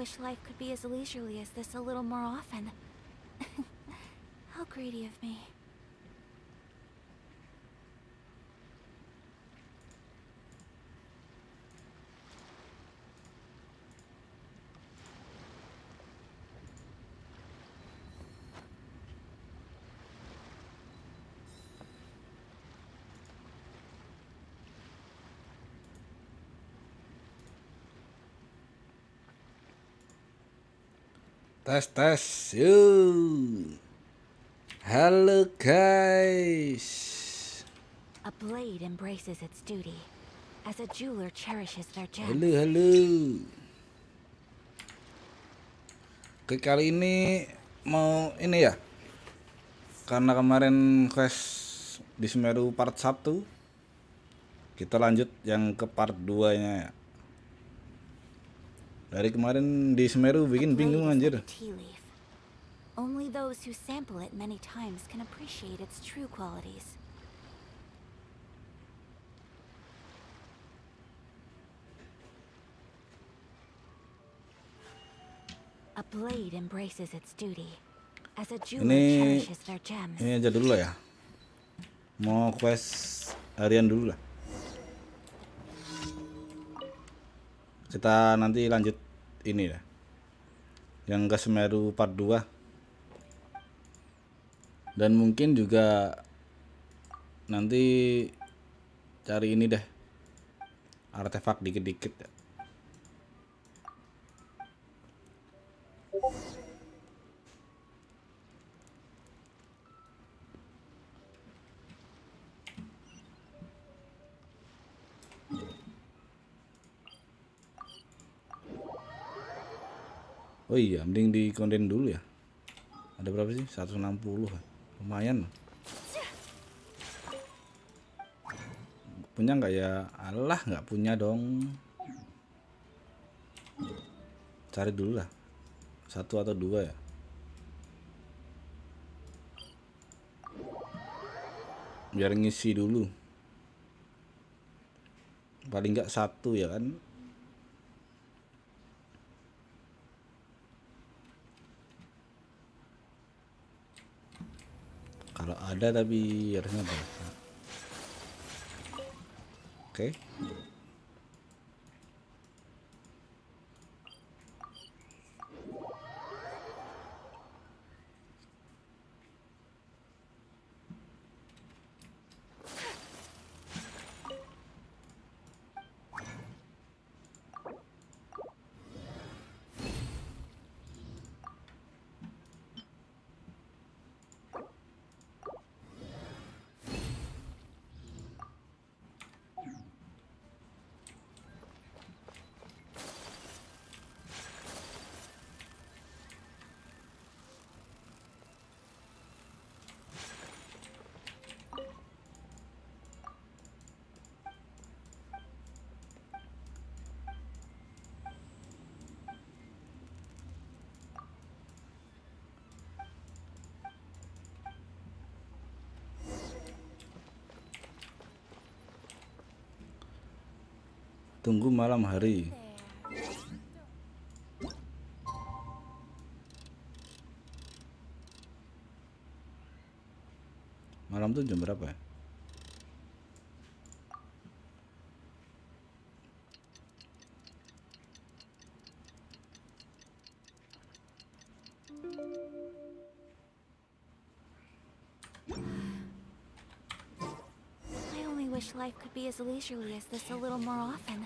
wish life could be as leisurely as this a little more often. How greedy of me. Tes yuk. Halo guys. A blade embraces its duty, as a jeweler cherishes their gems. Halo. Oke, kali ini mau ini ya. Karena kemarin quest di Semeru part 1, kita lanjut yang ke part 2-nya ya. Dari kemarin di Semeru bikin bingung anjir. Only those who sample it many times can appreciate its true qualities. A blade embraces its duty, as a jeweler cherishes their gems. Ini aja dulu lah ya. Mau quest harian dulu lah. Kita nanti lanjut ini ya. Yang ke Semeru part 2. Dan mungkin juga nanti cari ini deh. Artefak dikit-dikit ya. Oh iya, mending di konten dulu ya. Ada berapa sih? 160. Lumayan. Punya nggak ya? Alah, nggak punya dong. Cari dulu lah. 1 atau 2 ya. Biar ngisi dulu. Paling nggak 1 ya kan. Kalau ada tapi harusnya banyak. Oke. Tunggu malam hari. Malam tuh jam berapa ya? I only wish life could be as leisurely as this a little more often.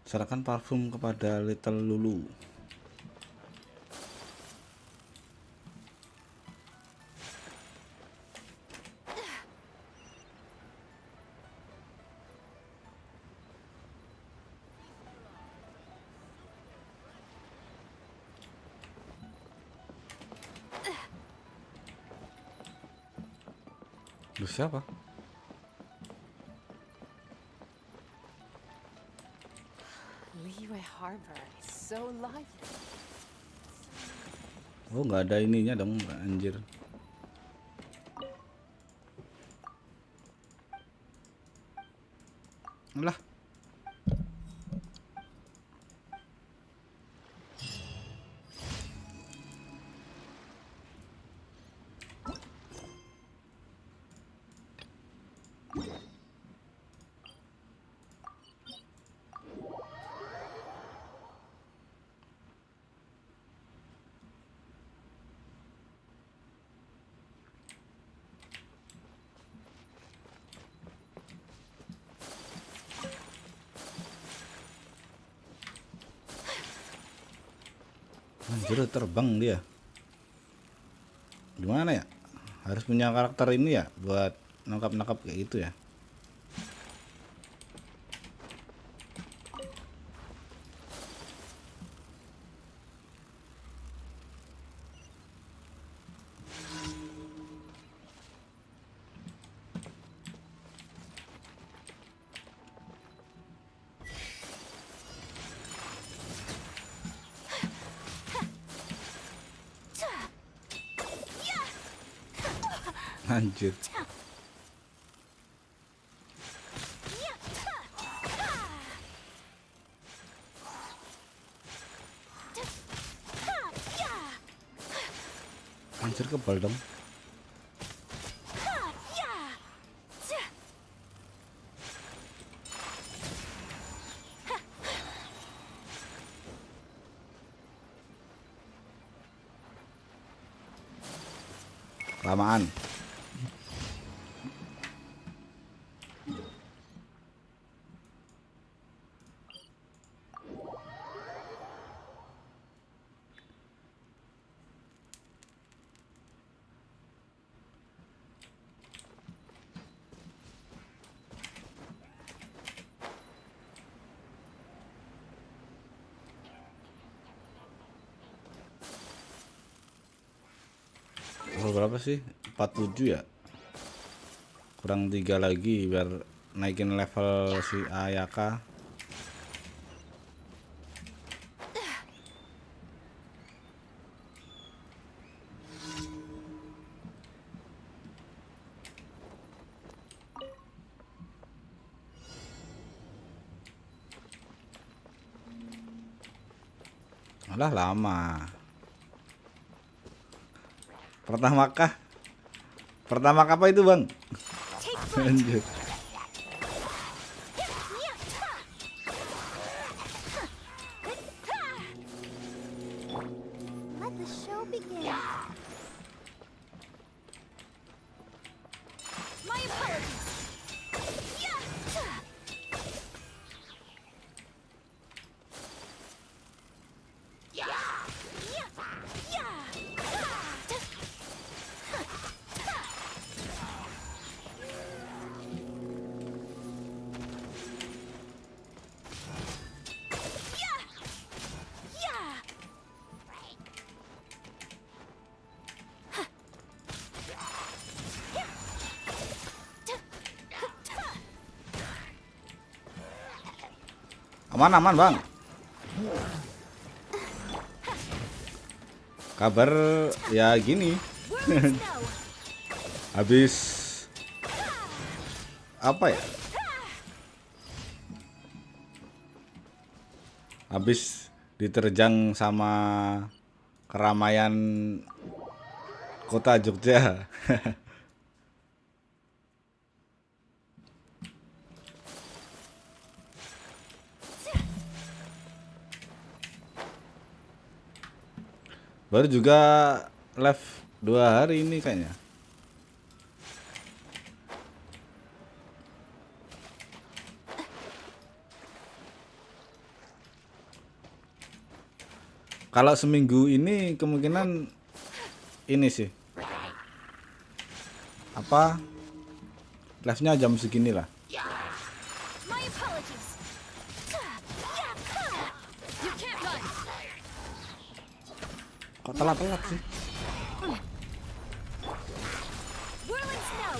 Serahkan parfum kepada Little Lulu. Lu siapa? Liyue Harbor is so lively. Oh, nggak ada ininya dong, anjir. Lah, anjir terbang dia. Gimana ya? Harus punya karakter ini ya buat nangkap-nangkap kayak gitu ya. Anjir. Anjir kebal dong. Kelamaan. Oh, berapa sih? 47 ya? Kurang 3 lagi biar naikin level si Ayaka. Alah lama. Pertama apa itu, Bang? Anjir. Let the show begin. My apologies. Aman, Bang. Kabar ya gini. Habis apa ya? Habis diterjang sama keramaian kota Jogja. Baru juga live 2 hari ini kayaknya. Kalau seminggu ini kemungkinan ini sih. Apa? Live-nya jam segini lah. My apologies. You can't run. Kok telat-telat sih? Whirling snow.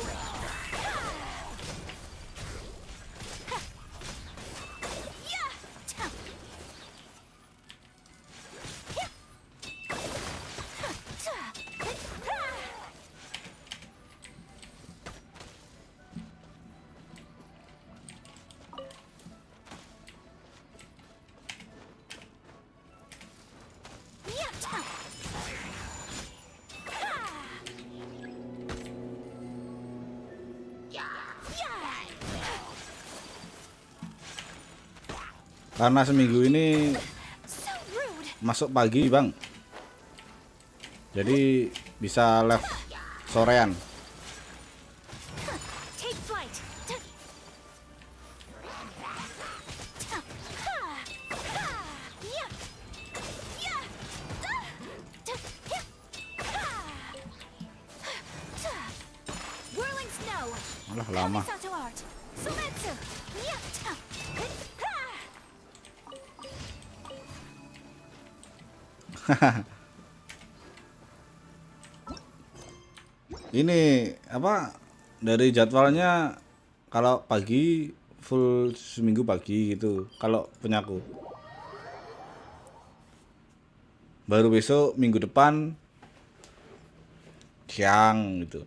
Karena seminggu ini So rude. masuk pagi bang, jadi bisa live sorean. Take flight. Whirling snow. Alah lama. Sato art. Sumetsu. Ini apa, dari jadwalnya kalau pagi full seminggu pagi gitu kalau punyaku. Baru besok minggu depan siang gitu.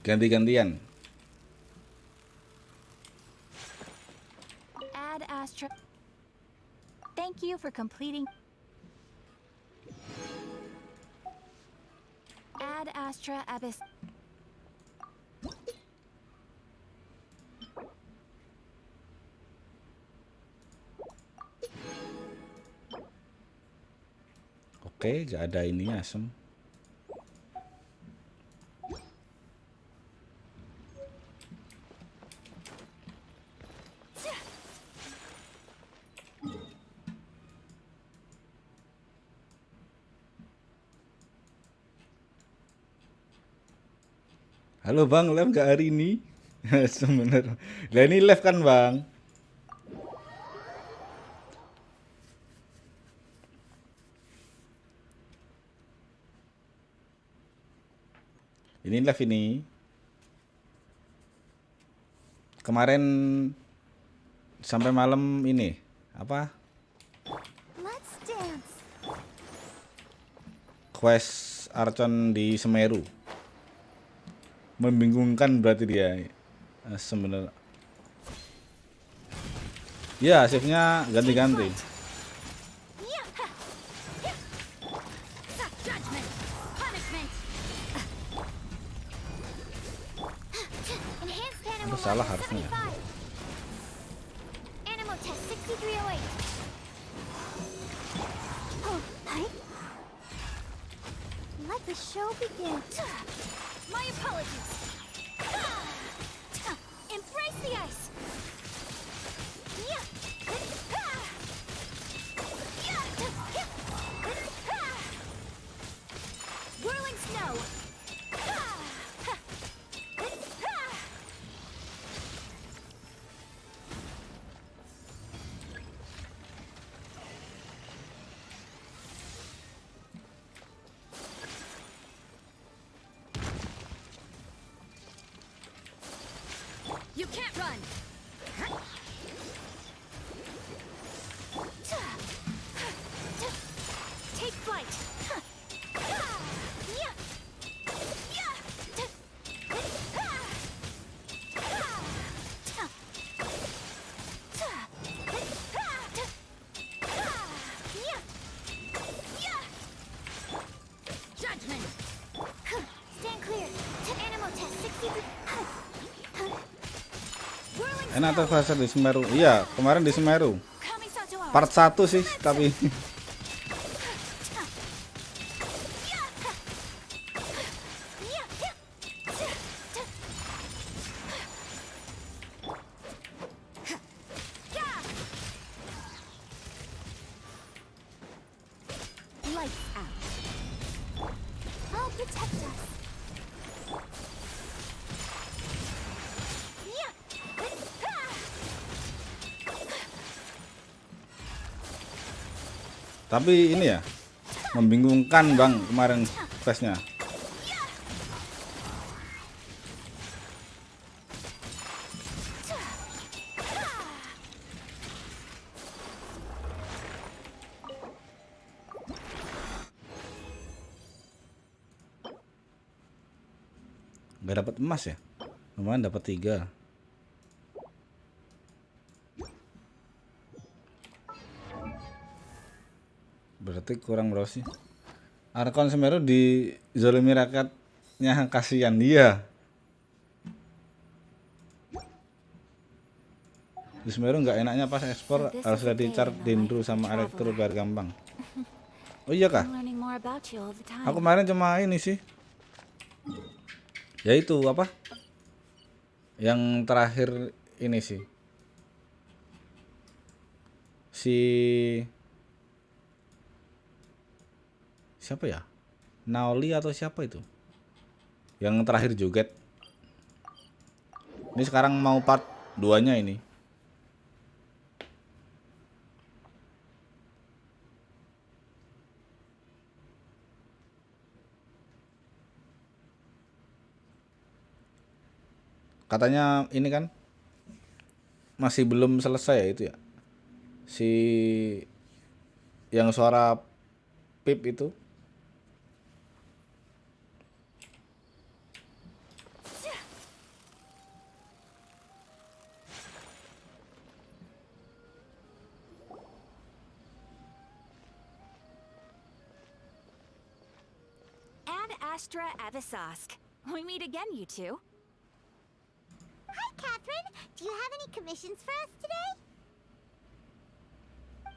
Ganti-gantian. Add Astra. Thank you for completing. Add Astra Abyss. Oke, gak ada ini asem. Halo bang, live gak hari ini? Sebenernya. Lah ini live kan bang? Ini live ini. Kemarin sampai malam ini apa? Let's dance. Quest Archon di Semeru. Membingungkan berarti dia sebenarnya. Ya, shiftnya ganti-ganti. Judgment. Punishment. Enhanced animal Aduh, salah model harusnya. 75. Animal test 6308. Oh, hi. Let the show begin. My apologies. Embrace the ice. Whirling snow. You can't run. Take flight. Judgment. Stand clear. Animal test 63. Whirling Enak tuh snow. fase di Semeru. Iya, kemarin di Semeru. Kamisato art. Part 1 sih, tapi Lights out. I'll protect us. tapi ini ya membingungkan bang kemarin questnya. Gak dapat emas ya, lumayan dapat 3. Berarti kurang berapa sih? Arkon Semeru di zolimi rakyatnya, kasihan dia. Di Semeru nggak enaknya pas ekspor So this harus is a ready day chart in the life dendru of a sama elektro traveler. biar gampang. Oh iya kah? I'm learning more about you all the time. Aku kemarin cuma ini sih. Ya itu apa? Yang terakhir ini sih. Siapa ya? Naoli atau siapa itu? Yang terakhir joget. Ini sekarang mau part 2-nya ini. Katanya ini kan masih belum selesai ya itu ya. Si yang suara pip itu. Ad Astra Avisask. We meet again, you two. Hi, Catherine. Do you have any commissions for us today?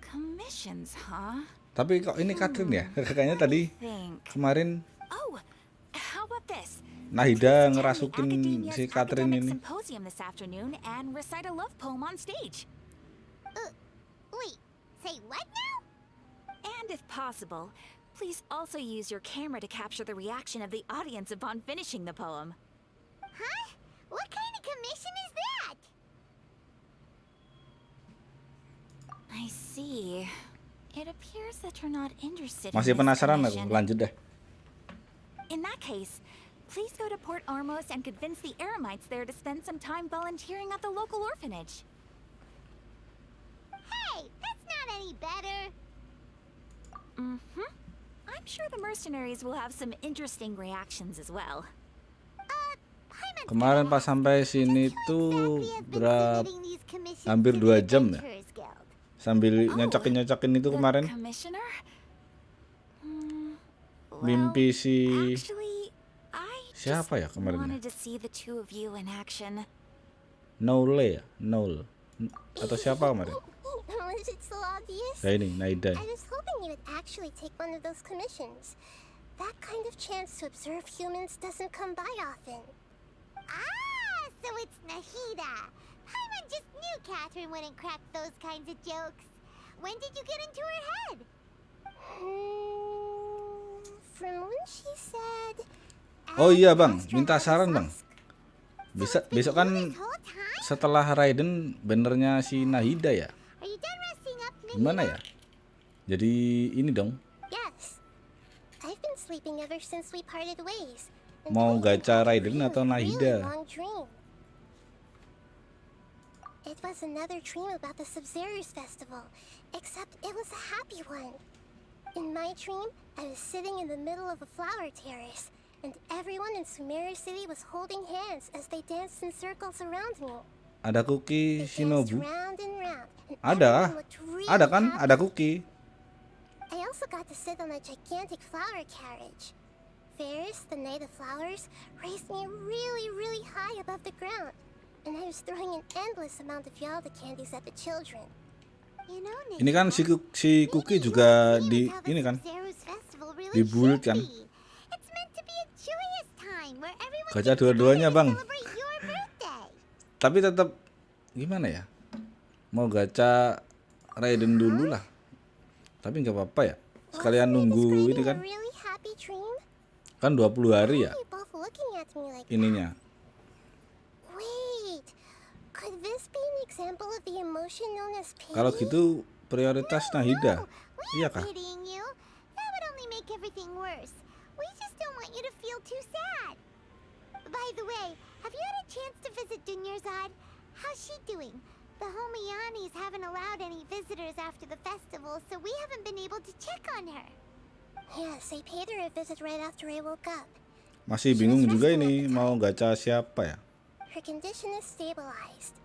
Commissions, huh? Tapi kok ini Catherine ya? Kayaknya tadi Think. kemarin Oh, how about this? Nahida Attend the ngerasukin Academia's si Catherine academic ini. symposium this afternoon and recite a love poem on stage. Wait, say what now? And if possible, please also use your camera to capture the reaction of the audience upon finishing the poem. Huh? What kind of commission is that? I see. It appears that you're not interested Masih in this penasaran aku. commission. Lanjut deh. In that case, please go to Port Armos and convince the Eremites there to spend some time volunteering at the local orphanage. Hey, that's not any better. Mm-hmm. I'm sure the mercenaries will have some interesting reactions as well. Paimon's Kemarin gonna pas ask, sampai just sini who tuh exactly has been berapa submitting these commissions hampir to 2 the jam ya. Adventurers Guild? Sambil Oh, nyocokin itu The kemarin. commissioner? Well, Mimpi si actually, I siapa ya just kemarin ya? wanted to see the two of you in action. Noule ya? Noul. Atau siapa kemarin? Was it so obvious? Ya ini, Naida. I was hoping you would actually take one of those commissions. That kind of chance to observe humans doesn't come by often. Ah, so it's Nahida. Paimon just knew Catherine wouldn't crack those kinds of jokes. When did you get into her head? From when she said... Oh iya, "Ad Bang. Astra Minta saran, Bang. Avisask." Bisa So it's been besok you kan this whole time? setelah Raiden bannernya si Nahida ya. Are you done resting up, Nahida? Gimana ya? Jadi ini dong. Yes. I've been sleeping ever since we parted ways. And Mau I gacha had a Raiden atau Nahida? long dream. It was another dream about the Sub-Zero's festival, except it was a happy one. In my dream, I was sitting in the middle of a flower terrace, and everyone in Sumeru City was holding hands as they danced in circles around me. Ada They Kuki danced Shinobu? round and round, and Ada. everyone looked really Ada kan? happy. Ada Kuki. I also got to sit on a gigantic flower carriage. Ferris, the Knight of Flowers, raised me really, really high above the ground, and I was throwing an endless amount of Yalda candies at the children. You know, Ini kan si Kuki juga di ini kan dibully kan. It's meant to be a joyous time where everyone Gacha gets dua-duanya, together to Bang. celebrate your birthday. Tapi tetap gimana ya? Mau gacha Raiden dulu lah. Tapi nggak apa-apa ya. Sekalian Wasn't I nunggu describing ini kan. a really happy dream? Kan 20 hari ya Why are you both looking at me like that? ininya. Wait, could this be an example of the emotion known as pity? Kalau gitu prioritas Nahida. We Iya aren't kah? pitying you. That would only make everything worse. We just don't want you to feel too sad. By the way, have you had a chance to visit Dunyarzad? How's she doing? The Homiyanis haven't allowed any visitors after the festival, so we haven't been able to check on her. Yes, I paid her a visit right after I woke up. Masih bingung juga ini mau gacha siapa ya. Her condition is stabilized.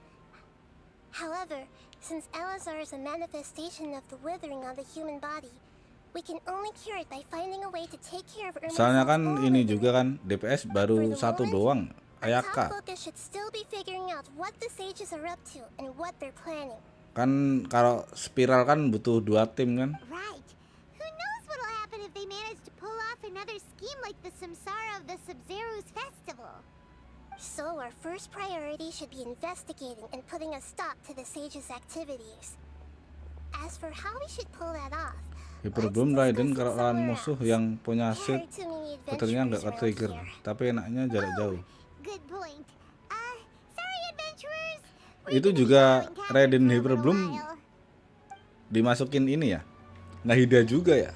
However, since Elazar is a manifestation of the withering on the human body, we can only cure it by finding a way to take care of Irma's Soalnya kan own ini withering. juga kan DPS baru satu doang. Ayaka. Top focus should still be figuring out what the sages are up to and what they're planning. Kan kalau spiral kan butuh 2 tim kan. Right. Who knows what'll happen if they manage to pull off another scheme like the Samsara of the Sub-Zero's festival. So our first priority should be investigating and putting a stop to the sages' activities. As for how we should pull that off, Hyperbloom Raiden kalau lawan musuh yang punya shield puternya nggak ke-trigger, tapi enaknya jarak jauh. Good point. Sorry adventurers. Itu juga Raiden Hyperbloom dimasukin ini ya. Nahida juga ya.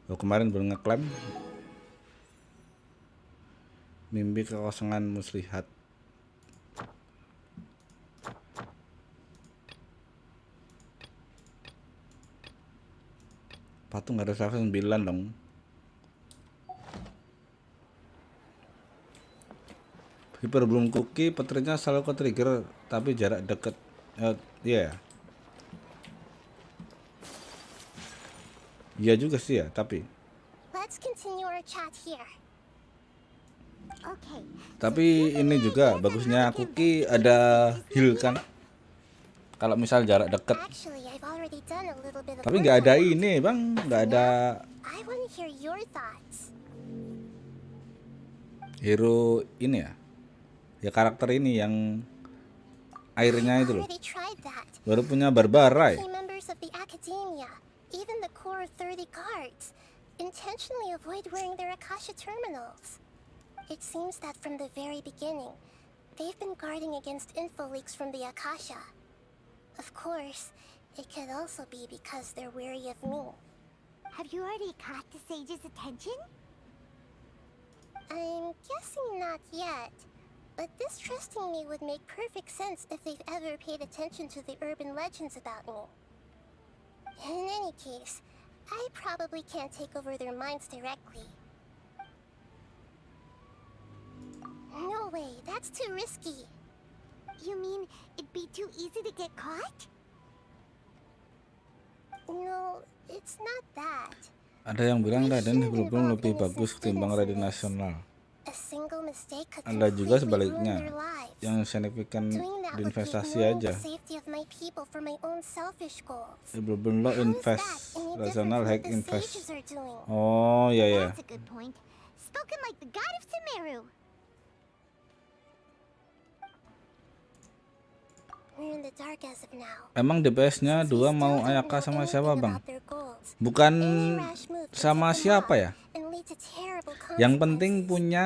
Oh, kemarin baru ngeklaim mimpi kekosongan muslihat. Patung harus level 9 dong. Hyperbloom Cookie petirnya selalu ke trigger tapi jarak deket. Iya. Iya juga sih ya, tapi Let's continue our chat here. Okay. tapi ini juga bagusnya Cookie ada heal kan. Kalau misal jarak deket. Actually, I've already done a little bit of Tapi work nggak ada on it. ini bang, nggak ada I want to hear your thoughts. hero ini ya. Ya karakter ini yang airnya itu loh. Already tried that. Baru punya Barbara ya. Key members of the academia, even the core 30 guards, intentionally avoid wearing their Akasha terminals. It seems that from the very beginning, they've been guarding against info leaks from the Akasha. Of course, it could also be because they're wary of me. Have you already caught the sage's attention? I'm guessing not yet. But distrusting me would make perfect sense if they've ever paid attention to the urban legends about me. In any case, I probably can't take over their minds directly. No way, that's too risky. You mean it'd be too easy to get caught? No, it's not that. Ada yang bilang Raiden belum lebih bagus ketimbang Raiden nasional. A single mistake could Ada juga completely sebaliknya, ruin their lives. yang signifikan Doing that di would investasi keep aja. the safety of my people for my own selfish goals. Belum lo How is invest, that any rasional different hack from what the invest. sages are doing? Oh iya ya. That's a good point. Spoken like the god of Sumeru. We're in the dark as of now. Emang DPS-nya Since we dua still mau don't Ayaka know sama anything siapa bang? about their goals, Bukan any rash move could sama set them siapa off ya? and lead to terrible Yang penting consequences. punya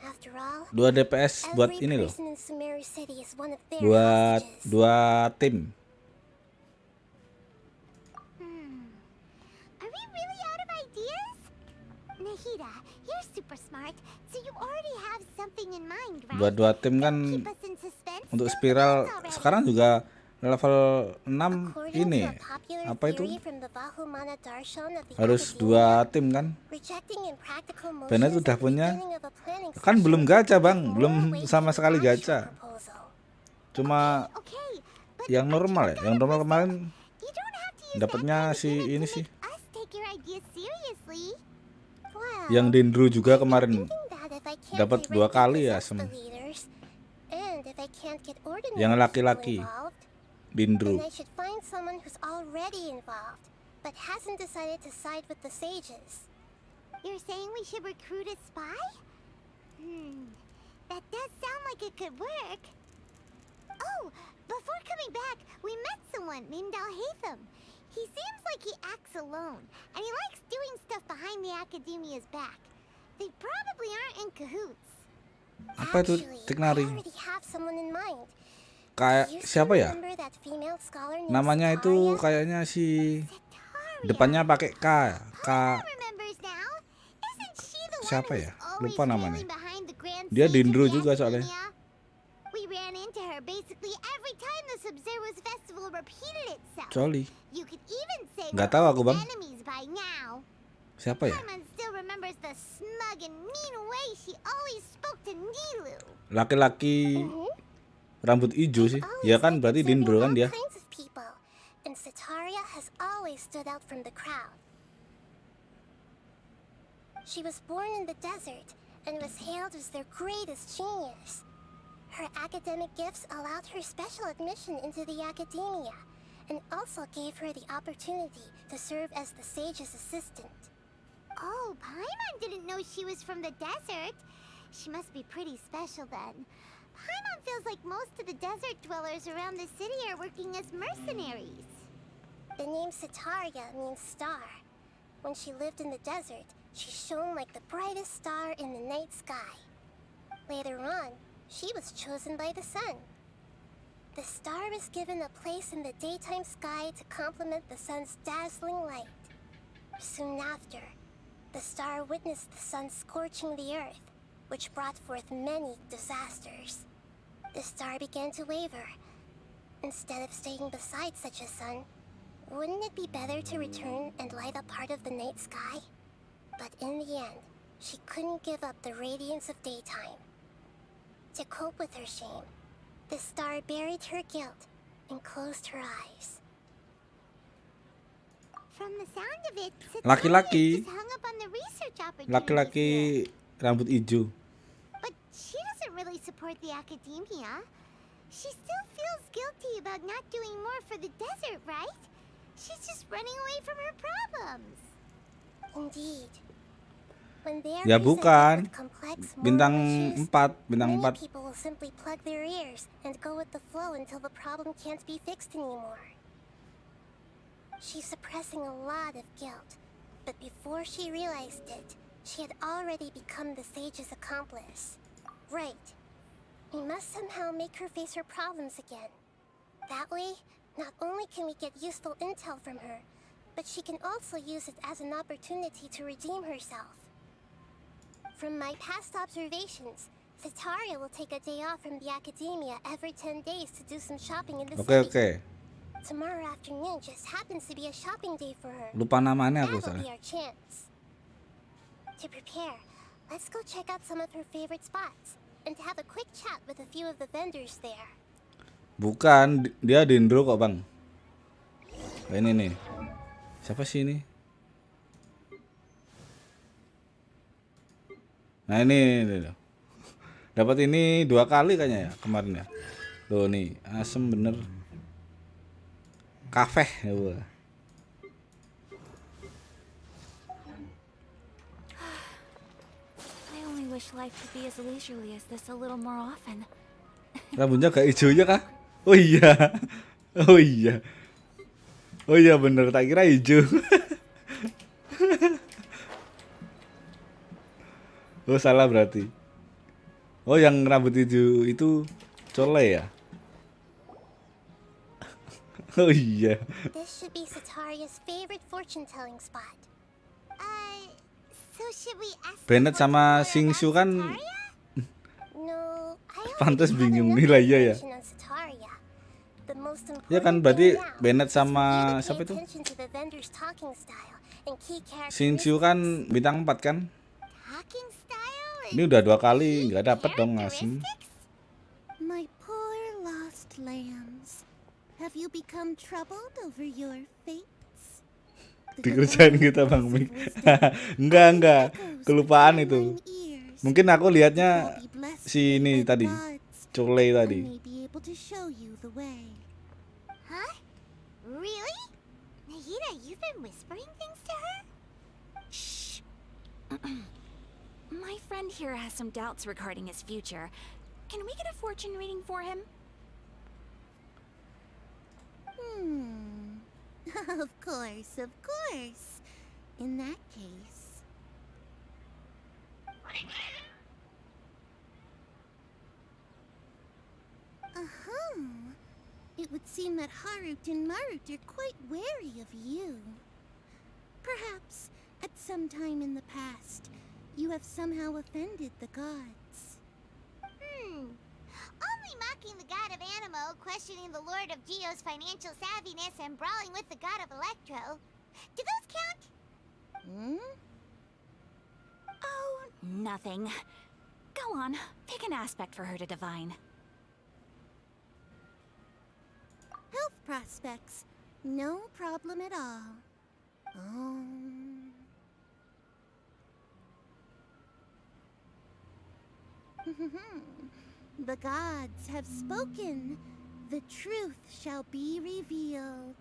After all, 2 DPS buat every ini loh, person in Sumeru City is one of their buat hostages. 2 tim. Are we really out of ideas? Nahida, you're super smart, so you already have something in mind, right? Buat 2 tim kan Keep us in suspense untuk till the spiral end's already. sekarang juga level 6 According ini to a popular apa itu theory from the Vahumana Darshan of the harus academia, 2 tim kan. rejecting impractical Bennett motions udah at the punya. beginning of a planning Kan session belum gacha bang, is more belum weighty sama than sekali the actual gacha. proposal. Cuma Okay, but yang normal ya, yang normal kemarin you don't have to use dapatnya that kind of si gimmick to ini make sih. us take your ideas seriously. Well, Yang Dendro juga I've been kemarin thinking that if I can't dapat 2 directly kali ya possess the sem. leaders, and if I can't get ordinary Yang people laki-laki. involved, Dendro. then I should find someone who's already involved, but hasn't decided to side with the sages. You're saying we should recruit a spy? That does sound like it could work. Oh, before coming back, we met someone named Alhaitham. He seems like he acts alone, and he likes doing stuff behind the academia's back. They probably aren't in cahoots. Apa itu Actually, I Tignari? already have someone in mind. Kayak You still siapa ya? remember that female scholar named Namanya itu Setaria? kayaknya si Setaria. depannya pakai K. Papa remembers now. Isn't she the one Siapa who's ya? always Lupa namanya. trailing behind the grand Dia sage of Dendro the juga soalnya. academia? We ran into her basically every time the Sub-Zero's festival repeated itself. Coli. You could even say Nggak we're tahu old aku, Bang. enemies by now. Siapa ya? Paimon still remembers the smug and mean way she always spoke to Nilu. Laki-laki rambut hijau sih? Ya kan berarti Dindro kan dia. Kinds of people, and Setaria has always stood out from the crowd. She was born in the desert and was hailed as their greatest genius. Her academic gifts allowed her special admission into the academia, and also gave her the opportunity to serve as the sage's assistant. Oh, Paimon didn't know she was from the desert. She must be pretty special then. Paimon feels like most of the desert dwellers around the city are working as mercenaries. The name Setaria means star. When she lived in the desert, she shone like the brightest star in the night sky. Later on, she was chosen by the sun. The star was given a place in the daytime sky to complement the sun's dazzling light. Soon after, the star witnessed the sun scorching the earth, which brought forth many disasters. The star began to waver. Instead of staying beside such a sun, wouldn't it be better to return and light up part of the night sky? But in the end, she couldn't give up the radiance of daytime. To cope with her shame, the star buried her guilt and closed her eyes. From the sound of it, Laki-laki. is hung up on the research opportunities Laki-laki here. rambut hijau. But she doesn't really support the academia. She still feels guilty about not doing more for the desert, right? She's just running away from her problems. Indeed. When they are Ya presented bukan. with complex Bintang moral issues, 4, bintang many 4. people will simply plug their ears and go with the flow until the problem can't be fixed anymore. She's suppressing a lot of guilt, but before she realized it, she had already become the sage's accomplice. Right. We must somehow make her face her problems again. That way, not only can we get useful intel from her, but she can also use it as an opportunity to redeem herself. From my past observations, Setaria will take a day off from the academia every 10 days to do some shopping in the city. Oke. Tomorrow afternoon just happens to be a shopping day for her. Lupa namanya aku That'll be soalnya. our chance. To prepare, let's go check out some of her favorite spots and have a quick chat with a few of the vendors there. Bukan, dia Dindro kok bang. Ini nih. Siapa sih ini? Nah ini loh. Dapat ini 2 kali kayaknya ya kemarin ya. Loh nih, asem bener. Kafe ya gua. I only wish life could be as leisurely as this a little more often. Rambutnya gak hijaunya kah? Oh iya. Oh iya. Oh iya bener, tak kira hijau. Oh salah berarti. Oh yang rambut hijau itu Cole ya? Oh iya. This should be Setaria's favorite fortune-telling spot. So should we ask the Bennett sama fortune teller Singsu about kan Setaria? No, I already pantas have bingung enough nih lah iya ya. information on Setaria. The most Ya kan important berarti thing now Bennett is for you sama to pay siapa itu? attention to the vendor's talking style and key Singsu characteristics. kan bintang 4 kan? Talking style Ini udah 2 kali nggak dapet dong ngasem. My poor lost lambs. Have you become troubled over your fates? Dikerjain kita Bang Mik. Enggak. Kelupaan itu. Mungkin aku lihatnya si ini tadi. Cole tadi. Huh? Really? Nahida, you've been whispering things to her? Shh. My friend here has some doubts regarding his future. Can we get a fortune reading for him? Of course, of course. In that case. It would seem that Harut and Marut are quite wary of you. Perhaps, at some time in the past, you have somehow offended the gods. Only mocking the god of Animo, questioning the lord of Geo's financial savviness, and brawling with the god of Electro. Do those count? Oh, nothing. Go on, pick an aspect for her to divine. Health prospects. No problem at all. The gods have spoken. The truth shall be revealed.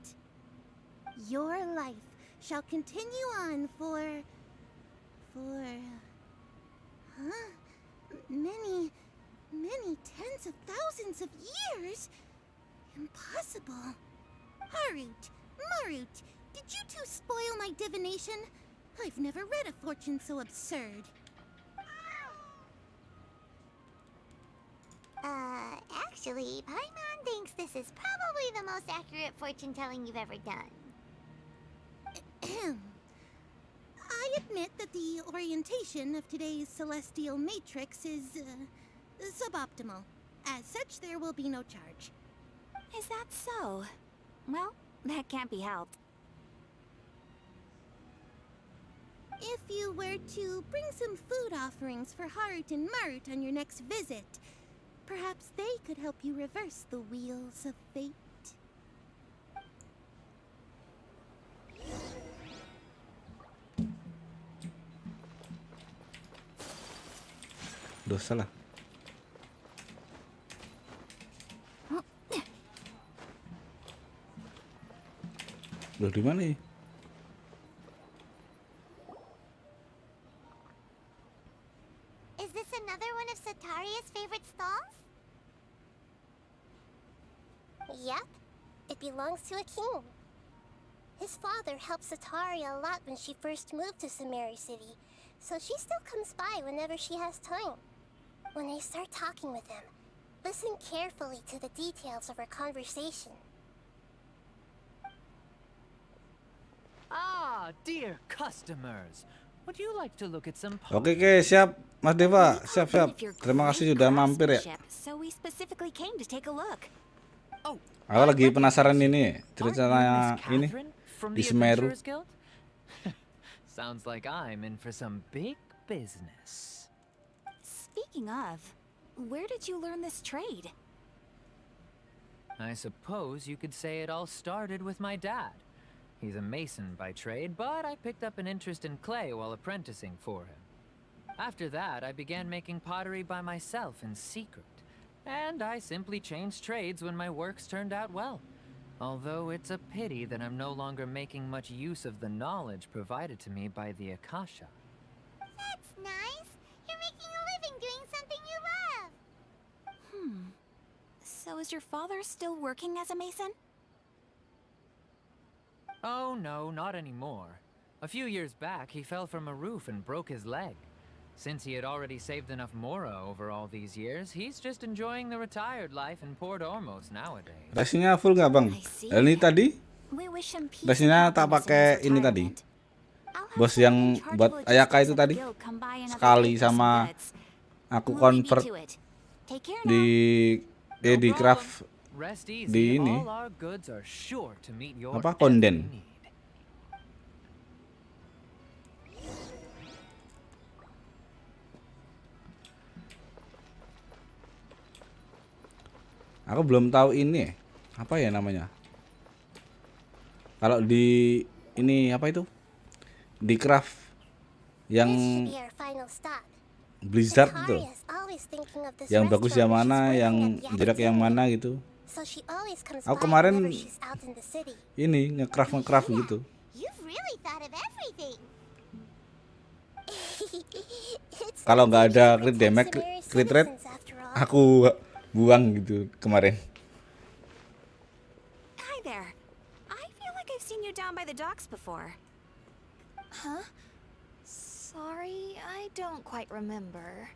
Your life shall continue on for many tens of thousands of years? Impossible. Harut, Marut, did you two spoil my divination? I've never read a fortune so absurd. Actually, Paimon thinks this is probably the most accurate fortune telling you've ever done. I admit that the orientation of today's celestial matrix is suboptimal. As such, there will be no charge. Is that so? Well, that can't be helped. If you were to bring some food offerings for Harut and Marut on your next visit, perhaps they could help you reverse the wheels of fate. Duh, salah. Loh, di mana ya? Is this another one of Sataria's favorite stalls? Yep. It belongs to a king. His father helped Sataria a lot when she first moved to Samari City, so she still comes by whenever she has time. When I start talking with him, listen carefully to the details of our conversation. Ah, dear customers. Would you like to look at some Oke, siap Mas Deva, siap. Terima kasih sudah mampir ya. So we specifically came to take a look. Oh, Aku lagi penasaran ini ceritanya ini from di the Semeru. Adventurers Guild? Sounds like I'm in for some big business. Speaking of, where did you learn this trade? I suppose you could say it all started with my dad. He's a mason by trade, but I picked up an interest in clay while apprenticing for him. After that, I began making pottery by myself in secret. And I simply changed trades when my works turned out well. Although it's a pity that I'm no longer making much use of the knowledge provided to me by the Akasha. That's nice. You're making a living doing something you love. So is your father still working as a mason? Oh no, not anymore. A few years back, he fell from a roof and broke his leg. Since he had already saved enough Mora over all these years, he's just enjoying the retired life in Port Ormos nowadays. Rasinya full nggak bang? I see. Ini tadi We wish him peace rasinya and tak happiness in pakai his ini tadi. retirement. I'll have Bos someone yang in charge buat of Ayaka logistics itu of the tadi guild come by another sekali day for some sama goods. aku We'll leave you convert to it. Take care di now. di craft Rest di easy. ini. All our goods are sure to meet your Apa, every konden? need. Aku belum tahu ini apa ya namanya. Kalau di ini apa itu? Di craft yang This should be our final stop. Blizzard itu. Sataria's always thinking of this Yang bagus yang restaurant mana, she's yang working at the jelek yang academy. mana gitu. So she always comes Aku by kemarin whenever she's out in the city. Ini ngecraft Yeah, gitu. You've really thought of everything. It's Kalau nice nggak that ada you crit protect damage, Samari's crit rate, citizens after all. aku buang gitu kemarin. Hi there. I feel like I've seen you down by the docks before. Huh? Sorry, I don't quite remember.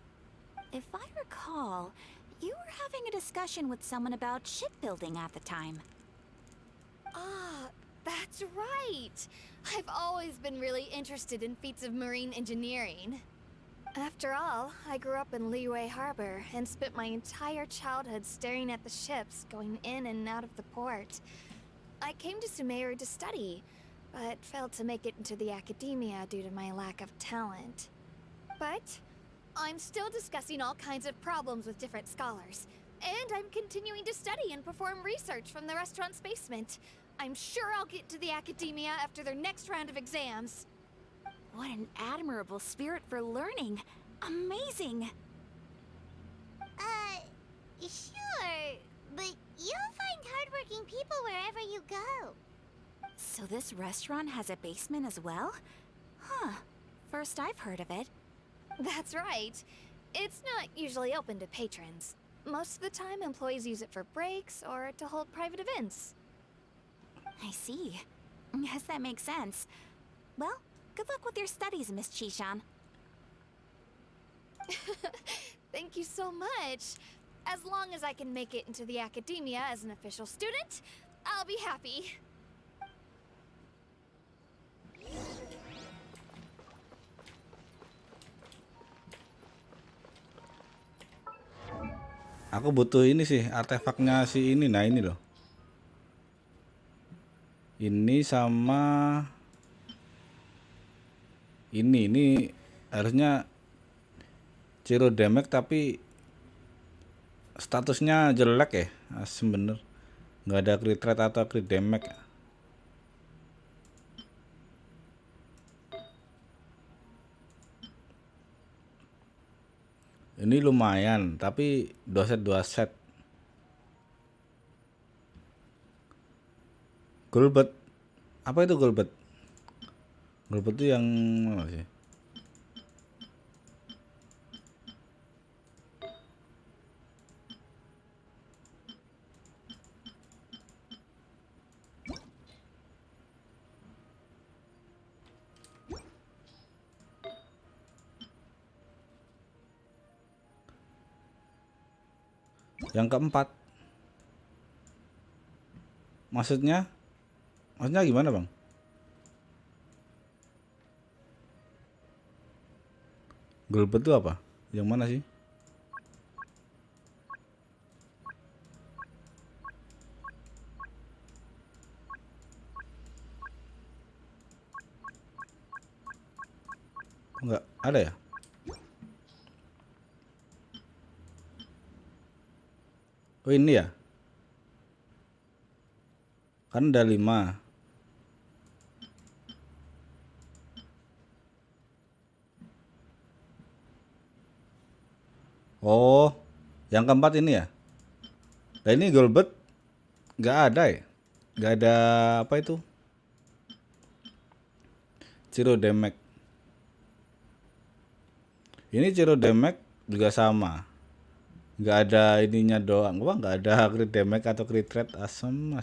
If I recall, you were having a discussion with someone about shipbuilding at the time. Ah, that's right. I've always been really interested in feats of marine engineering. After all, I grew up in Liyue Harbor and spent my entire childhood staring at the ships going in and out of the port. I came to Sumeru to study, but failed to make it into the academia due to my lack of talent. But I'm still discussing all kinds of problems with different scholars. And I'm continuing to study and perform research from the restaurant's basement. I'm sure I'll get to the academia after their next round of exams. What an admirable spirit for learning. Amazing. Sure, but you'll find hardworking people wherever you go. So this restaurant has a basement as well? Huh. First I've heard of it. That's right. It's not usually open to patrons. Most of the time, employees use it for breaks or to hold private events. I see. Yes, that makes sense. Well, good luck with your studies, Miss Chishan. Thank you so much. As long as I can make it into the academia as an official student, I'll be happy. Aku butuh ini sih, artefaknya si ini. Nah, ini loh. Ini sama ini harusnya Ciro damage tapi statusnya jelek ya. Asem bener. Nggak ada crit rate atau crit damage. Ini lumayan, tapi 2 set. Golbet. Apa itu golbet? Golbet itu yang mana sih? Yang keempat. Maksudnya gimana, Bang? Golbet itu apa? Yang mana sih? Enggak ada ya? Oh ini ya? Kan ada 5. Oh, yang keempat ini ya? Nah ini golbet nggak ada ya? Nggak ada apa itu? Ciro damage. Ini Ciro damage juga sama. Nggak ada ininya doang. Wah, nggak ada crit damage atau crit rate. Asem.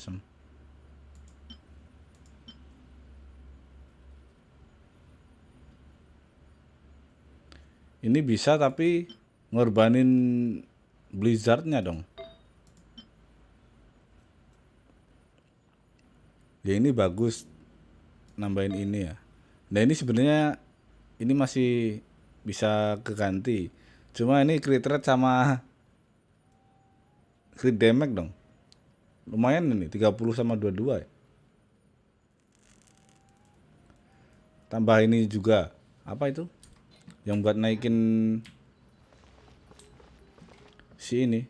Ini bisa tapi ngorbanin blizzardnya dong. Ya ini bagus nambahin ini ya. Nah ini sebenarnya ini masih bisa keganti. Cuma ini crit rate sama crit damage dong. Lumayan ini 30 sama 22 ya. Tambah ini juga. Apa itu? Yang buat naikin si ini.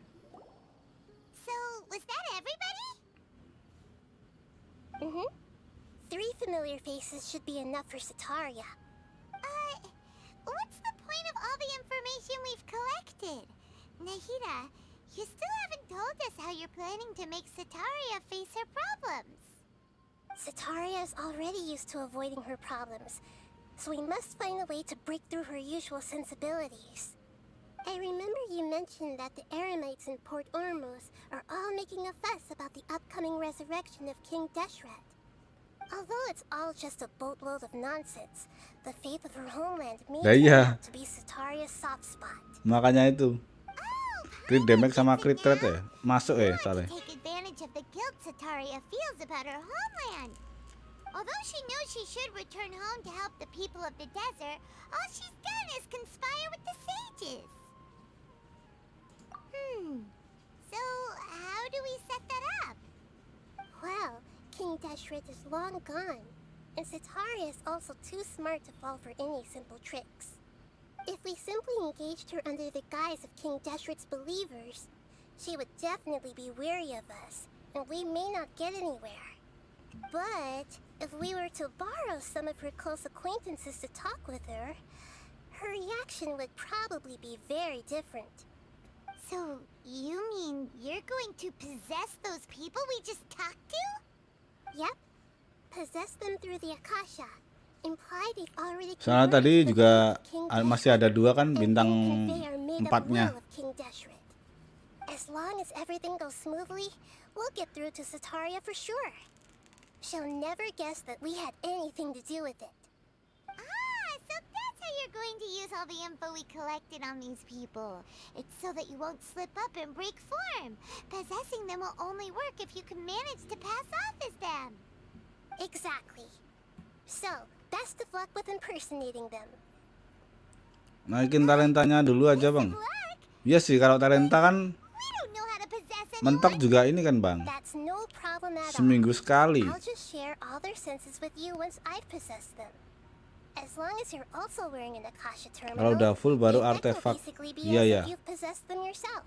So, was that everybody? Mm-hmm. 3 familiar faces should be enough for Sataria. What's the point of all the information we've collected? Nahida, you still haven't told us how you're planning to make Sataria face her problems. Sataria is already used to avoiding her problems, so we must find a way to break through her usual sensibilities. I remember you mentioned that the Eremites in Port Ormuz are all making a fuss about the upcoming resurrection of King Deshret. Although it's all just a boatload of nonsense, the fate of her homeland may turn out to be Sataria's soft spot. Makanya itu. Crit damage sama crit rate ya? Masuk ya soalnya. Take advantage of the guilt Sataria feels about her homeland. Although she knows she should return home to help the people of the desert, all she's done is conspire with the sages. So how do we set that up? Well, King Deshret is long gone, and Sataria is also too smart to fall for any simple tricks. If we simply engaged her under the guise of King Deshret's believers, She would definitely be wary of us, and we may not get anywhere. But if we were to borrow some of her close acquaintances to talk with her, her reaction would probably be very different. So, you mean you're going to possess those people we just talked to? Yep. Possess them through the Akasha. Implied they've already Soalnya converted tadi to the juga will of King masih ada Deshret, 2 kan and bintang then convey our made-up 4-nya. will of King Deshret. As long as everything goes smoothly, we'll get through to Sataria for sure. She'll never guess that we had anything to do with it. Ah, so that's how you're going to use all the info we collected on these people. It's so that you won't slip up and break form. Possessing them will only work if you can manage to pass off as them. Exactly. So, best of luck with impersonating them. Naikin talentanya dulu aja, Bang. Iya sih, kalau talenta kan We don't know how to possess mentok anyone. juga ini kan, Bang. That's no problem at all. Seminggu sekali. I'll just share all their senses with you once I've possessed them. As long as you're also wearing an Akasha terminal, Kalau udah full baru the effect will artefak. basically be Iya as ya. if you've possessed them yourself.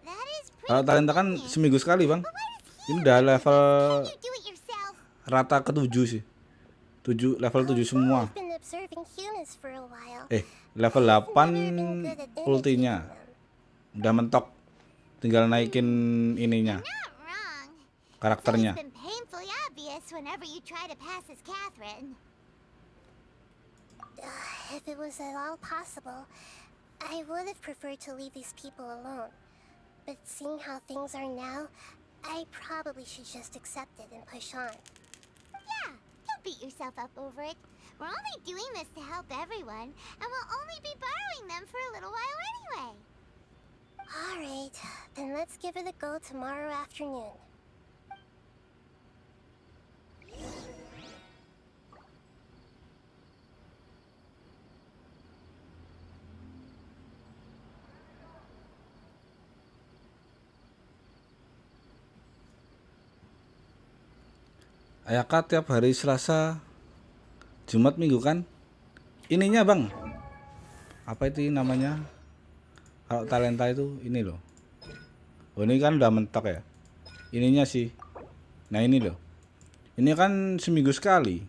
That is pretty Kalau talenta kan convenient. seminggu sekali, Bang. But why does Ini he udah have to level possess? Can't you do it yourself? rata ke-7 sih. 7 level 7 semua. I've been observing humans for a while. Level I've 8 never been good at ultinya. imitating them. Udah mentok. Tinggal naikin ininya, Not wrong. karakternya. It's been painfully obvious whenever you try to pass as Catherine. If it was at all possible, I would have preferred to leave these people alone. But seeing how things are now, I probably should just accept it and push on. Yeah, don't beat yourself up over it. We're only doing this to help everyone, and we'll only be borrowing them for a little while anyway. Alright, then let's give it a go tomorrow afternoon. Ayaka tiap hari Selasa, Jumat, Minggu kan? Ininya, Bang. Apa itu namanya? Kalau talenta itu ini loh. Oh, ini kan udah mentok ya. Ininya sih. Nah, ini loh. Ini kan seminggu sekali.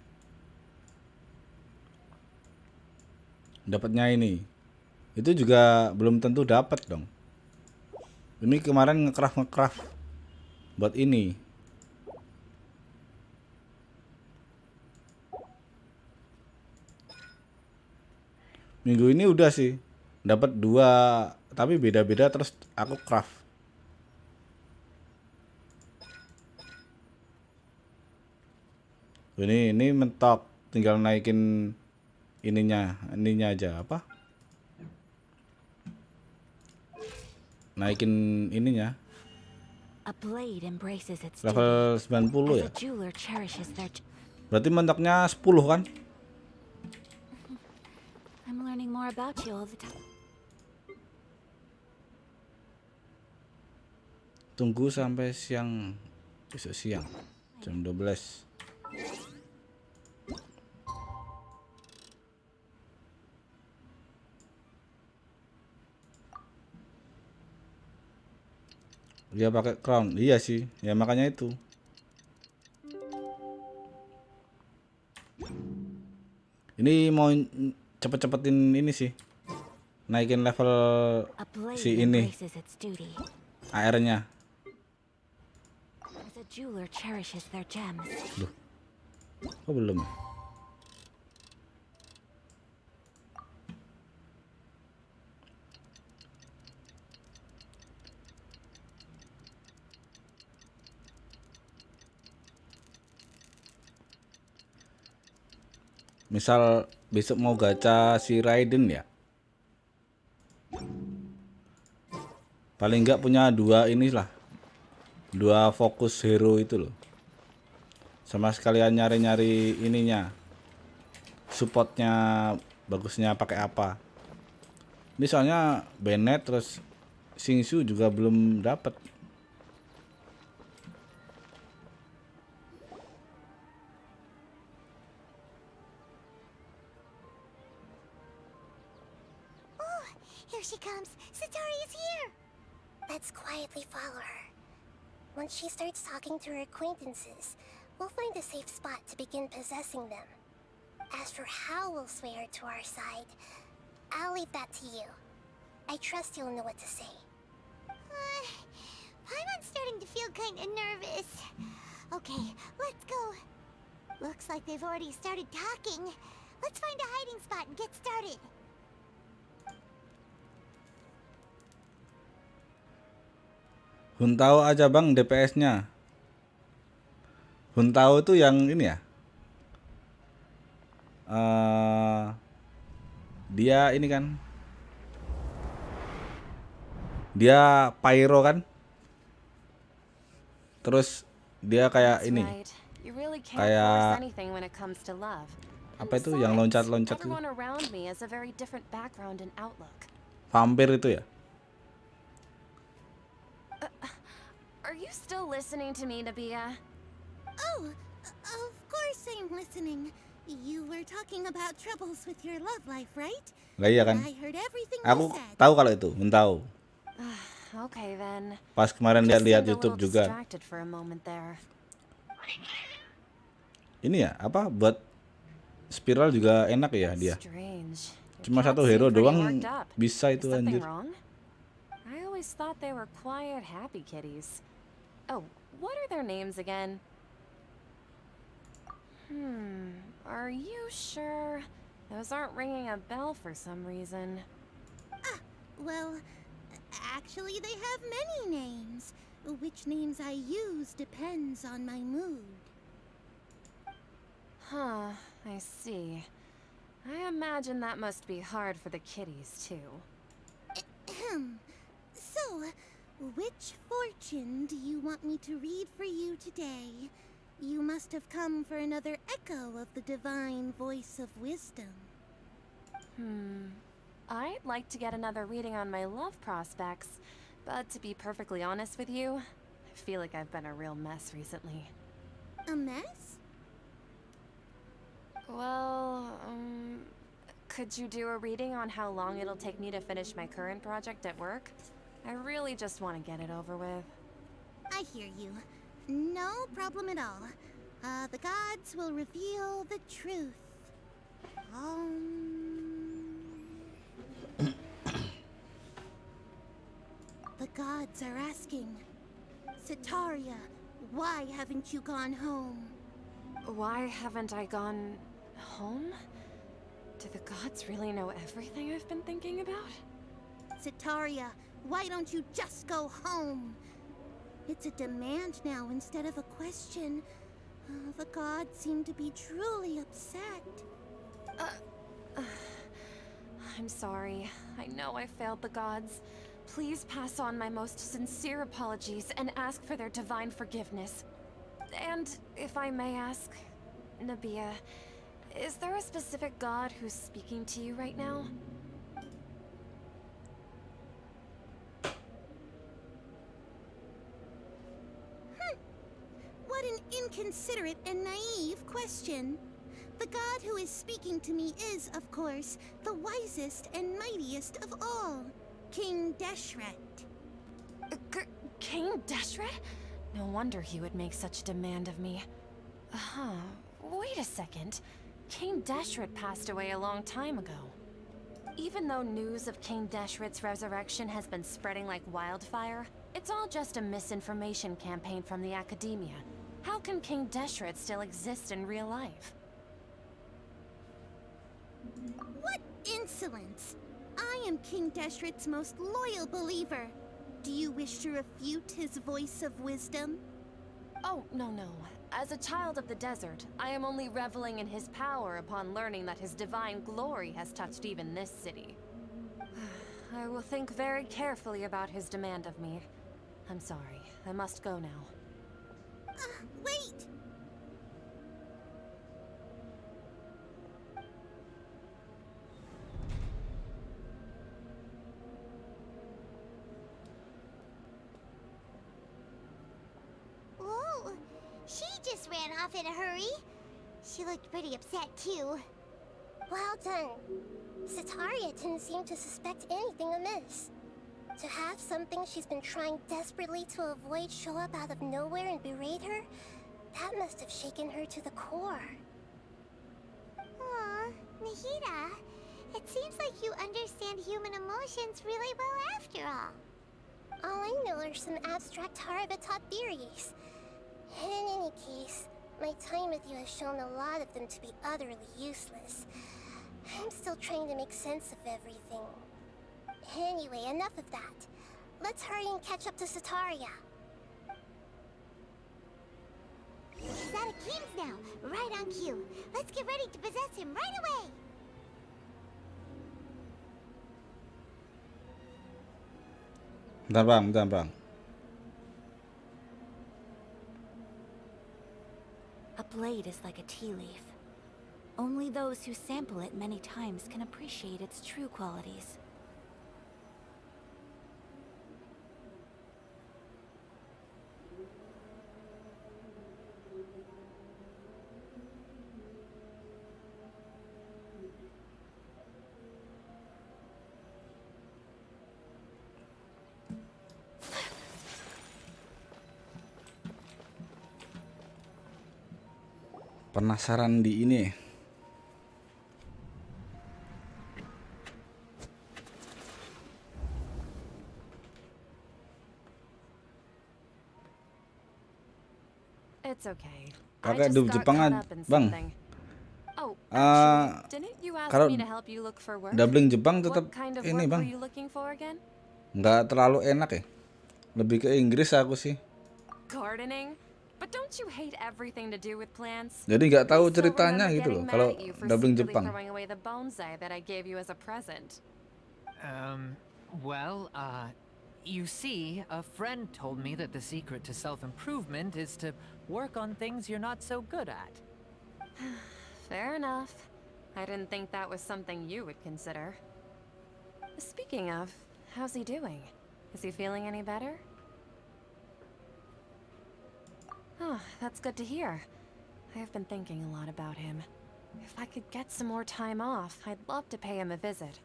Dapatnya ini. Itu juga belum tentu dapat dong. Ini kemarin nge-craft buat ini. Minggu ini udah sih dapat 2, tapi beda-beda terus aku craft. Ini mentok, tinggal naikin ininya aja apa? Naikin ininya. A blade embraces its Level duty, 90 as ya. a jeweler cherishes their. Berarti mentoknya 10 kan? I'm learning more about you all the time. Tunggu sampai siang, besok siang jam 12. Dia pakai crown. Iya sih, ya makanya itu. Ini mau cepet-cepetin ini sih, naikin level A blade si ini embraces its duty, AR-nya. as a jeweler cherishes their gems. Loh, kok belum ya? Misal besok mau gacha si Raiden ya, paling nggak punya 2 inilah, 2 fokus hero itu loh, sama sekalian nyari-nyari ininya, supportnya bagusnya pakai apa. Ini soalnya Bennett terus Singsu juga belum dapat. Here she comes. Satori is here. Let's quietly follow her. Once she starts talking to her acquaintances, we'll find a safe spot to begin possessing them. As for how we'll sway her to our side, I'll leave that to you. I trust you'll know what to say. Paimon's starting to feel kinda nervous. Okay, let's go. Looks like they've already started talking. Let's find a hiding spot and get started. Huntao aja bang DPS-nya. Huntao itu yang ini ya. Dia ini kan. Dia pyro kan. Terus dia kayak That's ini. right. You really can't Kayak force anything when it comes to love. And apa itu yang besides, loncat-loncat itu? everyone around me has a very different background and outlook. Vampir itu ya? Are you still listening to me, Nabia? Oh, of course I'm listening. You were talking about troubles with your love life, right? Lah iya kan? I heard everything Aku you said. tahu kalau itu, Huntao. Okay then. Pas kemarin Just lihat seemed a YouTube little juga. distracted for a moment there. Ini ya, apa buat spiral juga enak ya dia. Strange. Your Cuma cats satu seem hero pretty doang worked up. bisa Is itu something anjir. wrong? I always thought they were quiet, happy kitties. Oh, what are their names again? Are you sure? Those aren't ringing a bell for some reason. Well, actually they have many names. Which names I use depends on my mood. Huh, I see. I imagine that must be hard for the kitties, too. So, which fortune do you want me to read for you today? You must have come for another echo of the divine voice of wisdom. I'd like to get another reading on my love prospects, but to be perfectly honest with you, I feel like I've been a real mess recently. A mess? Well, could you do a reading on how long it'll take me to finish my current project at work? I really just want to get it over with. I hear you. No problem at all. The gods will reveal the truth. The gods are asking, Setaria, why haven't you gone home? Why haven't I gone home? Do the gods really know everything I've been thinking about? Setaria, why don't you just go home? It's a demand now instead of a question. The gods seem to be truly upset. I'm sorry. I know I failed the gods. Please pass on my most sincere apologies and ask for their divine forgiveness. And if I may ask, Nabia, is there a specific god who's speaking to you right now? What an inconsiderate and naive question. The god who is speaking to me is, of course, the wisest and mightiest of all, King Deshret. King Deshret? No wonder he would make such a demand of me. Wait a second. King Deshret passed away a long time ago. Even though news of King Deshret's resurrection has been spreading like wildfire, it's all just a misinformation campaign from the academia. How can King Deshret still exist in real life? What insolence! I am King Deshret's most loyal believer. Do you wish to refute his voice of wisdom? Oh, no. As a child of the desert, I am only reveling in his power upon learning that his divine glory has touched even this city. I will think very carefully about his demand of me. I'm sorry. I must go now. Wait! Whoa, she just ran off in a hurry. She looked pretty upset too. Well done. Sataria didn't seem to suspect anything amiss. To have something she's been trying desperately to avoid show up out of nowhere and berate her, that must have shaken her to the core. Aw, Nahida, it seems like you understand human emotions really well after all. All I know are some abstract Harabatot theories. In any case, my time with you has shown a lot of them to be utterly useless. I'm still trying to make sense of everything. Anyway, enough of that. Let's hurry and catch up to Sataria. He's out of games now, right on cue. Let's get ready to possess him right away. Bentar bang. A blade is like a tea leaf. Only those who sample it many times can appreciate its true qualities. Penasaran di ini. It's okay. Pakai I just dub got Jepangan, caught up in Bang. something. Oh, actually, didn't you ask kalau me to help you look for work? Dubbing Jepang tetap What kind of ini work bang, were you looking for again? nggak terlalu enak ya. Lebih ke Inggris aku sih. Gardening? But don't you hate everything to do with plants? Jadi nggak tahu I still ceritanya remember gitu loh. getting Kalau mad at you for dubbing secretly Jepang. throwing away the bonsai that I gave you as a present. Well, you see, a friend told me that the secret to self-improvement is to work on things you're not so good at. Fair enough. I didn't think that was something you would consider. Speaking of, how's he doing? Is he feeling any better? Oh, that's good to hear. I have been thinking a lot about him. If I could get some more time off, I'd love to pay him a visit.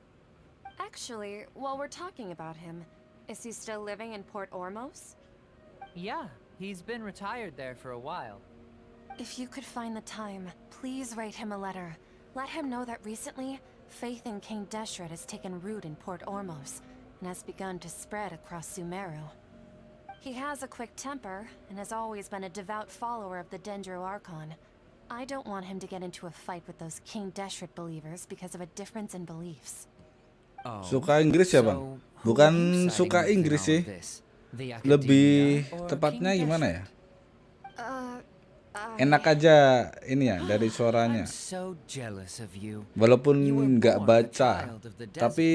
Actually, while we're talking about him, is he still living in Port Ormos? Yeah, he's been retired there for a while. If you could find the time, please write him a letter. Let him know that recently, faith in King Deshret has taken root in Port Ormos and has begun to spread across Sumeru. He has a quick temper and has always been a devout follower of the Dendro Archon. I don't want him to get into a fight with those King Deshret believers because of a difference in beliefs. Oh, Suka Inggris ya bang? so Bukan who are you suka siding with in Inggris all sih. of this? The Lebih academia or tepatnya King gimana Deshret? ya? Enak aja ini ya dari suaranya. I'm so jealous of you. Walaupun You were nggak born a baca, child of the desert, tapi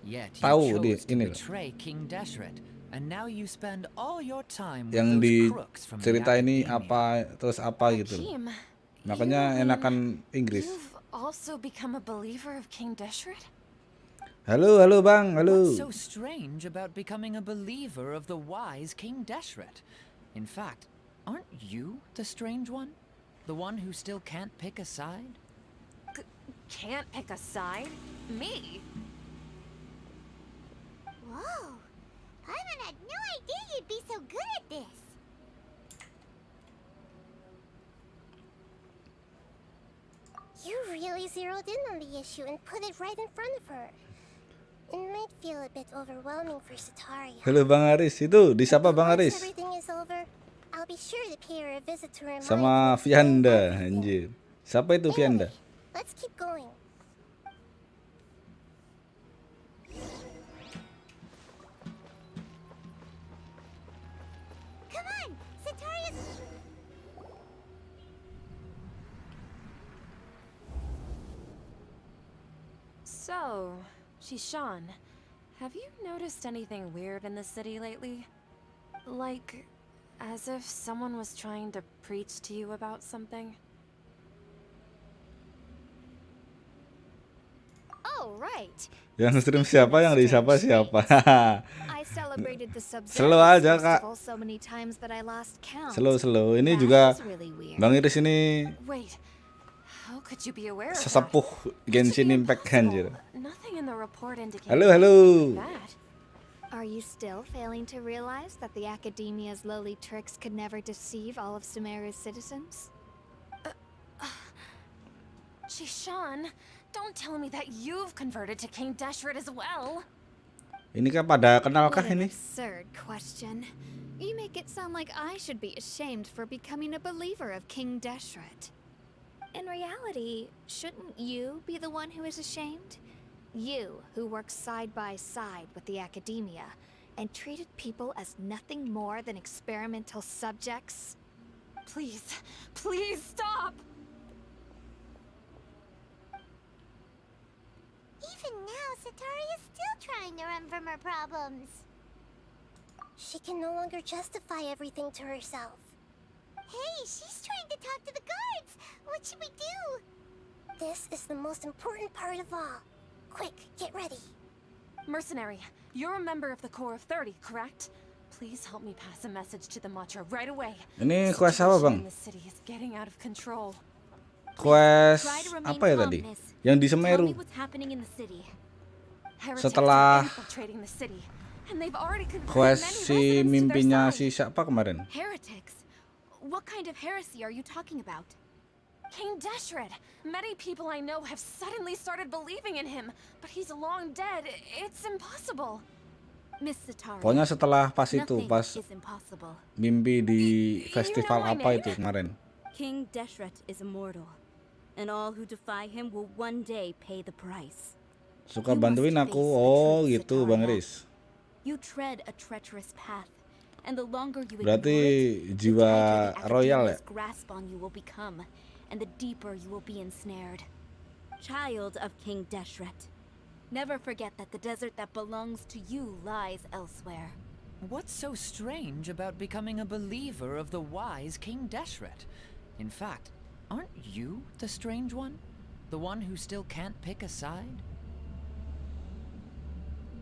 yet you tahu di chose to ini loh. betray King Deshret, and now you spend all your time with Yang those di crooks from the cerita ini academia. apa terus apa gitu loh. Hakim, Makanya you mean enakan Inggris. You've also become a believer of King Deshret? Halo bang, halo. What's so strange about becoming a believer of the wise King Deshret? In fact, aren't you the strange one? The one who still can't pick a side? Can't pick a side? Me? Whoa! Paimon had no idea you'd be so good at this. You really zeroed in on the issue and put it right in front of her. It might feel a bit overwhelming for Sataria. Halo Bang Aris, itu disapa Bang Once Aris. everything is over, I'll be sure to pay her a visit to remind Sama her Vianda, everything. anjir. Siapa itu Vianda? Anyway, let's keep going. Come on, Sataria's. So, Shishan, have you noticed anything weird in the city lately? Like, as if someone was trying to preach to you about something? Oh, right. Yang stream siapa, yang disapa siapa? I celebrated the Slow Subzervice aja, Kak. festival so many times that I lost count. Slow. Ini That juga was really weird. Bang Iris ini Wait, How could you be aware of that? sesepuh Genshin Impact anjir. Nothing in the report indicates Halo, halo. that. Are you still failing to realize that the Academia's lowly tricks could never deceive all of Sumeru's citizens? Jishan, don't tell me that you've converted to King Deshret as well. Ini kan pada kenal kah What an ini? absurd question. You make it sound like I should be ashamed for becoming a believer of King Deshret. In reality, shouldn't you be the one who is ashamed? You, who worked side by side with the Academia and treated people as nothing more than experimental subjects? Please, please stop! Even now, Satari is still trying to run from her problems. She can no longer justify everything to herself. Hey, she's trying to talk to the guards! What should we do? This is the most important part of all. Quick, get ready. Mercenary, you're a member of the Corps of 30, correct? Please help me pass a message to the Matcha right away. Ini quest apa, Bang? The city is getting out of control. Quest Try to remain apa ya calm, tadi? miss. Yang di Tell Semeru. me what's happening in the city. Heretics Setelah are infiltrating the city, and they've already converted Quest many si residents to their mimpinya side. si siapa kemarin? Heretics? What kind of heresy are you talking about? King Deshret. Many people I know have suddenly started believing in him, but he's long dead. It's impossible. Miss Satari, Pokoknya setelah pas itu, nothing pas is impossible. mimpi di You festival know my apa name? itu kemarin? King Deshret is immortal, and all who defy him will one day pay the price. Suka You bantuin must aku. face the Oh, truth, gitu Sataria. Bang Riz. You tread a treacherous path, and the longer you Berarti ignore it, jiwa the tighter the royal ya? Academia's grasp on you will become, and the deeper you will be ensnared. Child of King Deshret, never forget that the desert that belongs to you lies elsewhere. What's so strange about becoming a believer of the wise King Deshret? In fact, aren't you the strange one? The one who still can't pick a side?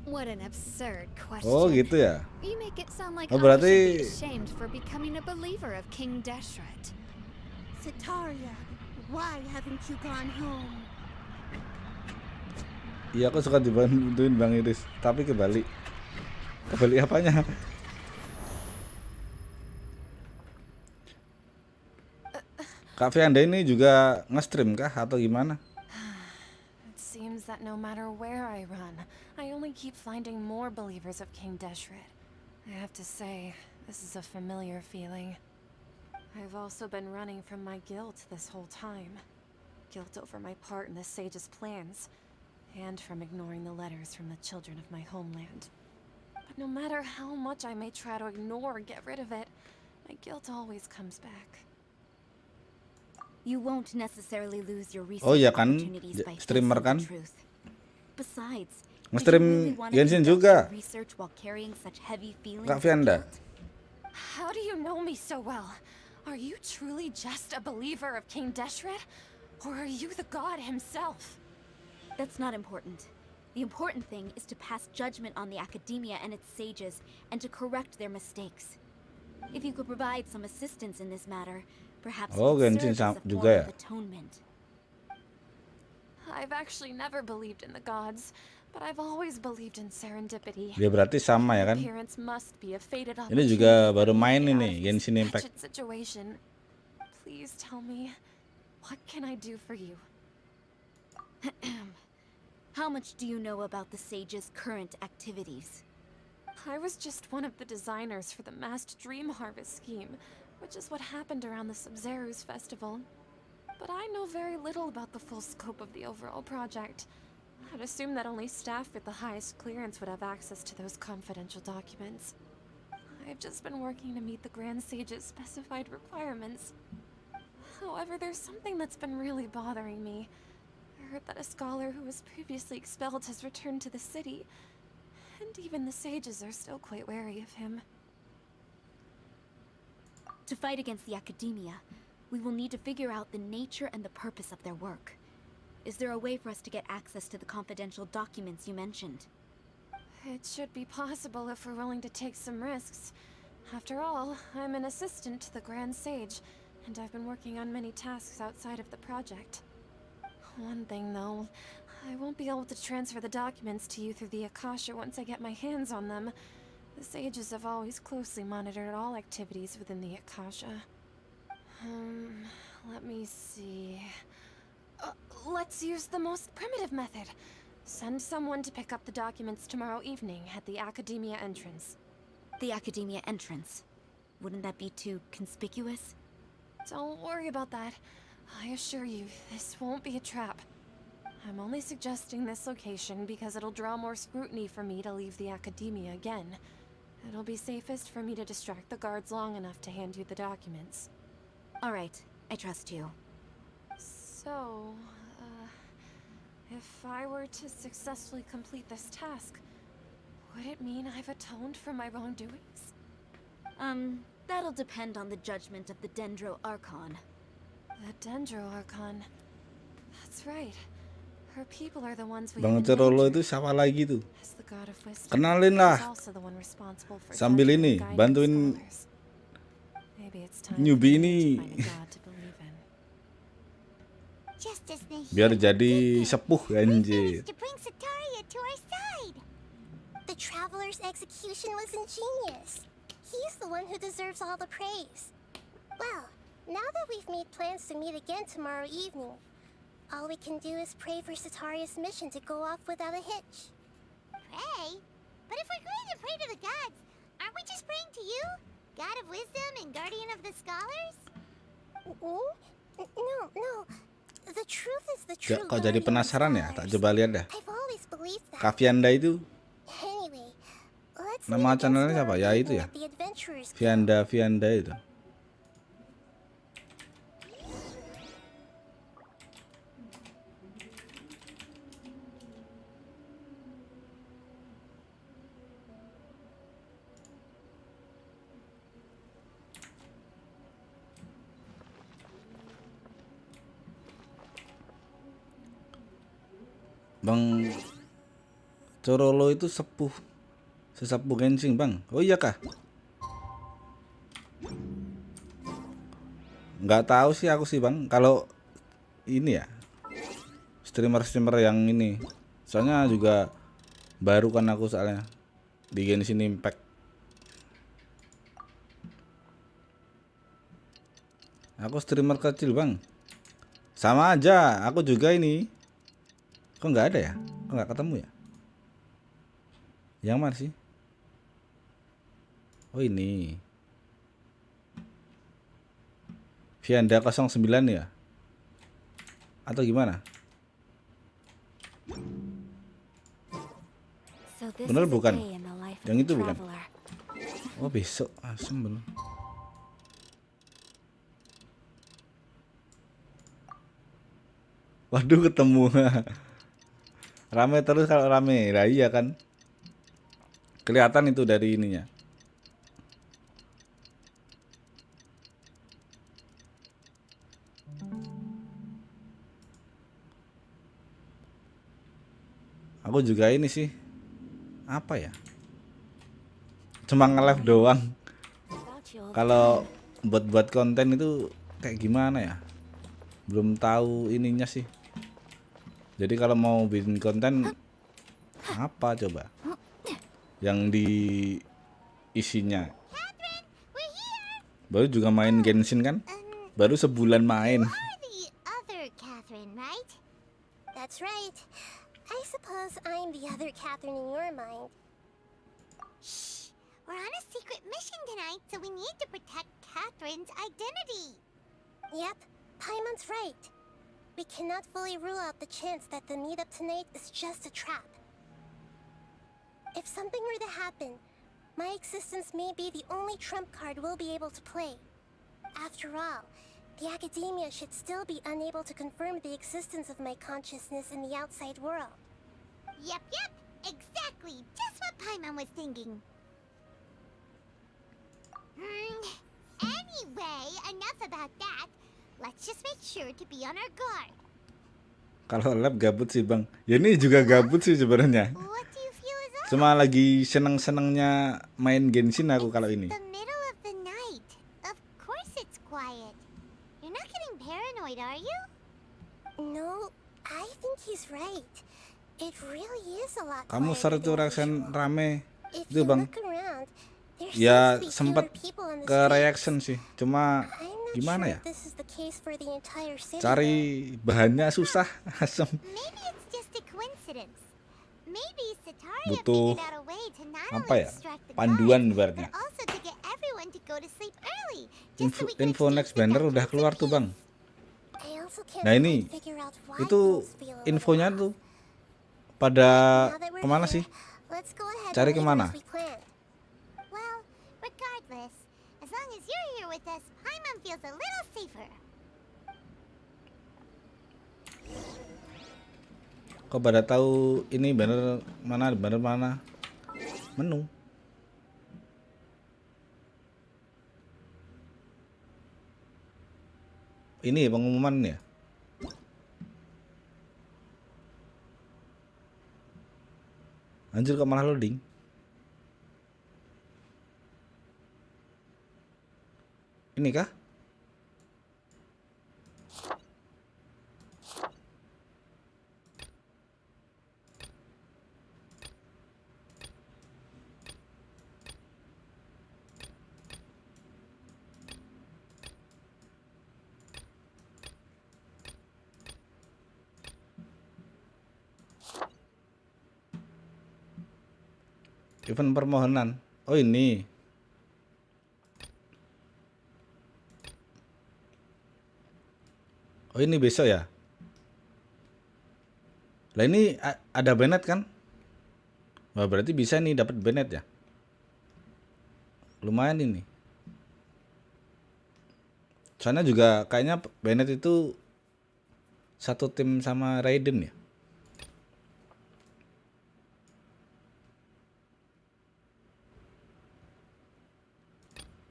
What an absurd question. Oh, gitu ya. You make it sound like Oh, I should berarti- be ashamed for becoming a believer of King Deshret. Sataria, why haven't you gone home? Iya, aku suka dibantuin Bang Iris, tapi kebalik. Kebalik apanya? Kak Fianda ini juga nge-stream kah atau gimana? It seems that no matter where I run, I only keep finding more believers of King Deshret. I have to say, this is a familiar feeling. I've also been running from my guilt this whole time. Guilt over my part in the sage's plans, and from ignoring the letters from the children of my homeland. But no matter how much I may try to ignore or get rid of it, my guilt always comes back. You won't necessarily lose your research Oh iya kan, opportunities by streamer facing kan? the truth. Besides, Nge-stream did you really want to Genshin conduct juga. your research while carrying such heavy feelings Kak of Fianda. guilt? How do you know me so well? Are you truly just a believer of King Deshret? Or are you the god himself? That's not important. The important thing is to pass judgment on the Academia and its sages, and to correct their mistakes. If you could provide some assistance in this matter, perhaps it Oh, could Genshin serve as a juga form ya? of atonement. I've actually never believed in the gods, but I've always believed in serendipity. Dia berarti sama ya kan? Parents must be a fated Ini juga opportunity baru for me main to get out ini, of this Genshin Impact. wretched situation. Please tell me, what can I do for you? How much do you know about the sage's current activities? I was just one of the designers for the massed dream harvest scheme, which is what happened around the Sub-Zero's festival. But I know very little about the full scope of the overall project. I'd assume that only staff with the highest clearance would have access to those confidential documents. I've just been working to meet the Grand Sage's specified requirements. However, there's something that's been really bothering me. I heard that a scholar who was previously expelled has returned to the city, and even the sages are still quite wary of him. To fight against the Academia, we will need to figure out the nature and the purpose of their work. Is there a way for us to get access to the confidential documents you mentioned? It should be possible if we're willing to take some risks. After all, I'm an assistant to the Grand Sage, and I've been working on many tasks outside of the project. One thing though, I won't be able to transfer the documents to you through the Akasha once I get my hands on them. The sages have always closely monitored all activities within the Akasha. Let me see. Let's use the most primitive method. Send someone to pick up the documents tomorrow evening at the Academia entrance. The Academia entrance. Wouldn't that be too conspicuous? Don't worry about that. I assure you, this won't be a trap. I'm only suggesting this location because it'll draw more scrutiny for me to leave the Academia again. It'll be safest for me to distract the guards long enough to hand you the documents. All right, I trust you. So, if I were to successfully complete this task, would it mean I've atoned for my wrongdoings? That'll depend on the judgment of the Dendro Archon. The Dendro Archon. That's right. Her people are the ones we Bang Cerolo itu siapa lagi tuh? As the god of wisdom, Kenalin lah. he's also the one responsible for Sambil guiding ini, and guiding bantuin scholars. Maybe it's time newbie for me ini. to find a god to believe in. Just as the Biar hero jadi did, sepuh we anjir. managed to bring Sataria to our side. The Traveler's execution was ingenious. He's the one who deserves all the praise. Well, now that we've made plans to meet again tomorrow evening, all we can do is pray for Sataria's mission to go off without a hitch. Pray? But if we're going to pray to the gods, aren't we just praying to you? God of wisdom and guardian of the scholars? No. The truth is the truth. Kok jadi penasaran ya? Tak coba lihat dah. I've always believed that. Kavianda itu Anyway, let's nama meet again channelnya siapa? tomorrow Ya itu evening ya. at the Adventurers Guild. Vianda itu. Bang Corolo itu sesepuh Genshin bang. Oh iya kah? Nggak tahu sih aku sih bang. Kalau ini ya streamer yang ini, soalnya juga baru kan aku soalnya di Genshin Impact. Aku streamer kecil bang. Sama aja. Aku juga ini. Kok nggak ada ya? Kok nggak ketemu ya? Yang mana sih? Oh ini Vianda 09 ya? Atau gimana? So this Bener is a bukan? day in the life of Yang a itu bukan? traveler. Oh besok asem belum. Waduh ketemu. Rame terus kalau rame. Lah iya kan. Kelihatan itu dari ininya. Aku juga ini sih. Apa ya? Cuma nge-live doang. Kalau buat konten itu kayak gimana ya? Belum tahu ininya sih. Jadi kalau mau bikin konten apa coba? Yang di isinya. Baru juga main Genshin kan? Baru sebulan main. You're the other Catherine, right? That's right. I suppose I'm the other Catherine in your mind. Shh! We're on a secret mission tonight, so we need to protect Catherine's identity. Yep, Paimon's right. We cannot fully rule out the chance that the meetup tonight is just a trap. If something were to happen, my existence may be the only trump card we'll be able to play. After all, the Academia should still be unable to confirm the existence of my consciousness in the outside world. Yep, exactly. Just what Paimon was thinking. Anyway, enough about that. Let's just make sure to be on our guard. Kalau lab gabut sih bang. Ya ini juga gabut sih sebenarnya. What do you feel is up? Cuma lagi seneng-senengnya main Genshin aku kalau ini. The middle of the night. Of course it's quiet. You're not getting paranoid, are you? No, think he's right. It really is a lot Kamu quieter search tuh than reaction usual. rame If itu you bang. look around, there Ya seems to be sempet fewer people on the ke streets. reaction sih, cuma I'm not gimana sure ya? if this is the case for the entire city. Cari bahannya susah, asem. Maybe it's just a coincidence. Maybe Sataria Butuh figured out a way to not apa only ya? distract the Panduan guards, ibaratnya. but also to get everyone to go to sleep early, just so we can Info exchange next the banner udah documents keluar in tuh bang. peace. I also can't Nah ini quite figure out why itu things feel a little infonya off. tuh pada Now that we're kemana here, sih? let's go ahead Cari and leave kemana? as we planned. Well, regardless, as long as you're here with us, Paimon feels a little safer. Kok pada tahu ini banner mana? Menu. Ini pengumuman ya. Anjir kok malah loading. Ini kah? Event permohonan. Oh ini. Oh ini besok ya. Lah ini ada Bennett kan? Wah berarti bisa nih dapat Bennett ya. Lumayan ini. Soalnya juga kayaknya Bennett itu satu tim sama Raiden ya.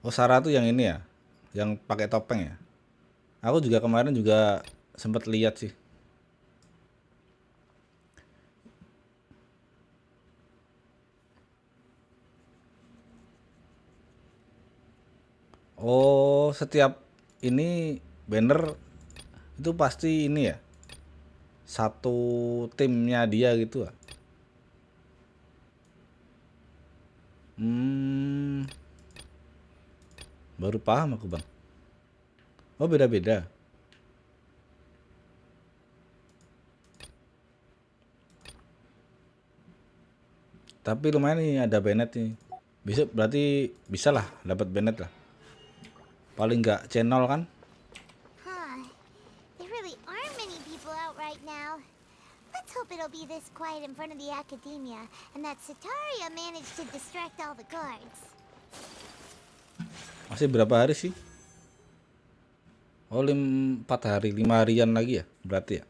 Oh Sarah tuh yang ini ya, yang pakai topeng ya. Aku juga kemarin juga sempat lihat sih. Oh setiap ini banner itu pasti ini ya, satu timnya dia gitu ya. Baru paham aku bang. Oh beda-beda. Tapi lumayan nih ada Bennett nih. Bisa berarti bisa lah dapat Bennett lah. Paling nggak channel kan? Huh. There really aren't many people out right now. Let's hope it'll be this quiet in front of the academia, and that Sataria managed to distract all the guards. Masih berapa hari sih? Oh 4 hari, 5 harian lagi ya berarti ya.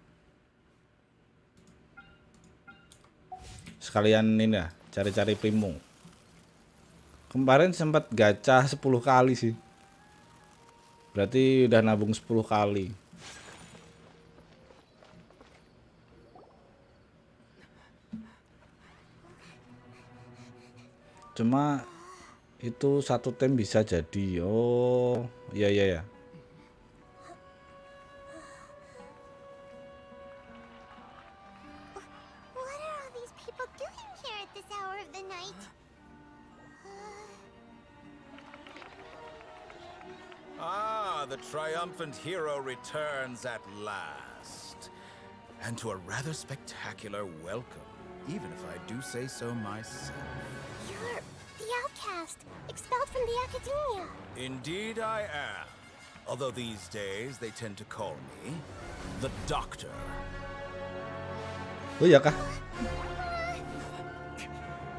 Sekalian ini ya, cari-cari primo. Kemarin sempat gacha 10 kali sih. Berarti udah nabung 10 kali. Cuma itu satu tim bisa jadi. Oh, iya iya ya. What are all these people doing here at this hour of the night? Ah, the triumphant hero returns at last. And to a rather spectacular welcome, even if I do say so myself. You're the outcast, expelled from the academia. Indeed I am. Although these days they tend to call me the Doctor. Oh iya kah?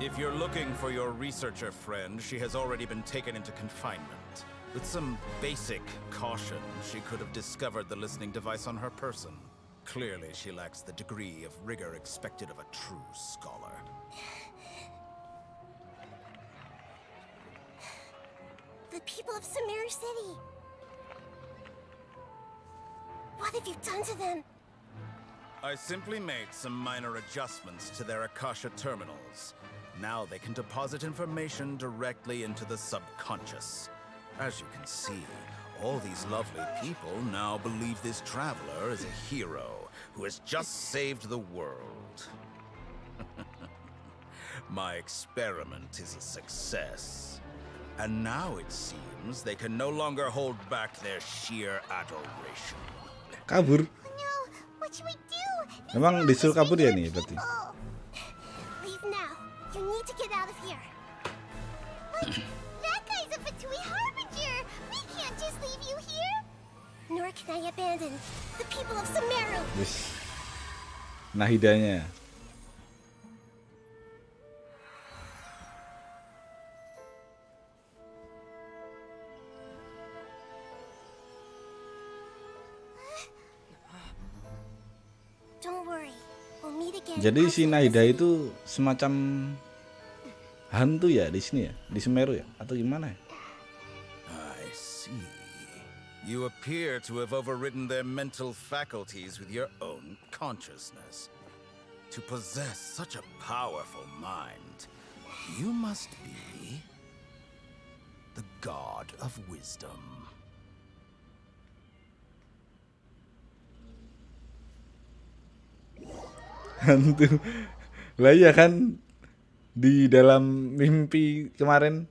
If you're looking for your researcher friend, she has already been taken into confinement. With some basic caution, she could have discovered the listening device on her person. Clearly, she lacks the degree of rigor expected of a true scholar. The people of Samir City. What have you done to them? I simply made some minor adjustments to their Akasha terminals. Now they can deposit information directly into the subconscious. As you can see, All these lovely people now believe this traveler is a hero who has just saved the world. My experiment is a success. And now it seems they can no longer hold back their sheer adoration. Kabur. No, what should we do? These Memang are all disuruh the kabur ya strange nih berarti. people. Leave now. You need to get out of here. But that guy's a Fatui Harbinger. We can't just leave you here. Nor can I abandon the people of Sumeru. Wis. Nahidanya. Don't worry. We'll meet again. Jadi si outside Nahida the city. itu semacam hantu ya di sini ya, di Semeru ya, atau gimana ya? I see. You appear to have overridden their mental faculties with your own consciousness. To possess such a powerful mind, you must be the god of wisdom. Hantu. Lah iya kan di dalam mimpi kemarin,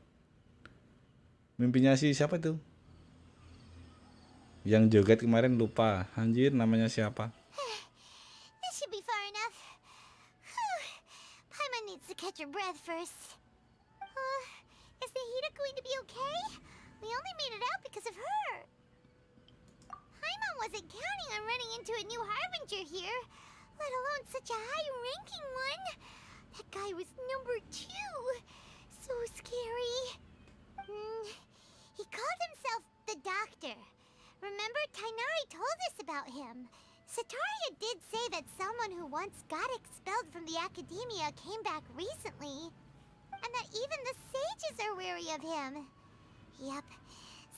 mimpinya si siapa tuh? Yang joget kemarin lupa, anjir namanya siapa? This should be far enough. Whew. Paimon needs to catch her breath first. Is Nahida going to be okay? We only made it out because of her. Paimon wasn't counting on running into a new Harbinger here, let alone such a high-ranking one. That guy was number 2. So scary. He called himself the Doctor. Remember, Tainari told us about him. Sataria did say that someone who once got expelled from the Academia came back recently. And that even the sages are wary of him. Yep.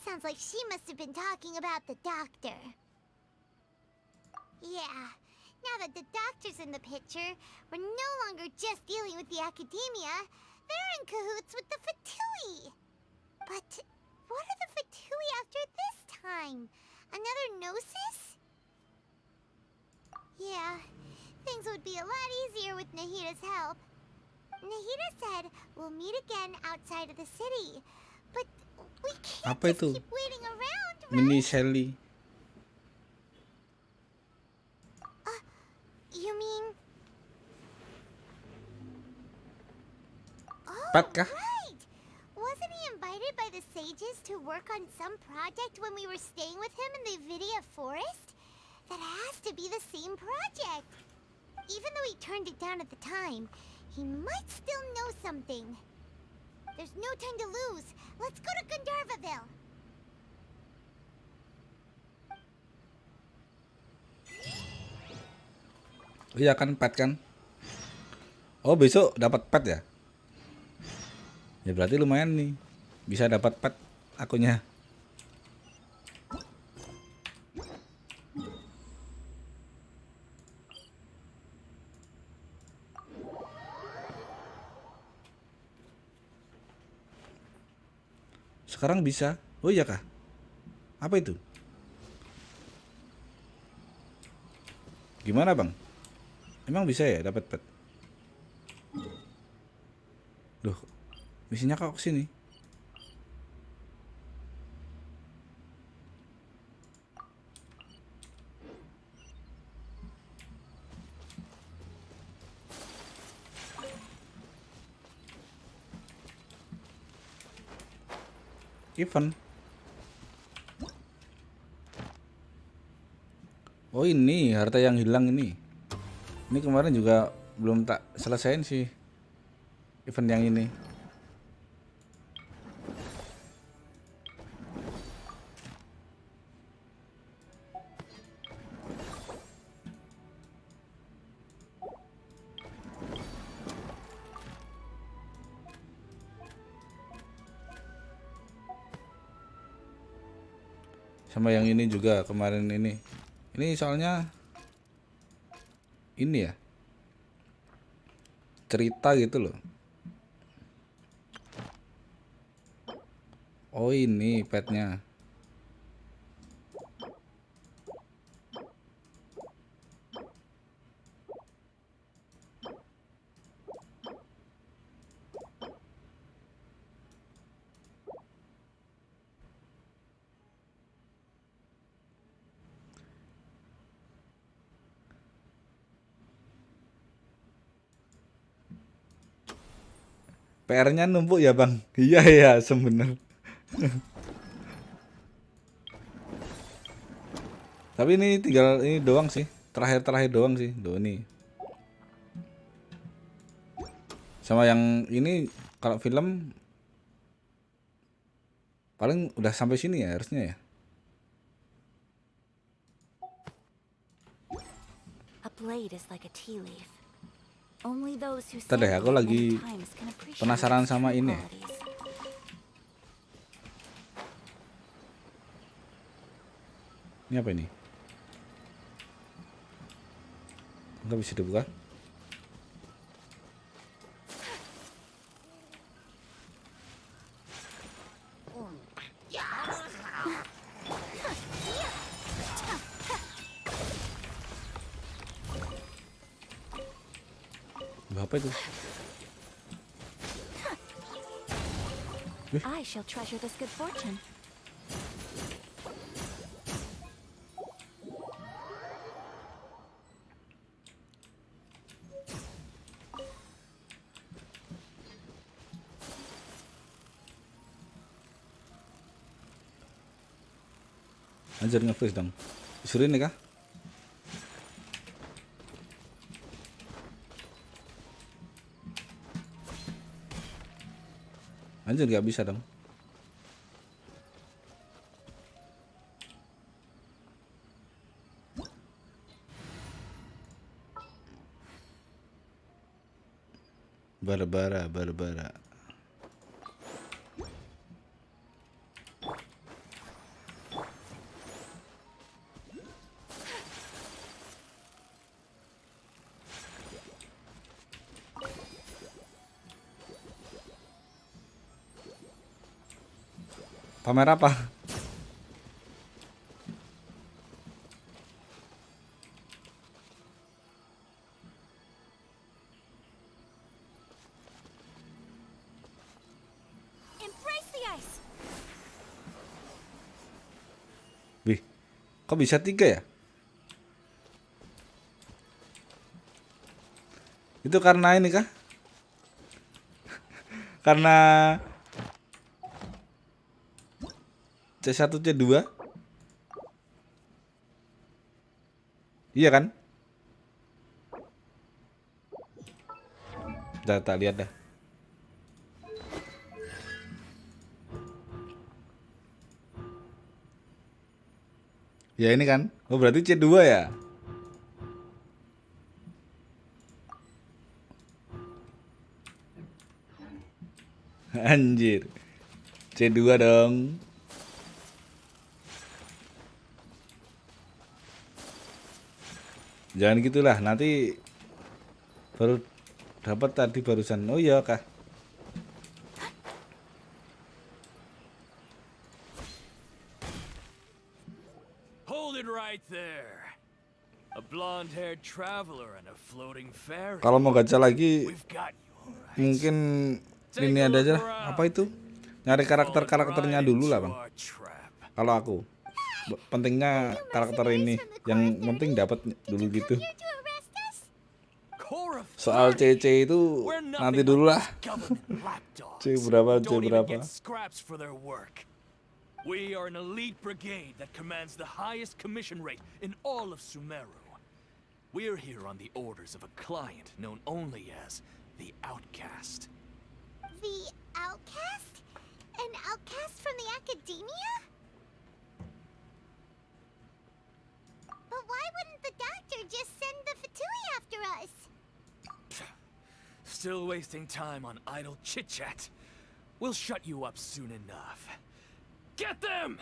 Sounds like she must have been talking about the Doctor. Yeah. Now that the Doctor's in the picture, we're no longer just dealing with the Academia. They're in cahoots with the Fatui. But what are the Fatui after this time? Another Gnosis? Yeah, things would be a lot easier with Nahida's help. Nahida said we'll meet again outside of the city. But we can't Apa just itu? keep waiting around, right? Mini Shelly. You mean... Oh, Pat kah? right! Wasn't he invited by the sages to work on some project when we were staying with him in the Vidia Forest? That has to be the same project. Even though he turned it down at the time, he might still know something. There's no time to lose. Let's go to Gandharvaville. Iya kan pet kan? Oh besok dapat pet ya? Ya berarti lumayan nih, bisa dapat pet akunnya. Sekarang bisa? Oh iya kah? Apa itu? Gimana bang? Emang bisa ya dapat pet? Loh, misinya kok kesini? Event. Oh ini harta yang hilang ini. Ini kemarin juga belum tak selesaiin sih event yang ini. Sama yang ini juga kemarin ini. Ini soalnya ini ya. Cerita gitu loh. Oh ini petnya. PR-nya numpuk ya bang. Iya ya sebenernya. Tapi ini tinggal ini doang sih. Terakhir doang sih. Ini. Sama yang ini kalau film paling udah sampai sini ya harusnya ya. A blade is like a tea leaf. Only those who Ntar deh, sample aku it lagi many times can appreciate penasaran its sama true ini. qualities. Ini apa ini? Enggak bisa dibuka. Apa itu? I shall treasure this good fortune. Anjir nge-freeze dong. Disuruh ini kah? Anjir nggak bisa dong. Bara-bara. Pamer apa? Embrace the ice. Wih, kok bisa 3 ya? Itu karena ini kah? Karena C1 C2? Iya kan? Udah tak lihat dah. Ya ini kan. Oh berarti C2 ya? Anjir. C2 dong. Jangan gitulah, nanti baru dapat tadi barusan. Oh iya kah? Hold it right there. A blonde-haired traveler and a floating fairy. Kalau mau gacha lagi We've got you, all right. mungkin ini ada aja lah. Apa itu? Nyari karakternya dulu lah bang. Kalau aku pentingnya karakter ini. Yang penting dapat dulu gitu. Soal CC itu nanti dulu lah. C berapa? We are an elite brigade that commands the highest commission rate in all of Sumeru. We are here on the orders of a client known only as the Outcast. The Outcast? An outcast from the academia? But why wouldn't the doctor just send the Fatui after us? Still wasting time on idle chit-chat. We'll shut you up soon enough. Get them!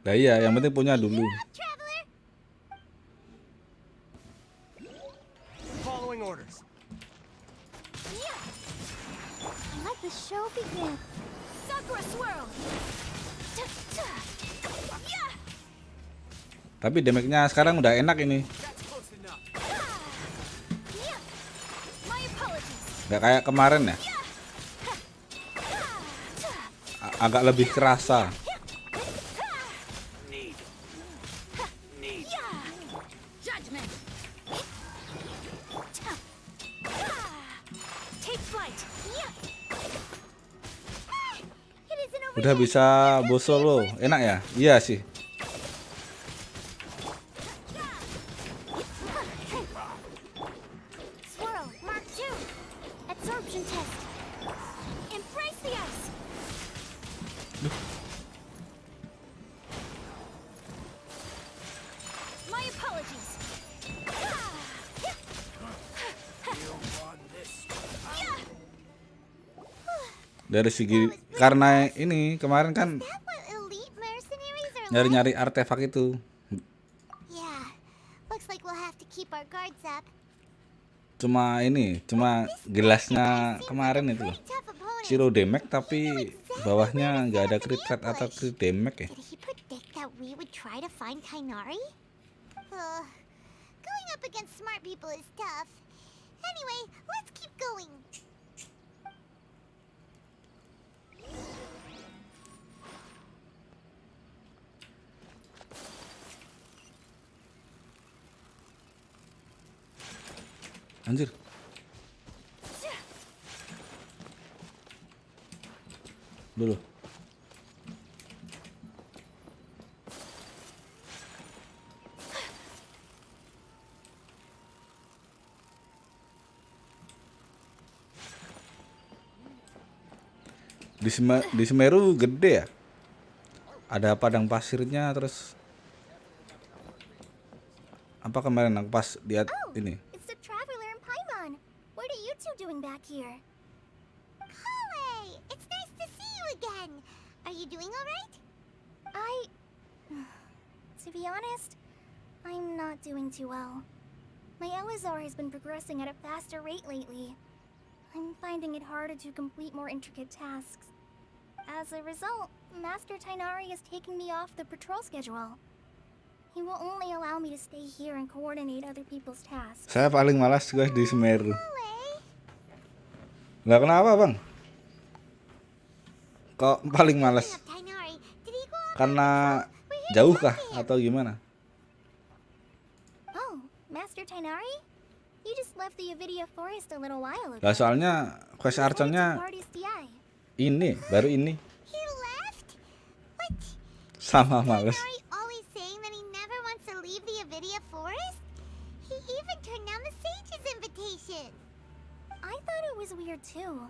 Nah iya, yang penting punya dulu. Following orders. Let the show begin. Sakura swirl. Tapi damage-nya sekarang udah enak ini. Gak kayak kemarin ya. Agak lebih kerasa. Udah bisa boss solo, enak ya? Iya sih. Swirl, Mark 2. Absorption test. Embrace the ice. My apologies. Dari segi karena ini kemarin kan That what elite mercenaries are like? nyari-nyari artefak itu. Yeah. Looks like we'll have to keep our guards up. Cuma gelasnya kemarin itu loh. Tough opponent. Zero damage tapi bawahnya nggak ada crit rate atau crit damage ya. Did he predict that we would try to find Kainari? Going up against smart people is tough. Anyway, let's keep going. Anjir. Dulu. Di Semeru gede ya? Ada padang pasirnya terus apa kemarin aku pas lihat ini. It's the traveler in Paimon. What are you two doing back here? Kale, it's nice to see you again. Are you doing all right? To be honest, I'm not doing too well. My Elazar has been progressing at a faster rate lately. I'm finding it harder to complete more intricate tasks. As a result, Master Tainari is taking me off the patrol schedule. He will only allow me to stay here and coordinate other people's tasks. Saya paling malas guys di Semeru. Kale, Lah kenapa bang? Kok paling malas? of Tainari, did he go off? Karena We're here to jauh talk kah to him. atau gimana? Oh, Master Tainari? You just left the Avidia Forest a little while ago. Lah soalnya quest Headed to archernya Party's DI. ini baru ini He left? What? sama males. Tainari always saying that he never wants to leave the Avidia Forest? He even turned down the sage's invitation. I thought it was weird too.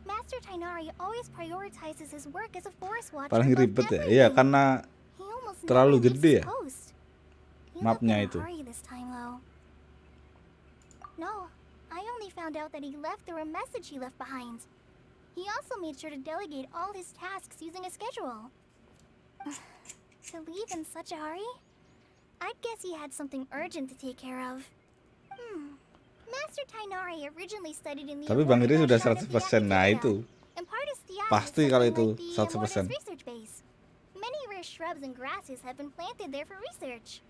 Master Tainari always prioritizes his work as a forest watcher. Paling above ribet ya. everything. Iya karena He almost terlalu never leaves gede his ya post. He mapnya left in a itu. hurry this time, though. No, I only found out that he left through a message he left behind. He also made sure to delegate all his tasks using a schedule. To leave in such a hurry? I'd guess he had something urgent to take care of. Master Tainari originally studied in the Tapi Bang Iri sudah Aurora Shard at the 100%. Nah Academia, itu and Partis DI pasti is kalau something itu like the Immortus 100%. research base. Many rare shrubs and grasses have been planted there for research.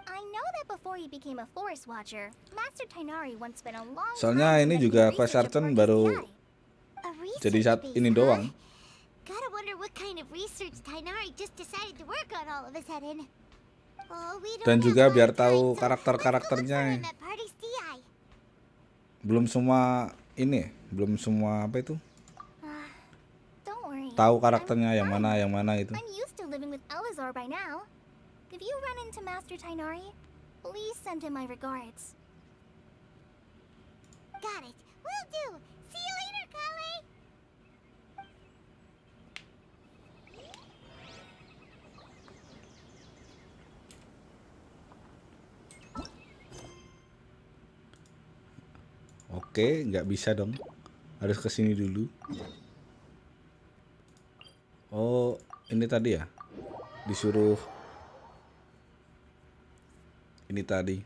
I know that before he became a forest watcher, Master Tainari once spent a long Soalnya time ini conducting juga research quest at archer Partis baru DI. A jadi research saat base, ini huh? doang. Gotta wonder what kind of research Tainari just decided to work on all of a sudden. Oh, we don't Dan have juga much biar time, tahu so let's go look for karakter-karakternya. him at Party's DI. Belum semua ini, belum semua apa itu? Don't worry. Tahu I'm karakternya yang fine. mana gitu. I'm used to living with Elazar by now. If you run into Master Tainari, please send him my regards. Got it. Will do. See you later, Kale. Oke, nggak bisa dong. Harus ke sini dulu. Oh, ini tadi ya. Disuruh ini tadi.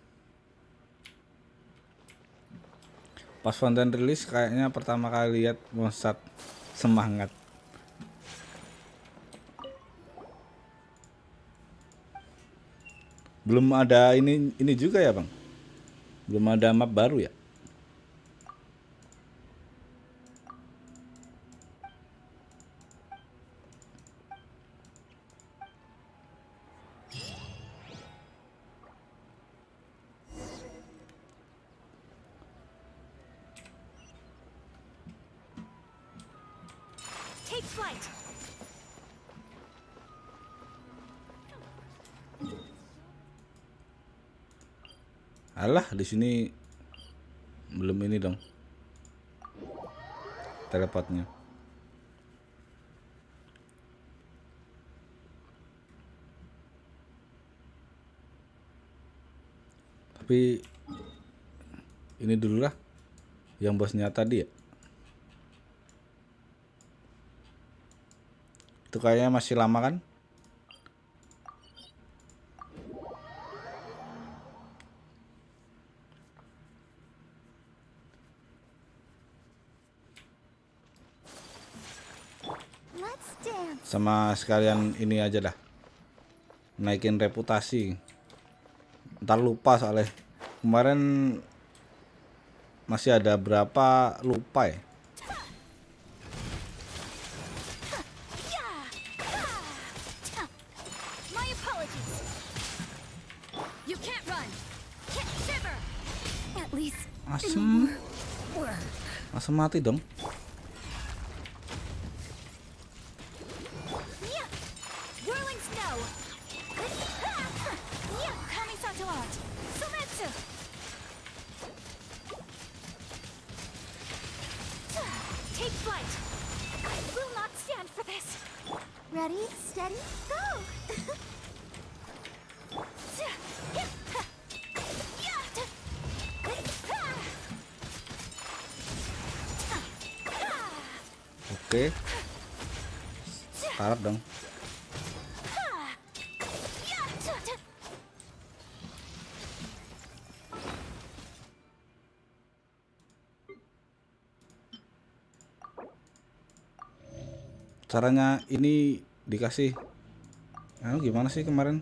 Pas konten rilis kayaknya pertama kali lihat Mosat semangat. Belum ada ini juga ya, Bang? Belum ada map baru ya? Take flight. Alah, di sini belum ini dong. Teleportnya. Tapi ini dulu lah yang bosnya tadi ya. Itu kayaknya masih lama kan? Let's dance. Sama sekalian ini aja dah. Naikin reputasi. Ntar lupa soalnya. Kemarin masih ada berapa lupa ya. My apologies. You can't run. Can't shiver. At least Asem. Asem mati dong. Whirling snow. Kamisato art. Sometsu. Take flight. I will not stand for this. Ready, steady, go! Oke. Harap dong. Caranya ini dikasih gimana sih kemarin?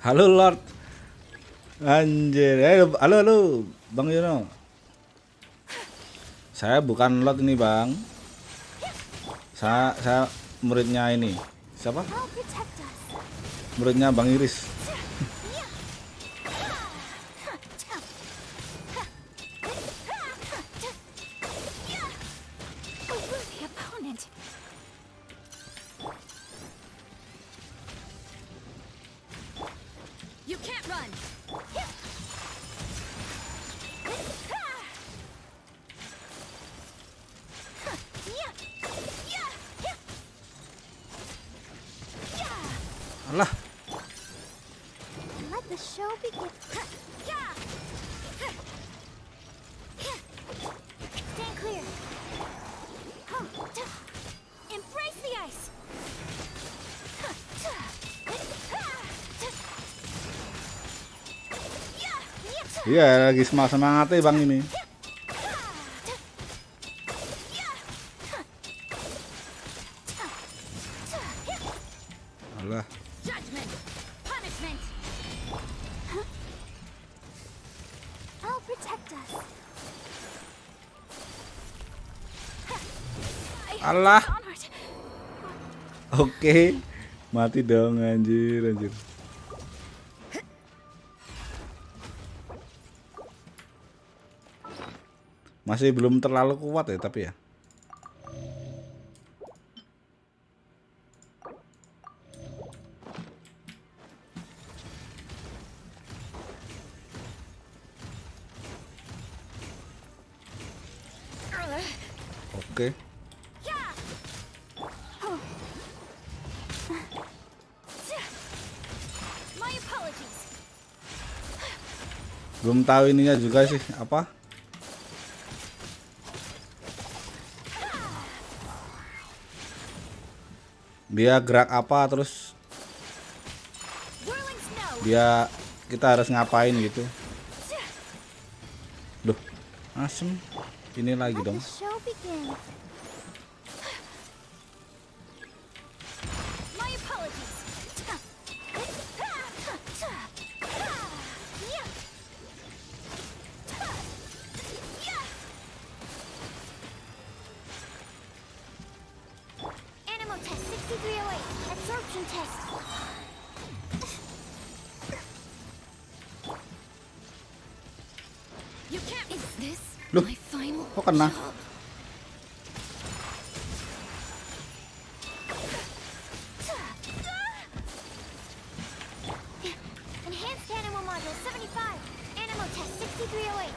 Halo Lord. Anjir. Halo Bang Yono. Saya bukan Lord ini, Bang. Saya muridnya ini. Siapa? I'll protect us. Muridnya Bang Iris. A worthy opponent. You can't run. Alah, Let the show begin. Stand clear. Embrace the ice. iya lagi semangatnya Bang ini. Alah, Judgment. Punishment. I'll protect us. alah. Onward. Oke. Mati dong anjir. Masih belum terlalu kuat ya tapi ya. Oke. My apologies. Belum tahu ininya juga sih apa? Dia gerak apa terus Whirling snow. dia kita harus ngapain gitu. Duh, asem. Ini lagi Let dong. the show begin. My apologies. Animal test 6308. Absorption test. You can't. Is this Loh, my final? kok kena? Enhanced animal modulation. level 75. Animal test 6308.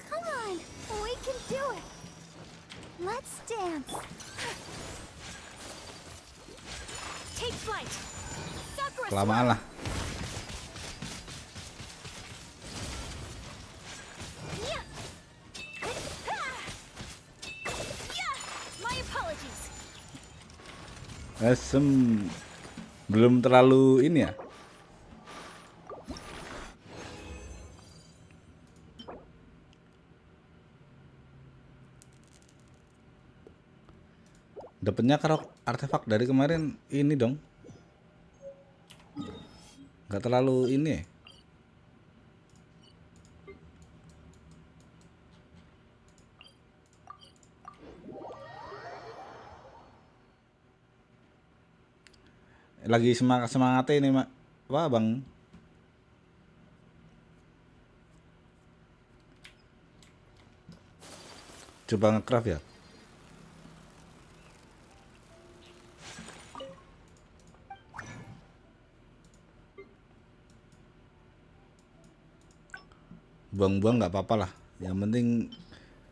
Come on, we can do it. Let's dance. Take flight. Sakura Kelamaan lah. Yeah. Yeah. My apologies. Belum terlalu ini ya. Dapatnya kalau artefak dari kemarin ini dong. Nggak terlalu ini ya. Lagi semangatnya ini, Mak. Wah, Bang. Coba nge-craft ya. Buang-buang nggak apa-apa lah. Yang penting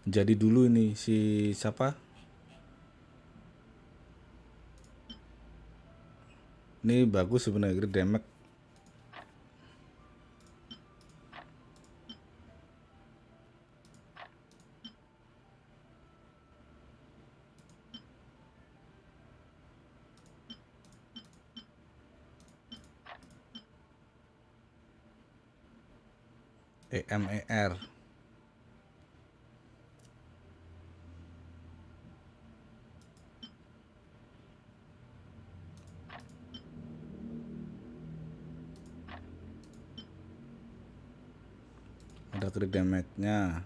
jadi dulu ini si siapa? Ini bagus sebenarnya great damage. EMER. Ada crit damage-nya.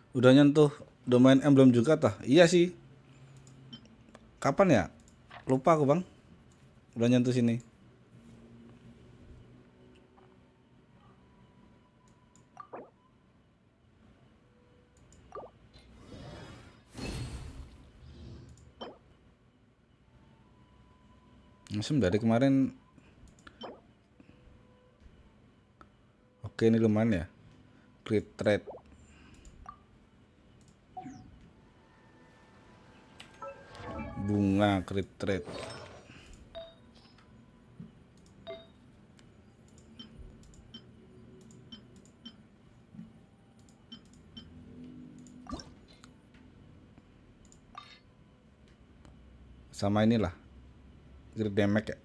Udah nyentuh domain emblem juga tah? Iya sih. Kapan ya? Lupa aku, Bang. Udah nyentuh sini. Dari kemarin. Oke, ini lumayan ya. Crit trade. Bunga crit trade. Sama inilah crit damage ya.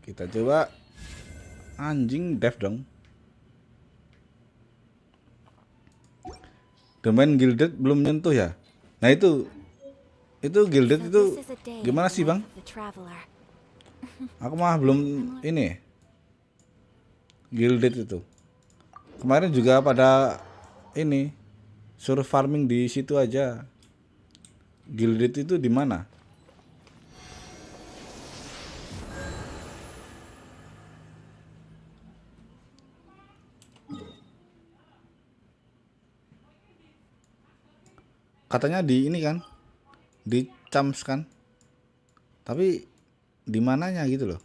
Kita coba. Anjing dev dong. Domain gilded belum nyentuh ya. Nah itu gilded itu gimana sih, Bang? Aku mah belum ini. Gilded itu. Kemarin juga pada ini suruh farming di situ aja. Gilded itu di mana? Katanya di ini kan, di Chams kan, tapi di mananya gitu loh.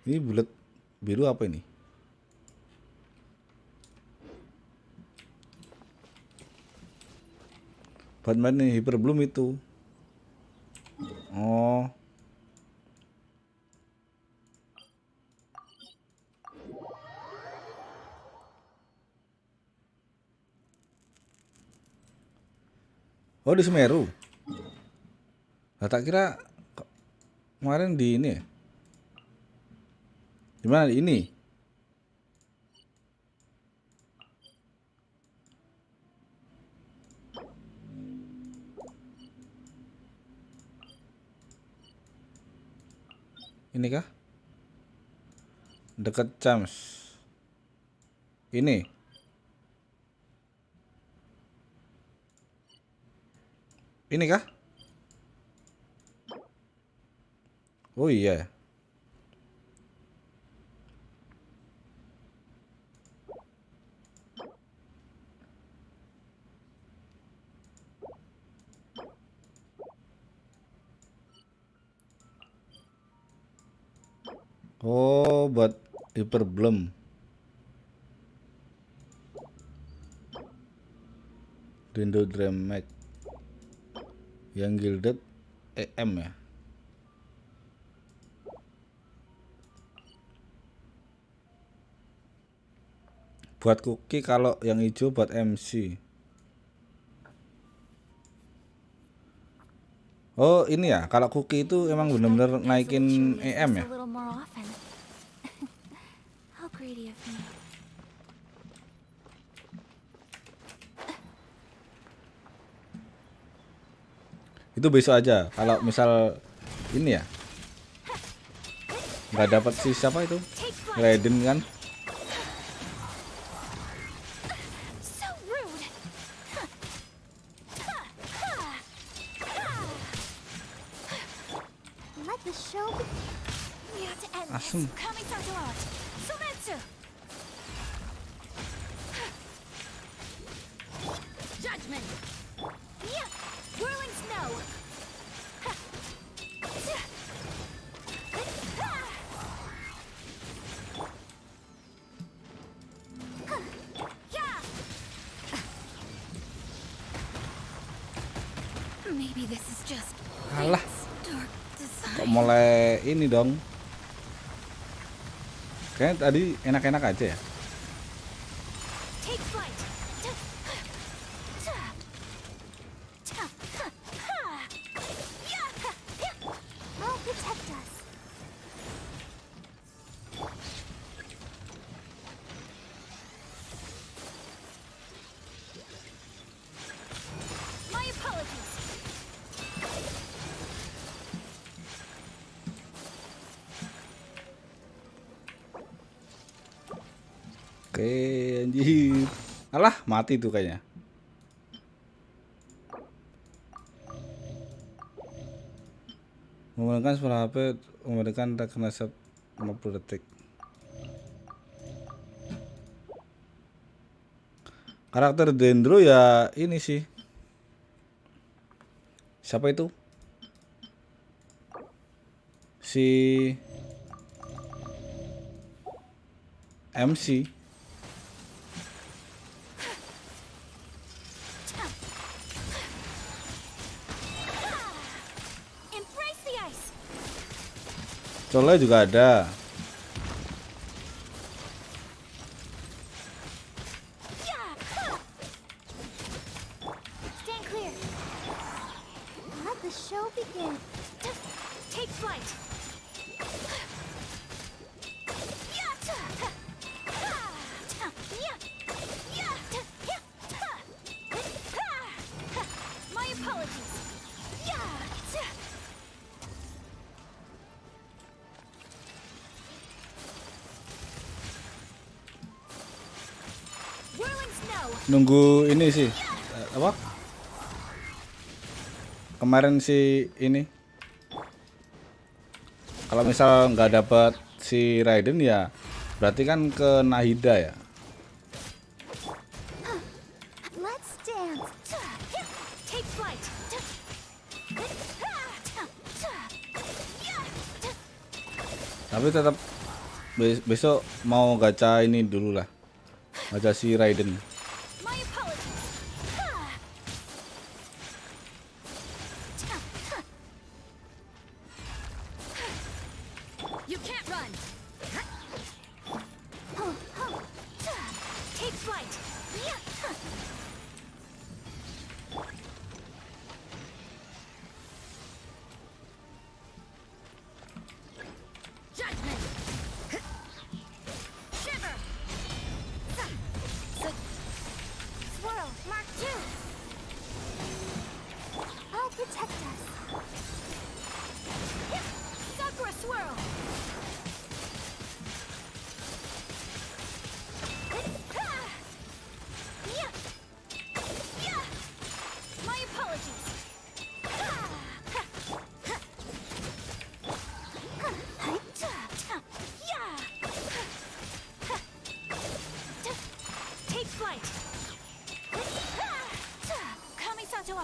Ini bulat biru apa ini? Batman nih Hyper Bloom itu. Oh. Oh, di Semeru. Lah tak kira kemarin di ini ya. Di mana ini? Ini kah? Dekat Champs. Ini. Ini kah? Oh iya. Oh, buat Hyperbloom. Dindo Dreamhack. Yang gilded EM ya. Buat Cookie, kalau yang hijau buat MC. Oh ini ya, kalau Cookie itu emang bener-bener naikin EM ya. A little more often. How greedy of me. Itu besok aja. Kalau misal ini ya nggak dapat si siapa itu Raiden kan. So rude. Let the show begin. We have to end Asem. this. Kami-san out. Sumetsu. Judgment. Yeah. Whirling snow. Maybe this is just Alah, dark design. kok mulai ini dong. Kayaknya tadi enak-enak aja ya. Take flight. I'll protect us. My apologies. Oke, anjir. Alah, mati tuh kayaknya. Menggunakan suara HP, memberikan regenerasi 50 detik. Karakter Dendro ya ini sih. Siapa itu? Si MC. Embrace the ice. Colnya juga ada. Stand clear. Let the show begin. Take flight. My apologies. Whirling snow. Nunggu ini sih. Apa? Kemarin si ini. Kalau misal nggak dapat si Raiden ya berarti kan ke Nahida ya. Let's dance. Take flight. Tapi tetap besok mau gacha ini dulu lah. Gacha si Raiden. My apologies. You can't run. Take flight.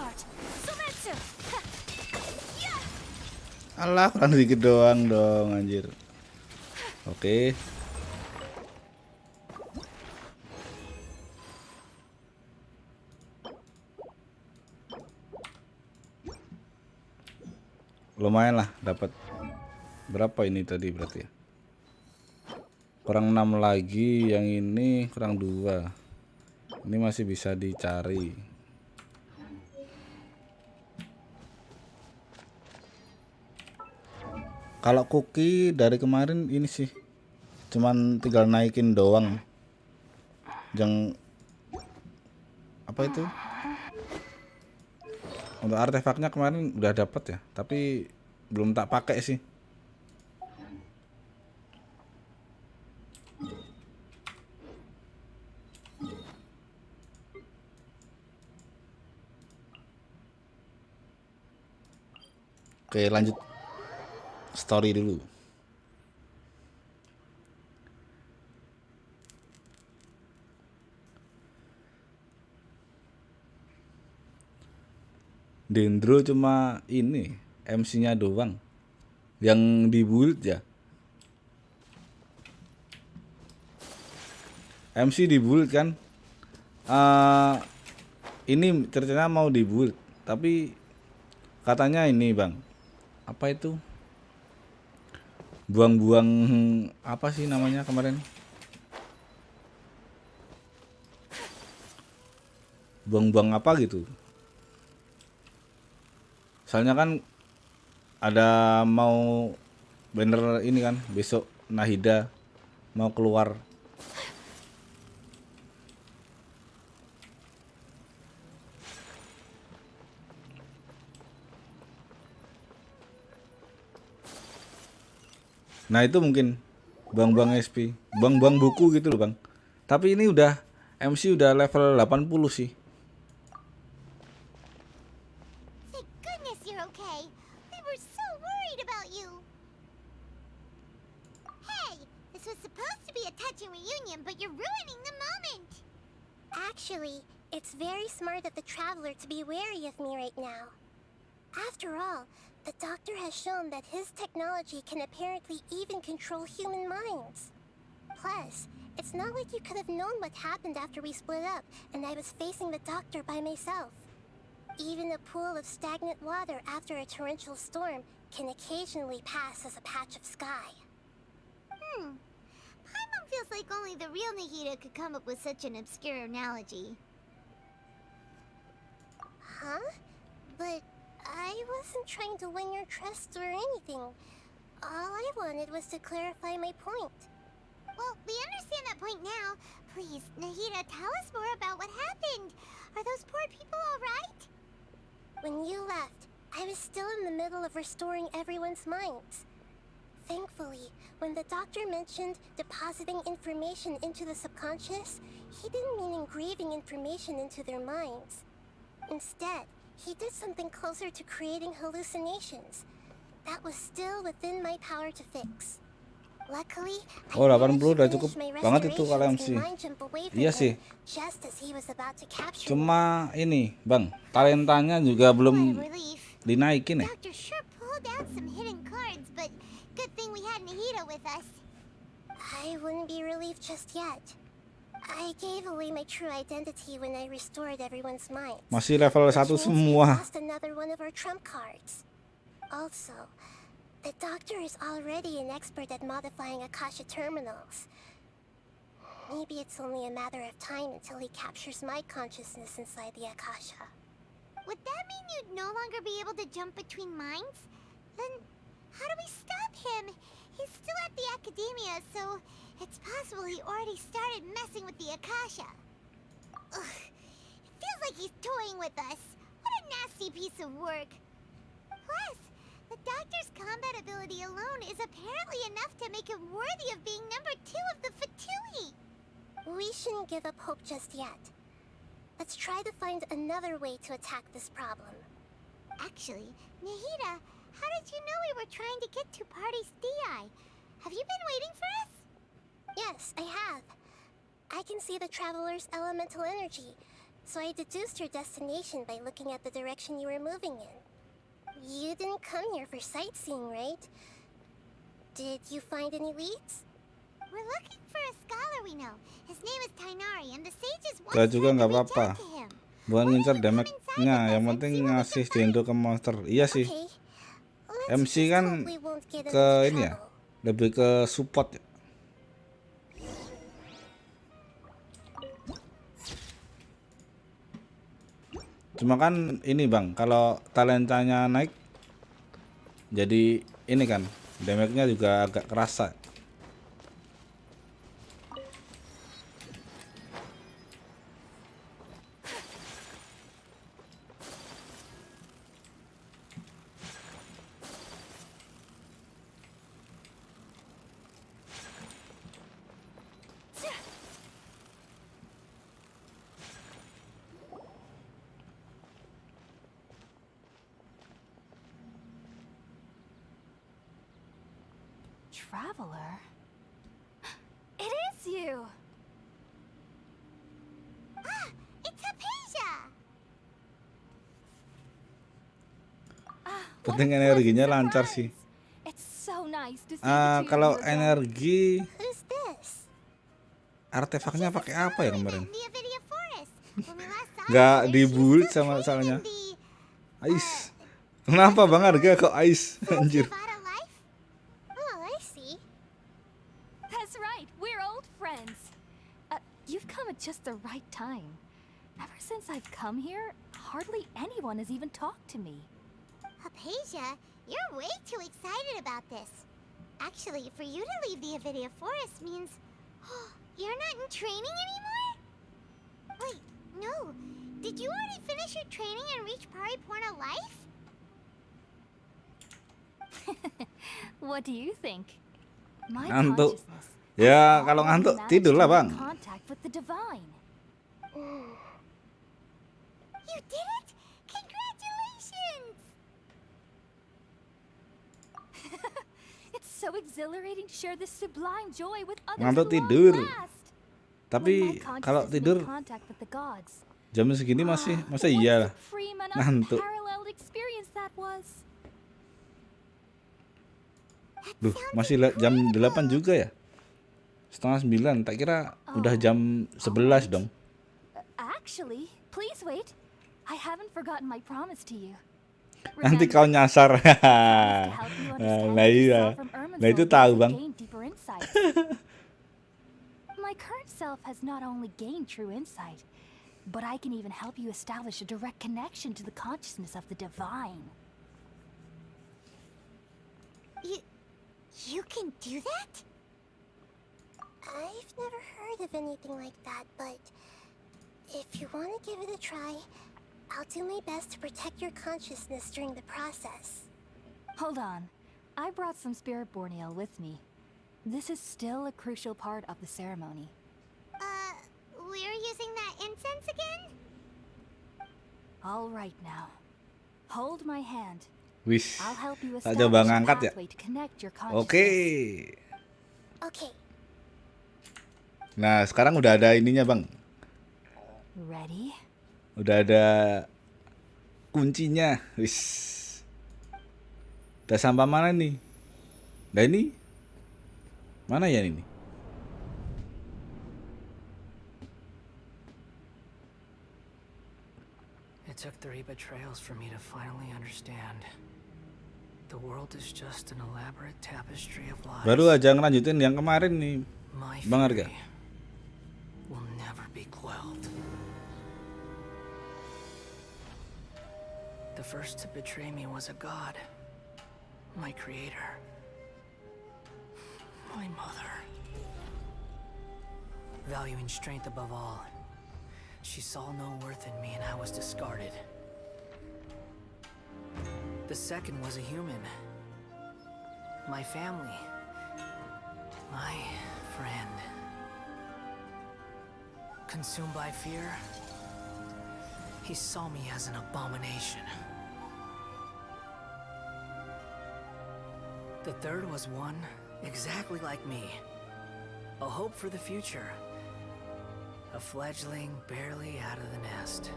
guard. Sumetsu. Alah, kurang dikit doang dong anjir. Oke. Lumayan lah dapat berapa ini tadi berarti ya? Kurang 6 lagi, yang ini kurang 2. Ini masih bisa dicari. Kalau cookie dari kemarin ini sih cuman tinggal naikin doang. Yang apa itu? Untuk artefaknya kemarin udah dapat ya, tapi belum tak pakai sih. Oke, lanjut story dulu. Dendro cuma ini MC-nya doang yang di build ya. MC di build kan. Ini ceritanya mau di build, tapi katanya ini bang, apa itu? Buang-buang apa sih namanya kemarin? Buang-buang apa gitu. Soalnya kan ada mau banner ini kan besok Nahida mau keluar. Nah itu mungkin buang-buang SP, buang-buang buku gitu loh bang. Tapi ini udah MC udah level 80 sih. Thank goodness you're okay. We were so worried about you. Hey, this was supposed to be a touching reunion, but you're ruining the moment. Actually, it's very smart of the traveler to be wary of me right now. After all, the doctor has shown that his technology can apparently even control human minds. Plus, it's not like you could have known what happened after we split up and I was facing the doctor by myself. Even a pool of stagnant water after a torrential storm can occasionally pass as a patch of sky. Paimon feels like only the real Nahida could come up with such an obscure analogy. Huh? But I wasn't trying to win your trust or anything. All I wanted was to clarify my point. Well, we understand that point now. Please, Nahida, tell us more about what happened. Are those poor people all right? When you left, I was still in the middle of restoring everyone's minds. Thankfully, when the doctor mentioned depositing information into the subconscious, he didn't mean engraving information into their minds. Instead, he did something closer to creating hallucinations. That was still within my power to fix. Luckily, Oh 80 udah cukup banget itu kalau MC. Iya sih. Cuma ini bang, talentanya juga belum dinaikin ya. Doctor sure pulled out some hidden cards, but good thing we had Nahida with us. I wouldn't be relieved just yet. I gave away my true identity when I restored everyone's minds. Masih level 1 semua. Lost another one of our trump cards. Also, the doctor is already an expert at modifying Akasha terminals. Maybe it's only a matter of time until he captures my consciousness inside the Akasha. Would that mean you'd no longer be able to jump between minds? Then how do we stop him? He's still at the academia, so it's possible he already started messing with the Akasha. Ugh, it feels like he's toying with us. What a nasty piece of work. Plus, the doctor's combat ability alone is apparently enough to make him worthy of being number 2 of the Fatui. We shouldn't give up hope just yet. Let's try to find another way to attack this problem. Actually, Nahida, how did you know we were trying to get to Party's DI? Have you been waiting for us? Yes, I have. I can see the traveler's elemental energy, So I deduced your destination by looking at the direction you were moving in. You didn't come here for sightseeing, right? Did you find any leads? We're looking for a scholar we know. His name is Tainari, and the sages want Gak us juga to nggak reach apa-apa. out to him. Bukan Why ngincar don't you come inside damage-nya, with yang us and penting see what we ngasih can find? dendo ke monster. Iya sih. Okay. Let's MC just kan hope we won't get ke into ini ya, trouble. lebih ke support ya. Cuma kan ini bang, kalau talentanya naik, jadi ini kan damage-nya juga agak kerasa. Traveler? It is you! Ah, it's Hypatia! What Penting a energinya pleasant lancar surprise. sih. It's so nice to see the two Kalau of you again. energi Who's this? artefaknya pakai apa ya kemarin? In the Avidia Forest. When we last saw Nggak her, she dibully was still sama training soalnya. in the Ice. Kenapa bang harga kok ice? Anjir. Nevada life? Oh, I see. That's right, we're old friends. You've come at just the right time. Ever since I've come here, hardly anyone has even talked to me. Hypatia, you're way too excited about this. Actually, for you to leave the Avidia Forest means you're not in training anymore? Wait, no. Did you already finish your training and reach Pariporna life? What do you think? My Ngantuk. consciousness Ya has kalau already ngantuk managed tidur lah to make bang. Contact with the divine. You did it! Congratulations! It's so exhilarating to share this sublime joy with others Ngantuk at long tidur. last. Tapi When my kalau consciousness tidur made contact with the gods, jam segini masa what iya a lah. supreme and Ngantuk. unparalleled experience that was. Duh, masih jam 8 juga ya? Setengah 9, tak kira udah jam 11 dong. Actually, please wait. I haven't forgotten my promise to you. Nanti Remember, kau nyasar. I promised to help you understand Nah what you iya. saw from Nah itu Irminsul tahu once I bang. gained deeper insights. My current self has not only gained true insight, but I can even help you establish a direct connection to the consciousness of the divine. You can do that? I've never heard of anything like that, but if you want to give it a try, I'll do my best to protect your consciousness during the process. Hold on. I brought some spirit borneal with me. This is still a crucial part of the ceremony. We're using that incense again? All right now. Hold my hand. Wis. I'll help you Tak establish coba a ngangkat ya. pathway to connect your consciousness. Oke. Okay. Nah sekarang udah ada ininya bang. Ready? Udah ada kuncinya. Wis. Udah sampai mana nih? Nah ini mana ya ini? It took 3 betrayals for me to finally understand. The world is just an elaborate tapestry of lies. Baru aja ngelanjutin yang kemarin nih, My Bang Arga. fury will never be quelled. The first to betray me was a god, my creator, my mother. Valuing strength above all, she saw no worth in me and I was discarded. The second was a human. My family. My friend. Consumed by fear, he saw me as an abomination. The third was one exactly like me. A hope for the future. A fledgling barely out of the nest.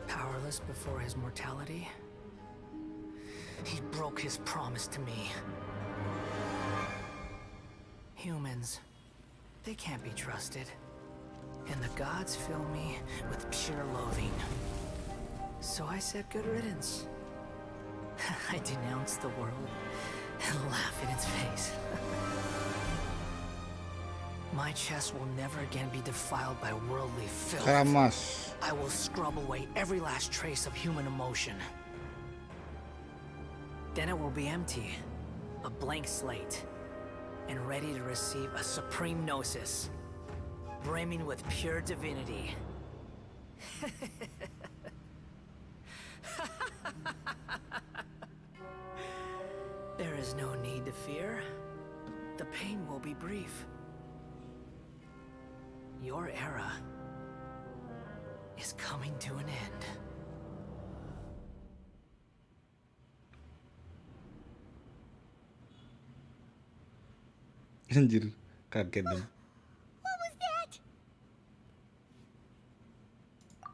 Powerless before his mortality, he broke his promise to me. Humans, they can't be trusted. And the gods fill me with pure loathing. So I said good riddance. I denounce the world and laugh in its face. My chest will never again be defiled by worldly filth. Keramas. I will scrub away every last trace of human emotion. Then it will be empty, a blank slate, and ready to receive a supreme gnosis, brimming with pure divinity. There is no need to fear. The pain will be brief. Your era is coming to an end. Anjir, kaget dong. What was that?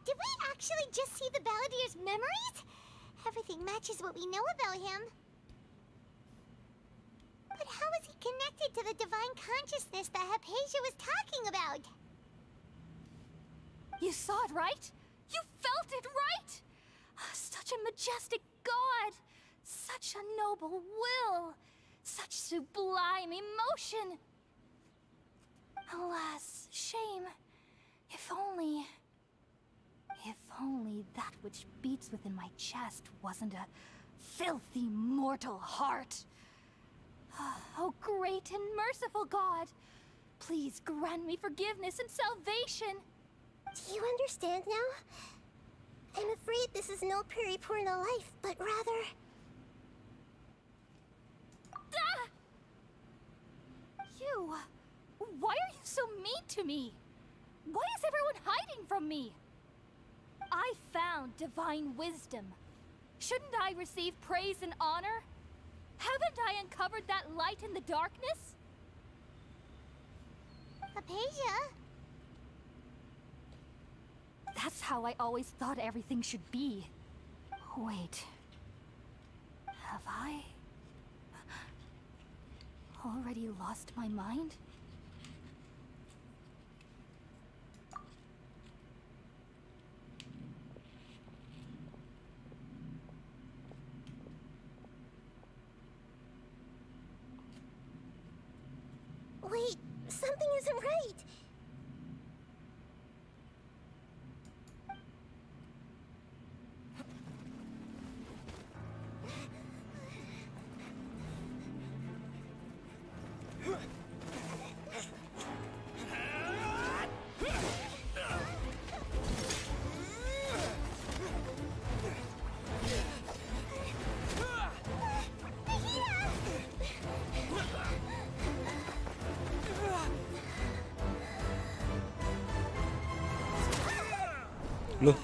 Did we actually just see the Balladier's memories? Everything matches what we know about him. But how is he connected to the divine consciousness that Hypatia was talking about? You saw it, right? You felt it, right? Such a majestic god! Such a noble will! Such sublime emotion! Alas, shame. If only that which beats within my chest wasn't a filthy mortal heart. Oh, great and merciful God! Please grant me forgiveness and salvation! Do you understand now? I'm afraid this is no Puripurna life, but rather... Ah! You! Why are you so mean to me? Why is everyone hiding from me? I found divine wisdom. Shouldn't I receive praise and honor? Haven't I uncovered that light in the darkness? Hypatia? That's how I always thought everything should be. Wait. Have I already lost my mind? Wait, something isn't right. Loh,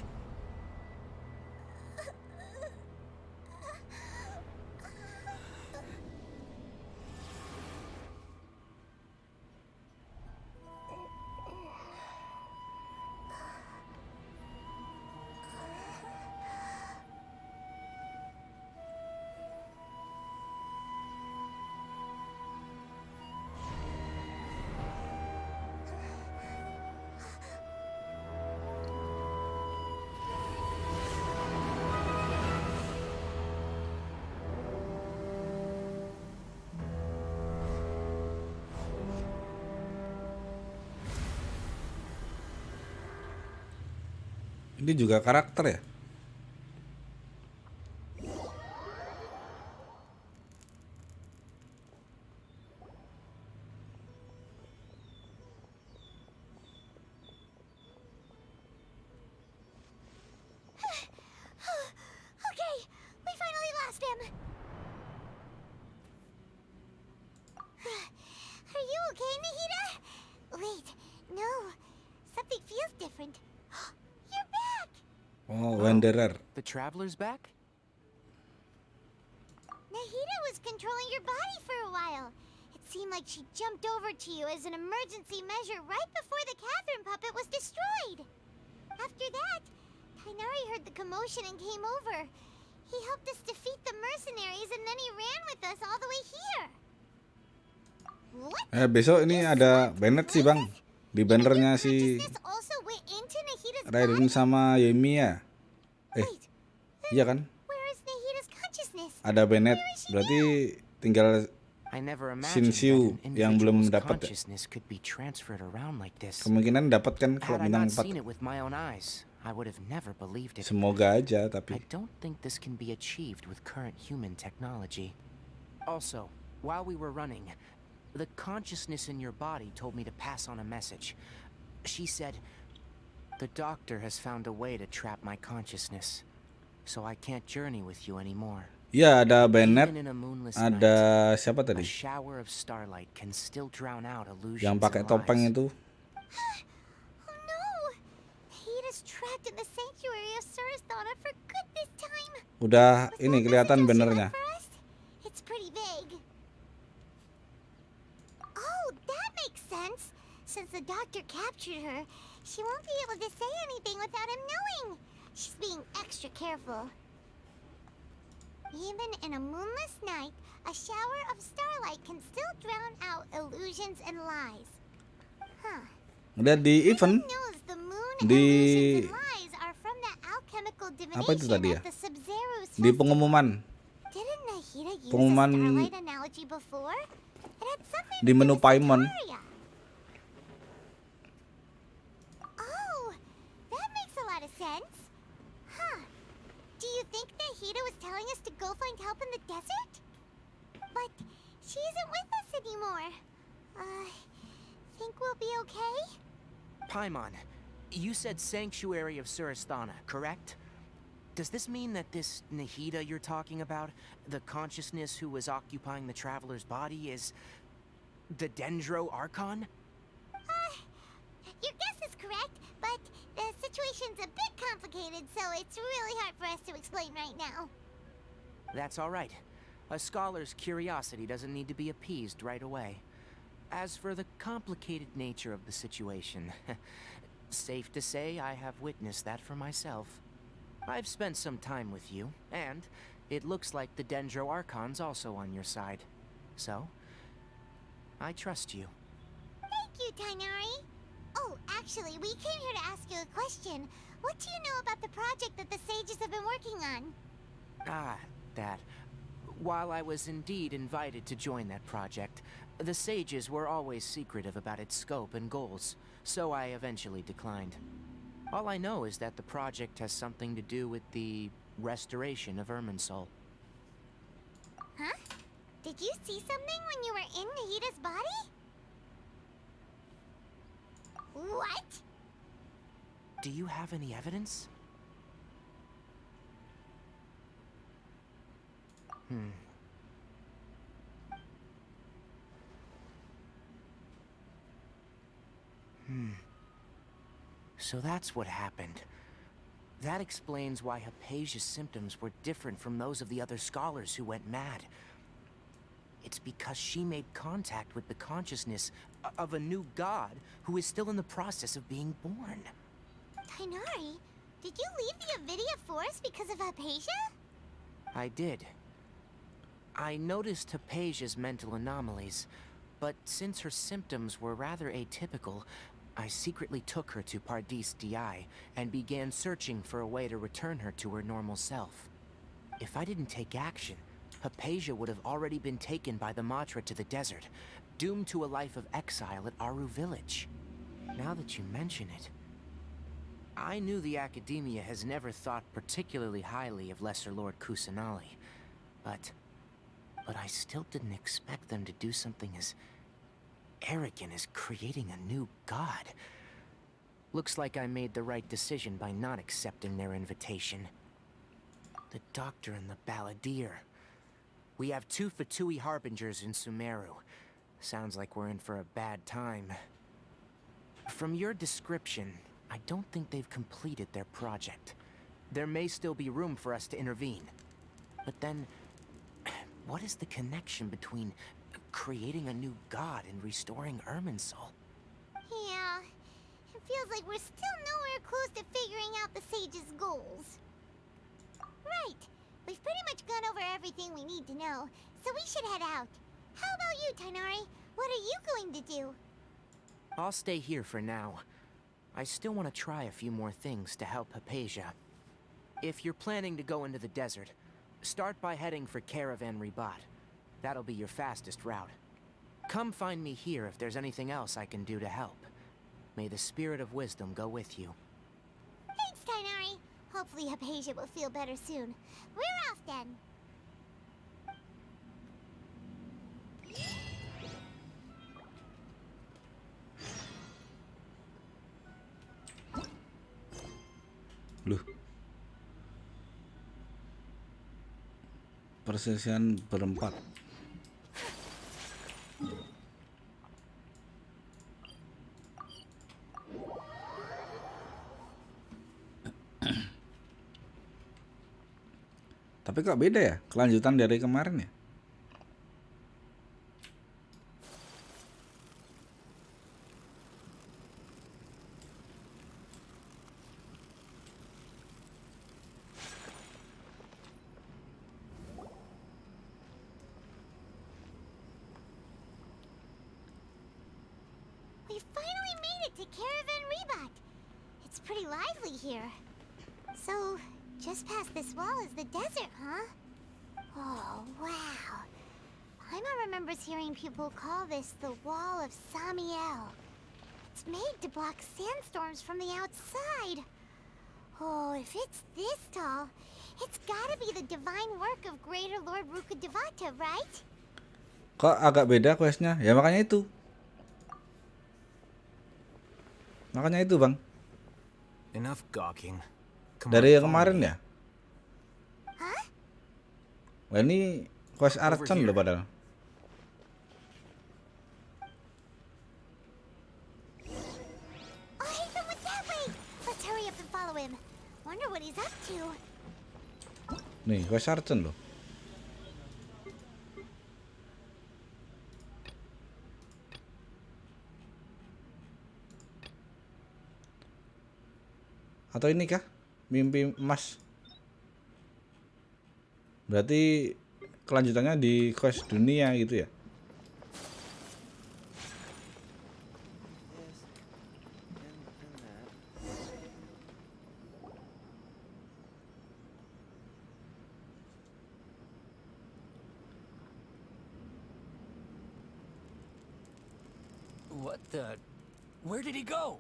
ini juga karakter ya? Okay, we finally lost him. Are you okay, Nahida? Wait, no. Something feels different. You're back! Oh, Wanderer. The Traveler's back? Nahida was controlling your body for a while. It seem like she jumped over to you as an emergency measure right before the Catherine puppet was destroyed. After that, Tainari heard the commotion and came over. He helped us defeat the mercenaries and then he ran with us all the way here. What? Besok ini ada Bennett sih bang. Di bannernya si Consciousness also went into Nahida's Raiden body? sama Yemi ya. Wait, Iya kan? where is Nahida's consciousness? Ada Bennett. Berarti tinggal I never imagined that Shinshio an yang belum individual's dapat ya. consciousness could be transferred around like this. Kemungkinan dapat kan kalau Had I bintang not 4. seen it with my own eyes, I would have never believed it. Semoga aja I tapi. don't think this can be achieved with current human technology. Also, while we were running, the consciousness in your body told me to pass on a message. She said, "The doctor has found a way to trap my consciousness, so I can't journey with you anymore." Ya ada Bennett, Even in a moonless ada night, siapa a tadi? shower of starlight can still drown out illusions Yang pakai and topeng lies. itu. Oh no! Nahida's trapped in the sanctuary of Surasthana for good this time. Udah Was ini that kelihatan message she bannernya. left for us? It's pretty vague. Oh, that makes sense. Since the doctor captured her, she won't be able to say anything without him knowing. She's being extra careful. Even in a moonless night, a shower of starlight can still drown out illusions and lies. Huh. Udah di event Who knows the moon di illusions and lies are from the alchemical apa itu divination tadi ya? at the Sub-Zero's Di festival. pengumuman Didn't Nahida use Pengumuman the starlight analogy before? It had something di to do menu with Paimon. Sakarya. Oh, that makes a lot of sense. Huh. Do you think Nahida was telling us to go find help in the desert? But she isn't with us anymore. Think we'll be okay? Paimon, you said Sanctuary of Surasthana, correct? Does this mean that this Nahida you're talking about, the consciousness who was occupying the traveler's body, is the Dendro Archon? Your guess is correct, but the situation's a bit complicated, so it's really hard for us to explain right now. That's all right. A scholar's curiosity doesn't need to be appeased right away. As for the complicated nature of the situation, safe to say I have witnessed that for myself. I've spent some time with you, and it looks like the Dendro Archon's also on your side. So, I trust you. Thank you, Tainari. Oh, actually, we came here to ask you a question. What do you know about the project that the sages have been working on? Ah, that. While I was indeed invited to join that project, the sages were always secretive about its scope and goals, so I eventually declined. All I know is that the project has something to do with the restoration of Irminsul. Huh? Did you see something when you were in Nahida's body? What? Do you have any evidence? So that's what happened. That explains why Hypatia's symptoms were different from those of the other scholars who went mad. It's because she made contact with the consciousness of a new god who is still in the process of being born. Tainari, did you leave the Avidia Forest because of Hypatia? I did. I noticed Hypatia's mental anomalies, but since her symptoms were rather atypical, I secretly took her to Pardis Di and began searching for a way to return her to her normal self. If I didn't take action, Hypatia would have already been taken by the Matra to the desert, doomed to a life of exile at Aru village. Now that you mention it, I knew the Academia has never thought particularly highly of Lesser Lord Kusanali, but I still didn't expect them to do something as arrogant as creating a new god. Looks like I made the right decision by not accepting their invitation. The Doctor and the Balladeer. We have 2 Fatui Harbingers in Sumeru. Sounds like we're in for a bad time. From your description, I don't think they've completed their project. There may still be room for us to intervene. But then, what is the connection between creating a new god and restoring Irminsul. Yeah, it feels like we're still nowhere close to figuring out the sage's goals. Right, we've pretty much gone over everything we need to know, so we should head out. How about you, Tighnari? What are you going to do? I'll stay here for now. I still want to try a few more things to help Hypatia. If you're planning to go into the desert, start by heading for Caravan Ribat. That'll be your fastest route. Come find me here if there's anything else I can do to help. May the spirit of wisdom go with you. Thanks, Tighnari. Hopefully Hypatia will feel better soon. We're off then. Loh. Persesian berempat. Tapi kok beda ya kelanjutan dari kemarin ya? We finally made it to Caravan Ribat. It's pretty lively here. So, just past this wall is the desert, huh? Oh, wow. Paimon remembers hearing people call this the Wall of Samiel. It's made to block sandstorms from the outside. Oh, if it's this tall, it's gotta be the divine work of Greater Lord Rukkhadevata, right? Kok agak beda questnya? Ya makanya itu. Makanya itu, Bang. Enough gawking. Come Dari on, yang follow kemarin me. ya? Huh? Wah, ini quest Archon loh padahal. Oh, Haytham went that way! Let's hurry up and follow him. Wonder what he's up to. Nih, quest Archon loh. Atau ini kah? Mimpi emas. Berarti kelanjutannya di quest dunia gitu ya? What the? Where did he go?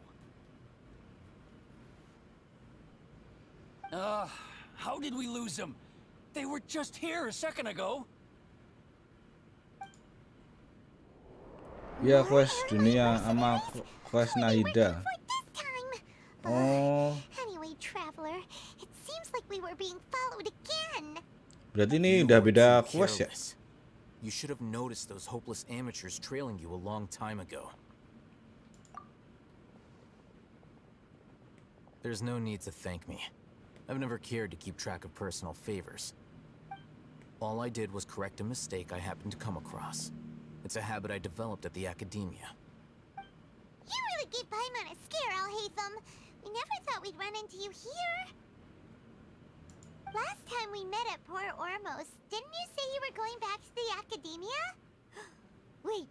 How did we lose them? They were just here a second ago. Ya, quest dunia sama quest Nahida. Oh, Anyway, traveler, it seems like we were being followed again. berarti ini You udah were beda too quest ya? careless. You should have noticed those hopeless amateurs trailing you a long time ago. There's no need to thank me. I've never cared to keep track of personal favors. All I did was correct a mistake I happened to come across. It's a habit I developed at the academia. You really gave Paimon a scare, Haytham. We never thought we'd run into you here. Last time we met at Port Ormos, didn't you say you were going back to the academia? Wait,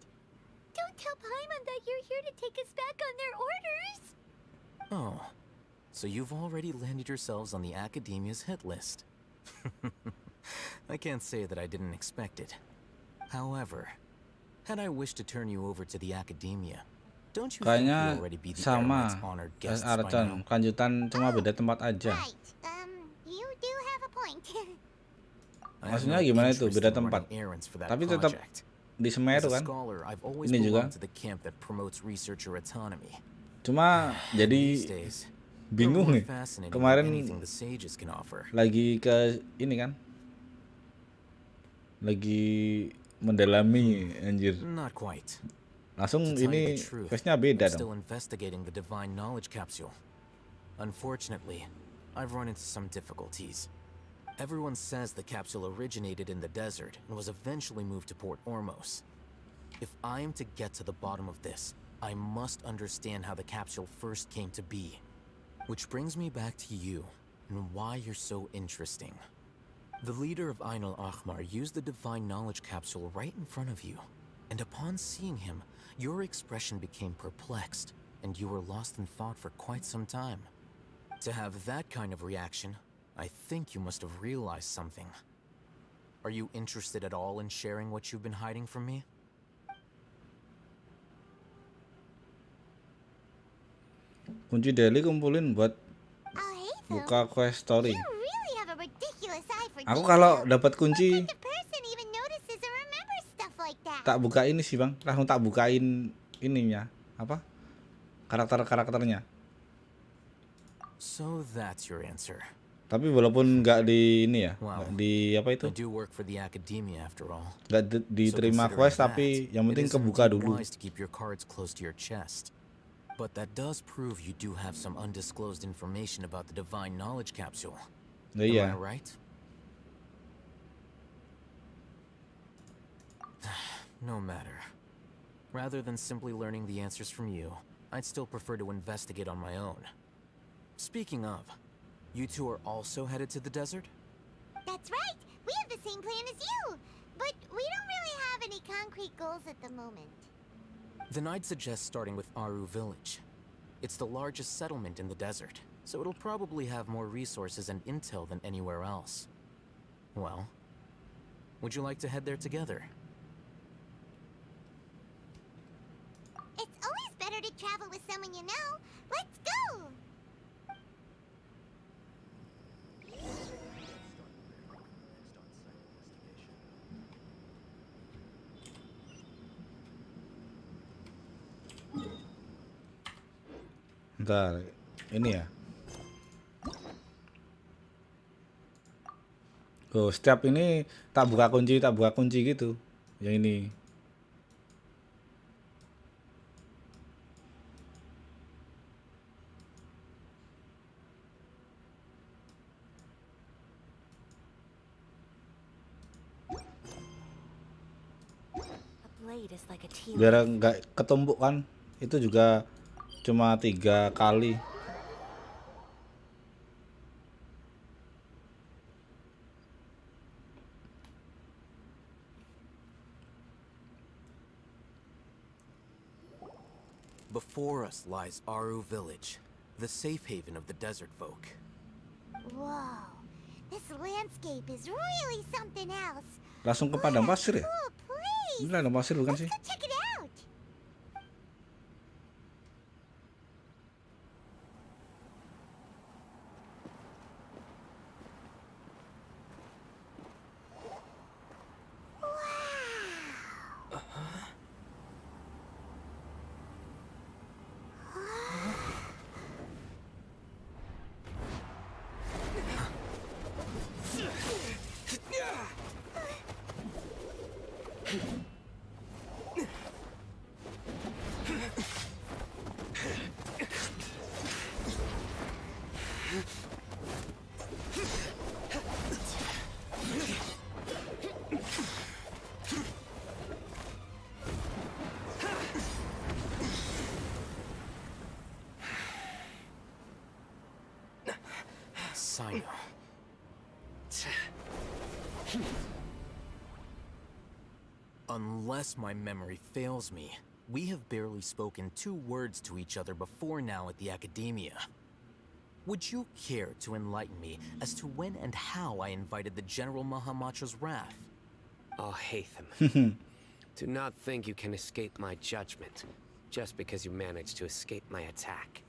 don't tell Paimon that you're here to take us back on their orders. Oh, so you've already landed yourselves on the academia's hit list. I can't say that I didn't expect it. However, had I wished to turn you over to the academia, don't you think Kayaknya you'd already be the sama airman's honored quest guests by Archon. now? Kelanjutan cuma beda tempat aja. Right, you do have a point. I have Maksudnya no gimana itu? interest Beda in running tempat. errands for that Tapi tetap project. di As Semeru a kan? scholar, I've always Ini juga. belonged to the camp that promotes researcher autonomy. Cuma jadi These days, you're bingung more nih. fascinated Kemarin than anything the sages can offer. lagi ke ini kan? Lagi mendalami anjir. Not quite. Langsung To tell you ini the truth, questnya beda I'm still dong. investigating the divine knowledge capsule. Unfortunately, I've run into some difficulties. Everyone says the capsule originated in the desert and was eventually moved to Port Ormos. If I am to get to the bottom of this, I must understand how the capsule first came to be. Which brings me back to you, and why you're so interesting. The leader of Ainul Ahmar used the Divine Knowledge Capsule right in front of you, and upon seeing him, your expression became perplexed, and you were lost in thought for quite some time. To have that kind of reaction, I think you must have realized something. Are you interested at all in sharing what you've been hiding from me? Kunci daily kumpulin buat Alhaitham, buka quest story. you really have a ridiculous eye for Aku detail. kalau dapat What kunci kind of person even notices or remembers stuff like that? tak buka ini sih bang, langsung tak bukain ininya apa karakternya. So that's your answer. Tapi walaupun nggak di ini ya, Wow. nggak di apa itu, I do work for the academia after all. nggak diterima So quest, considering tapi yang that, penting it is kebuka indeed dulu. wise to keep your cards close to your chest. But that does prove you do have some undisclosed information about the Divine Knowledge Capsule. Nah, Am iya. I right? No matter. Rather than simply learning the answers from you, I'd still prefer to investigate on my own. Speaking of, you two are also headed to the desert? That's right. We have the same plan as you. But we don't really have any concrete goals at the moment. Then I'd suggest starting with Aru Village. It's the largest settlement in the desert, so it'll probably have more resources and intel than anywhere else. Well, would you like to head there together? It's always better to travel with someone you know. Let's go! Ntar ini ya. Oh, setiap ini tak buka kunci gitu. Yang ini. A blade is like a tea Biar leaf. nggak ketumpuk kan. Itu juga cuma 3 kali. Before us lies Aru Village, the safe haven of the desert folk. Whoa. This landscape is really something else. Langsung ke padang pasir ya? Cool place. Ini padang pasir bukan Let's sih? go check it out. Sino. Unless my memory fails me, we have barely spoken 2 words to each other before now at the academia. Would you care to enlighten me as to when and how I invited the General Mahamatra's wrath? Oh, Haytham. Do not think you can escape my judgment just because you managed to escape my attack.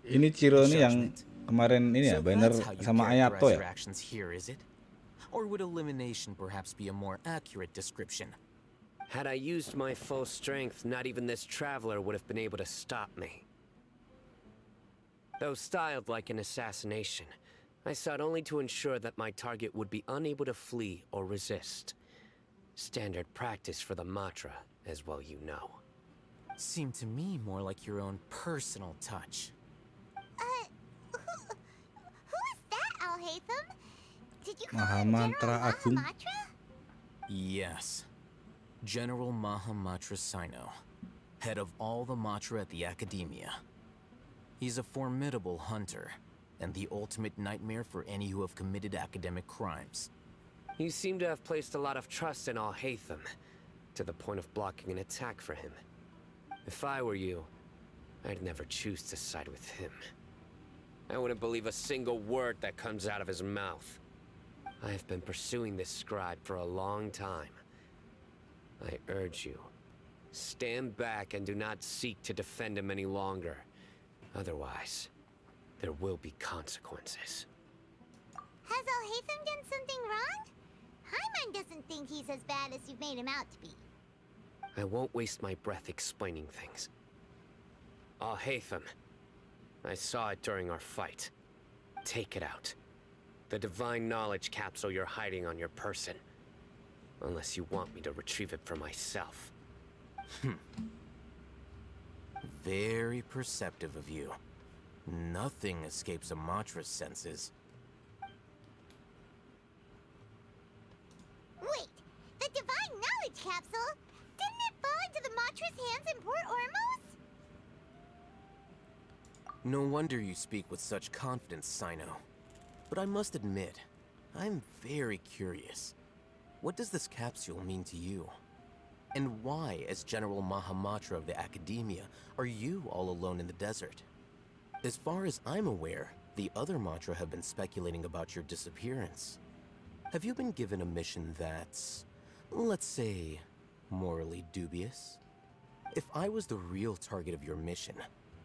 Ini Ciro ini yang kemarin ini ya, So banner that's how you sama Ayato characterize ya. your actions here, is it? Or would elimination perhaps be a more accurate description? Had I used my full strength, not even this traveler would have been able to stop me. Though styled like an assassination, I sought only to ensure that my target would be unable to flee or resist. Standard practice for the Matra, as well you know. Seemed to me more like your own personal touch. Who is that, Alhaitham? Did you call him Mahamantra General Agung. Mahamatra? Yes. General Mahamatra Sino, head of all the Matra at the Academia. He's a formidable hunter, and the ultimate nightmare for any who have committed academic crimes. You seem to have placed a lot of trust in Al-Haytham, to the point of blocking an attack for him. If I were you, I'd never choose to side with him. I wouldn't believe a single word that comes out of his mouth. I have been pursuing this scribe for a long time. I urge you, stand back and do not seek to defend him any longer. Otherwise, there will be consequences. Has Al-Haytham done something wrong? Paimon doesn't think he's as bad as you've made him out to be. I won't waste my breath explaining things. Al-Haytham, I saw it during our fight. Take it out. The divine knowledge capsule you're hiding on your person. Unless you want me to retrieve it for myself. Very perceptive of you. Nothing escapes a Matra's senses. Wait, the divine knowledge capsule? Didn't it fall into the Matra's hands in Port Ormos? No wonder you speak with such confidence, Sino. But I must admit, I'm very curious. What does this capsule mean to you? And why, as General Mahamatra of the Academia, are you all alone in the desert? As far as I'm aware, the other Matra have been speculating about your disappearance. Have you been given a mission that's, let's say, morally dubious? If I was the real target of your mission,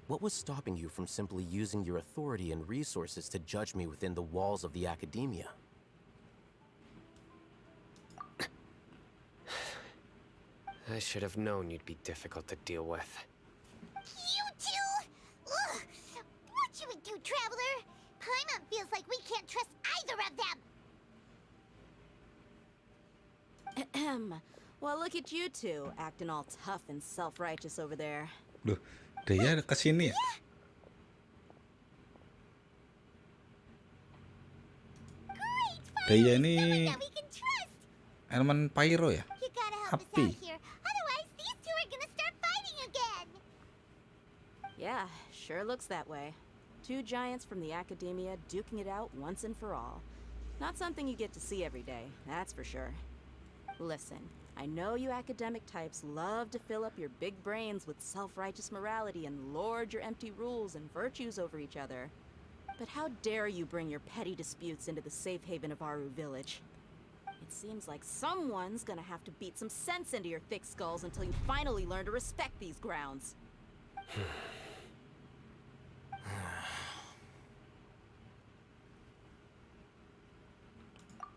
what was stopping you from simply using your authority and resources to judge me within the walls of the Academia? I should have known you'd be difficult to deal with. You two? Ugh. What should we do, Traveler? Paimon feels like we can't trust either of them. Ahem. Well, look at you two, acting all tough and self-righteous over there. Loh, dia kesini ya? Dia ini That we can trust. elemen pyro ya? You gotta help us Api. out here. Otherwise, these two are gonna start fighting again. Yeah, sure looks that way. Two giants from the Academia duking it out once and for all. Not something you get to see every day, that's for sure. Listen, I know you academic types love to fill up your big brains with self-righteous morality and lord your empty rules and virtues over each other. But how dare you bring your petty disputes into the safe haven of Aru Village? It seems like someone's gonna have to beat some sense into your thick skulls until you finally learn to respect these grounds.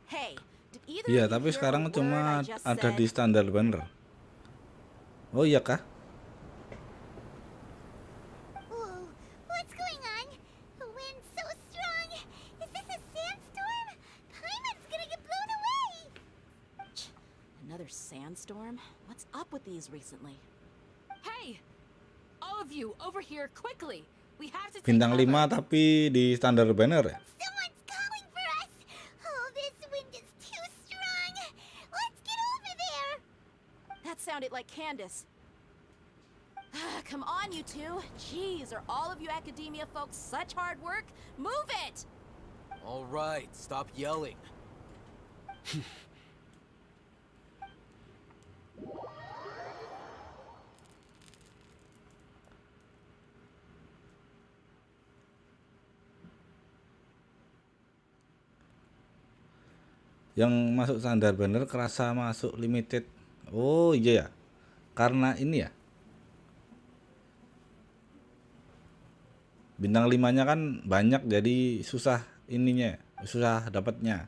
Hey, did either Iya, of you tapi hear sekarang a word cuma I just ada said? di standar banner. Oh iya kah? Whoa, what's going on? The wind's so strong. Is this a sandstorm? Paimon's gonna get blown away. Another sandstorm? What's up with these recently? Hey! All of you, over here, quickly! We have to take Bintang 5 cover. tapi di standar banner ya? Someone's calling for us. Oh, this wind is too strong. Let's get over there. That sounded like Candace. Come on, you two. Jeez, are all of you Academia folks such hard work? Move it! All right, stop yelling. Yang masuk standar banner kerasa masuk limited. Oh iya ya. Karena ini ya. Bintang 5-nya kan banyak jadi susah ininya, susah dapatnya.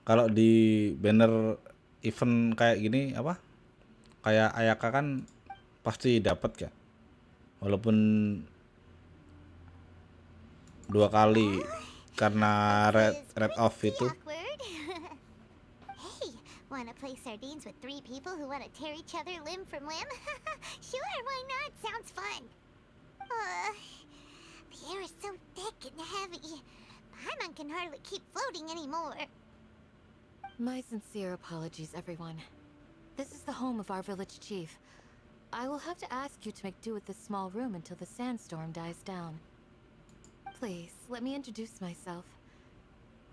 Kalau di banner event kayak gini apa? Kayak Ayaka kan pasti dapat kan. Walaupun 2 kali karena red off itu. Awkward. Hey, wanna play sardines with 3 people who wanna tear each other limb from limb? Sure, why not? Sounds fun. The air is so thick and heavy. Paimon can hardly keep floating anymore. My sincere apologies, everyone. This is the home of our village chief. I will have to ask you to make do with this small room until the sandstorm dies down. Please, let me introduce myself.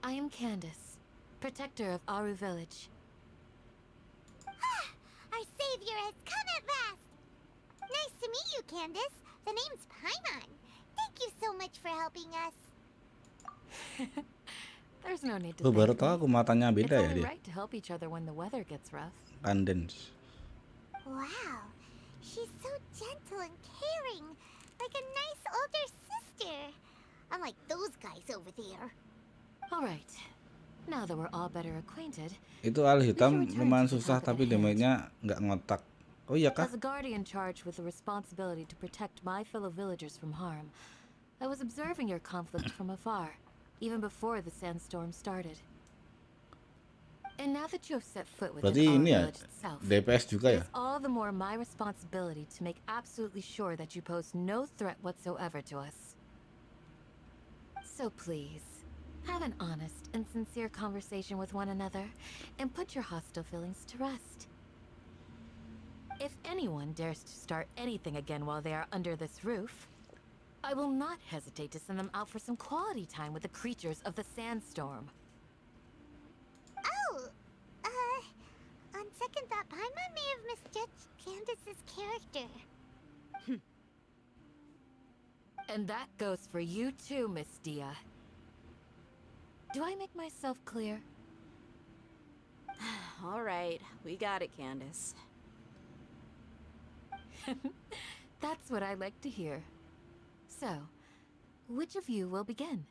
I am Candace, protector of Aru Village. Our savior has come at last! Nice to meet you, Candace. The name's Paimon. Thank you so much for helping us. There's no need to Oh, baru thank tahu me. aku matanya It's beda ya only dia. right to help each other when the weather gets rough. Candence. Wow, she's so gentle and caring, like a nice older sister. Unlike those guys over there. All right. Now that we're all better acquainted, Itu al we hitam can return lumayan to the susah topic tapi at hand. damage-nya nggak ngotak. Oh iya kah? As a guardian charged with the responsibility to protect my fellow villagers from harm, I was observing your conflict from afar, even before the sandstorm started. And now that you have set foot within Berarti our ini ya village itself, DPS juga it ya? is all the more my responsibility to make absolutely sure that you pose no threat whatsoever to us. So please, have an honest and sincere conversation with one another, and put your hostile feelings to rest. If anyone dares to start anything again while they are under this roof, I will not hesitate to send them out for some quality time with the creatures of the sandstorm. Oh, on second thought, Paimon may have misjudged Candace's character. And that goes for you too, Miss Dia. Do I make myself clear? All right, we got it, Candace. That's what I like to hear. So, which of you will begin?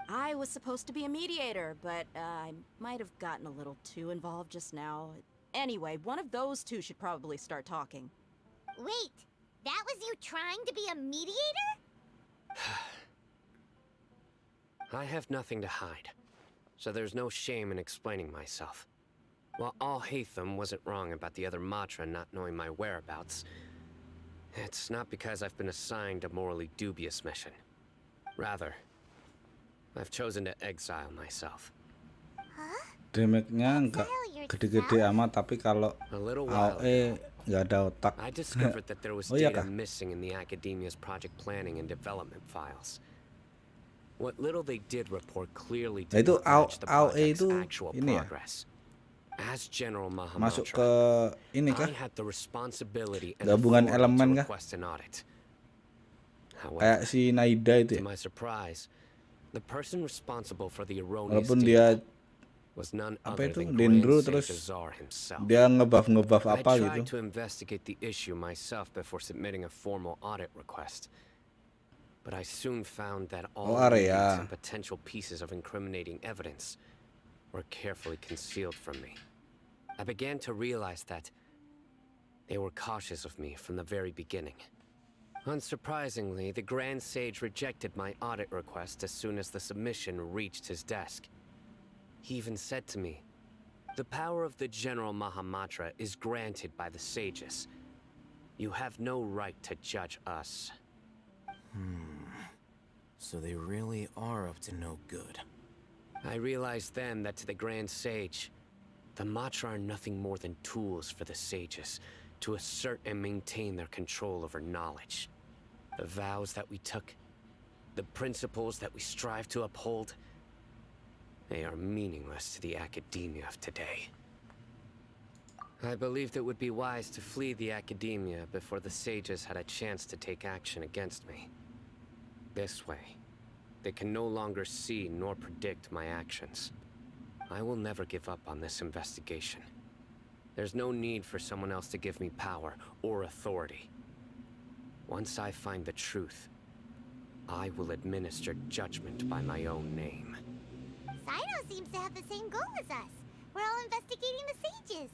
I was supposed to be a mediator, but I might have gotten a little too involved just now. Anyway, one of those two should probably start talking. Wait, that was you trying to be a mediator? I have nothing to hide, so there's no shame in explaining myself. While Al-Haytham wasn't wrong about the other Matra not knowing my whereabouts, it's not because I've been assigned a morally dubious mission. Rather, I've chosen to exile myself. Damage-nya nggak gede-gede amat, tapi kalau A little while AOE nggak ada otak. I discovered that there was Oh iya data kah? missing in the Academia's project planning and development files. What little they did report clearly Nah, did itu not match the AOE project's itu actual ini ya? progress. As General Masuk ke Mahamatra, ini kah? I had the responsibility and Gabungan authority elemen to kah? request an audit. However, Kayak si Naida itu to ya? my surprise, the person responsible for the erroneous Walaupun data dia was none apa other itu than Dendro, Grand terus Sage Azar himself. dia ngebuff I apa tried gitu. to investigate the issue myself before submitting a formal audit request. But I soon found that all leads area. and potential pieces of incriminating evidence were carefully concealed from me. I began to realize that they were cautious of me from the very beginning. Unsurprisingly, the Grand Sage rejected my audit request as soon as the submission reached his desk. He even said to me, "The power of the General Mahamatra is granted by the sages. You have no right to judge us." So they really are up to no good. I realized then that to the Grand Sage, the Matra are nothing more than tools for the sages to assert and maintain their control over knowledge. The vows that we took, the principles that we strive to uphold, they are meaningless to the academia of today. I believed it would be wise to flee the academia before the sages had a chance to take action against me. This way, they can no longer see nor predict my actions. I will never give up on this investigation. There's no need for someone else to give me power or authority. Once I find the truth, I will administer judgment by my own name. Sino seems to have the same goal as us. We're all investigating the sages.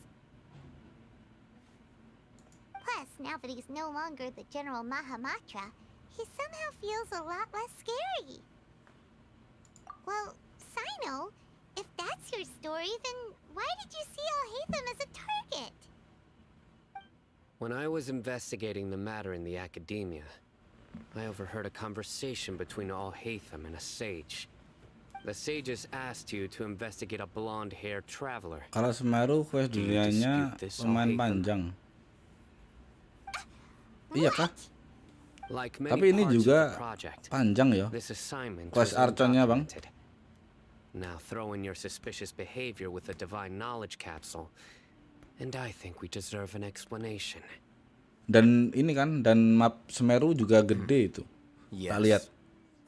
Plus, now that he's no longer the General Mahamatra, he somehow feels a lot less scary. Well, Sino, if that's your story, then why did you see Al-Haytham as a target? When I was investigating the matter in the academia, I overheard a conversation between Al-Haytham and a sage. The sages asked you to investigate a blonde-haired traveler. Kalau Semeru quest Do you dunianya dispute this, lumayan Alhaitham? panjang. Iya kah? Like many Tapi ini parts of juga the project, panjang ya. this assignment Quest was Archonnya, Bang. undocumented. Now throw in your suspicious behavior with the divine knowledge capsule, and I think we deserve an explanation. Dan ini kan, dan map Semeru juga gede itu. Yes. Tak lihat.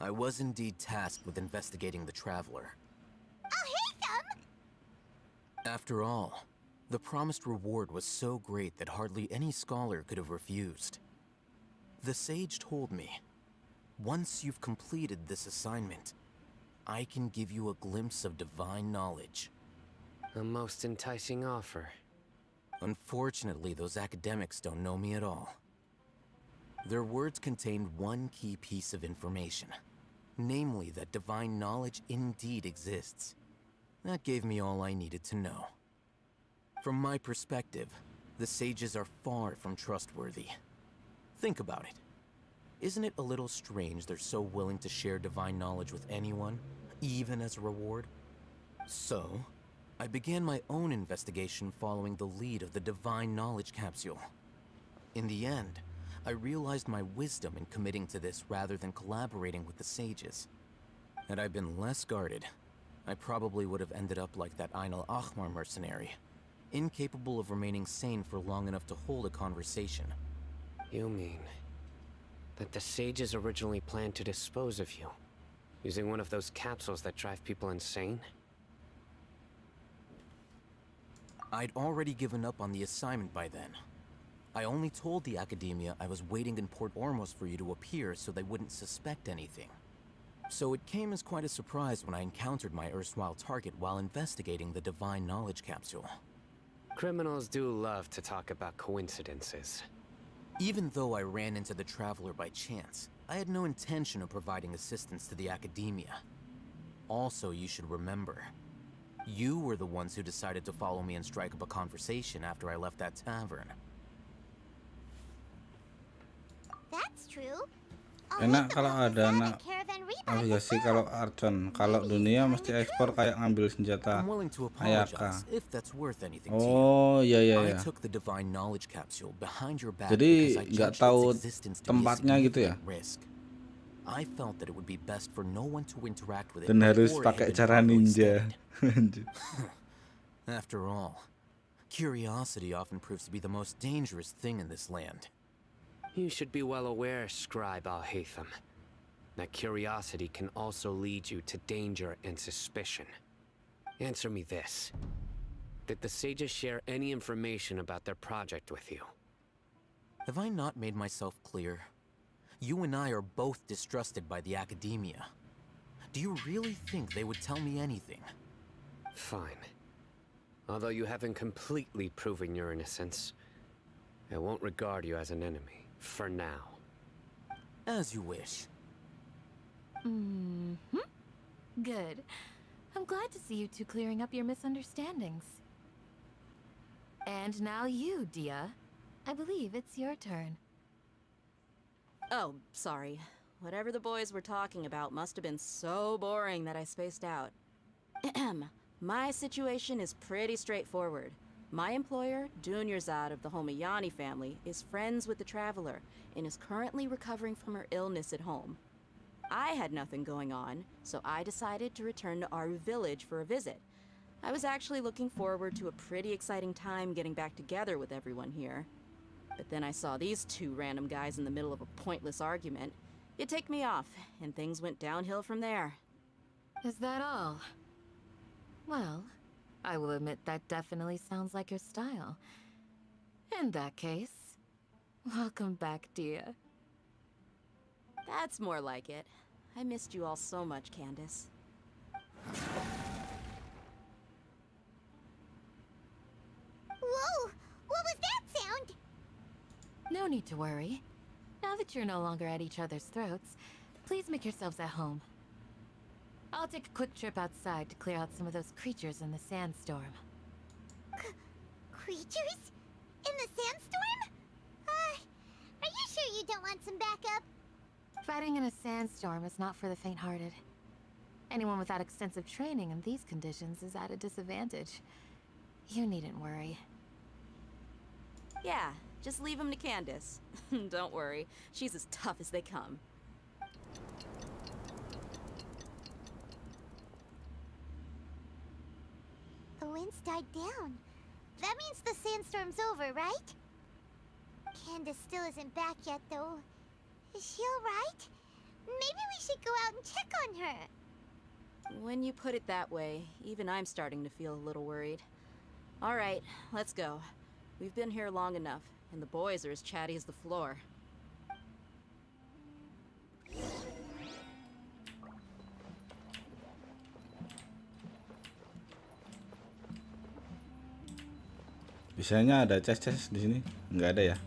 I was indeed tasked with investigating the traveler. After all, the promised reward was so great that hardly any scholar could have refused. The sage told me, once you've completed this assignment, I can give you a glimpse of divine knowledge. A most enticing offer. Unfortunately, those academics don't know me at all. Their words contained one key piece of information, namely that divine knowledge indeed exists. That gave me all I needed to know. From my perspective, the sages are far from trustworthy. Think about it. Isn't it a little strange they're so willing to share divine knowledge with anyone, even as a reward? So, I began my own investigation following the lead of the divine knowledge capsule. In the end, I realized my wisdom in committing to this rather than collaborating with the sages. Had I been less guarded, I probably would have ended up like that Ain al-Ahmar mercenary, incapable of remaining sane for long enough to hold a conversation. You mean that the sages originally planned to dispose of you, using one of those capsules that drive people insane? I'd already given up on the assignment by then. I only told the Academia I was waiting in Port Ormos for you to appear so they wouldn't suspect anything. So it came as quite a surprise when I encountered my erstwhile target while investigating the divine knowledge capsule. Criminals do love to talk about coincidences. Even though I ran into the Traveler by chance, I had no intention of providing assistance to the Academia. Also, you should remember, you were the ones who decided to follow me and strike up a conversation after I left that tavern. That's true. Enak kalau ada anak navigasi kalau Archon. Kalau dunia mesti ekspor kayak ngambil senjata I'm willing to Ayaka. apologize if that's worth anything to you. Oh, iya iya I iya. took the divine knowledge capsule behind your back Jadi because I nggak judged tahu its existence to be a tempatnya gitu ya? significant risk. I felt that it would be best for no one to interact with it Dan harus before it pakai had been cara properly ninja. studied. After all, curiosity often proves to be the most dangerous thing in this land. You should be well aware, Scribe Alhaitham, that curiosity can also lead you to danger and suspicion. Answer me this. Did the sages share any information about their project with you? Have I not made myself clear? You and I are both distrusted by the Academia. Do you really think they would tell me anything? Fine. Although you haven't completely proven your innocence, I won't regard you as an enemy, for now. As you wish. Good. I'm glad to see you two clearing up your misunderstandings. And now you, Dia. I believe it's your turn. Oh, sorry. Whatever the boys were talking about must have been so boring that I spaced out. My situation is pretty straightforward. My employer, Dunyarzad of the Homayani family, is friends with the Traveler and is currently recovering from her illness at home. I had nothing going on, so I decided to return to Aru village for a visit. I was actually looking forward to a pretty exciting time getting back together with everyone here. But then I saw these two random guys in the middle of a pointless argument. It ticked me off, and things went downhill from there. Is that all? Well, I will admit that definitely sounds like your style. In that case, welcome back, Dia. That's more like it. I missed you all so much, Candace. Whoa! What was that sound? No need to worry. Now that you're no longer at each other's throats, please make yourselves at home. I'll take a quick trip outside to clear out some of those creatures in the sandstorm. Creatures? In the sandstorm? Are you sure you don't want some backup? Fighting in a sandstorm is not for the faint-hearted. Anyone without extensive training in these conditions is at a disadvantage. You needn't worry. Yeah, just leave him to Candace. Don't worry, she's as tough as they come. The winds died down. That means the sandstorm's over, right? Candace still isn't back yet, though. Is she alright? Maybe we should go out and check on her. When you put it that way, even I'm starting to feel a little worried. All right, let's go. We've been here long enough, and the boys are as chatty as the floor. Biasanya ada chest di sini, nggak ada ya?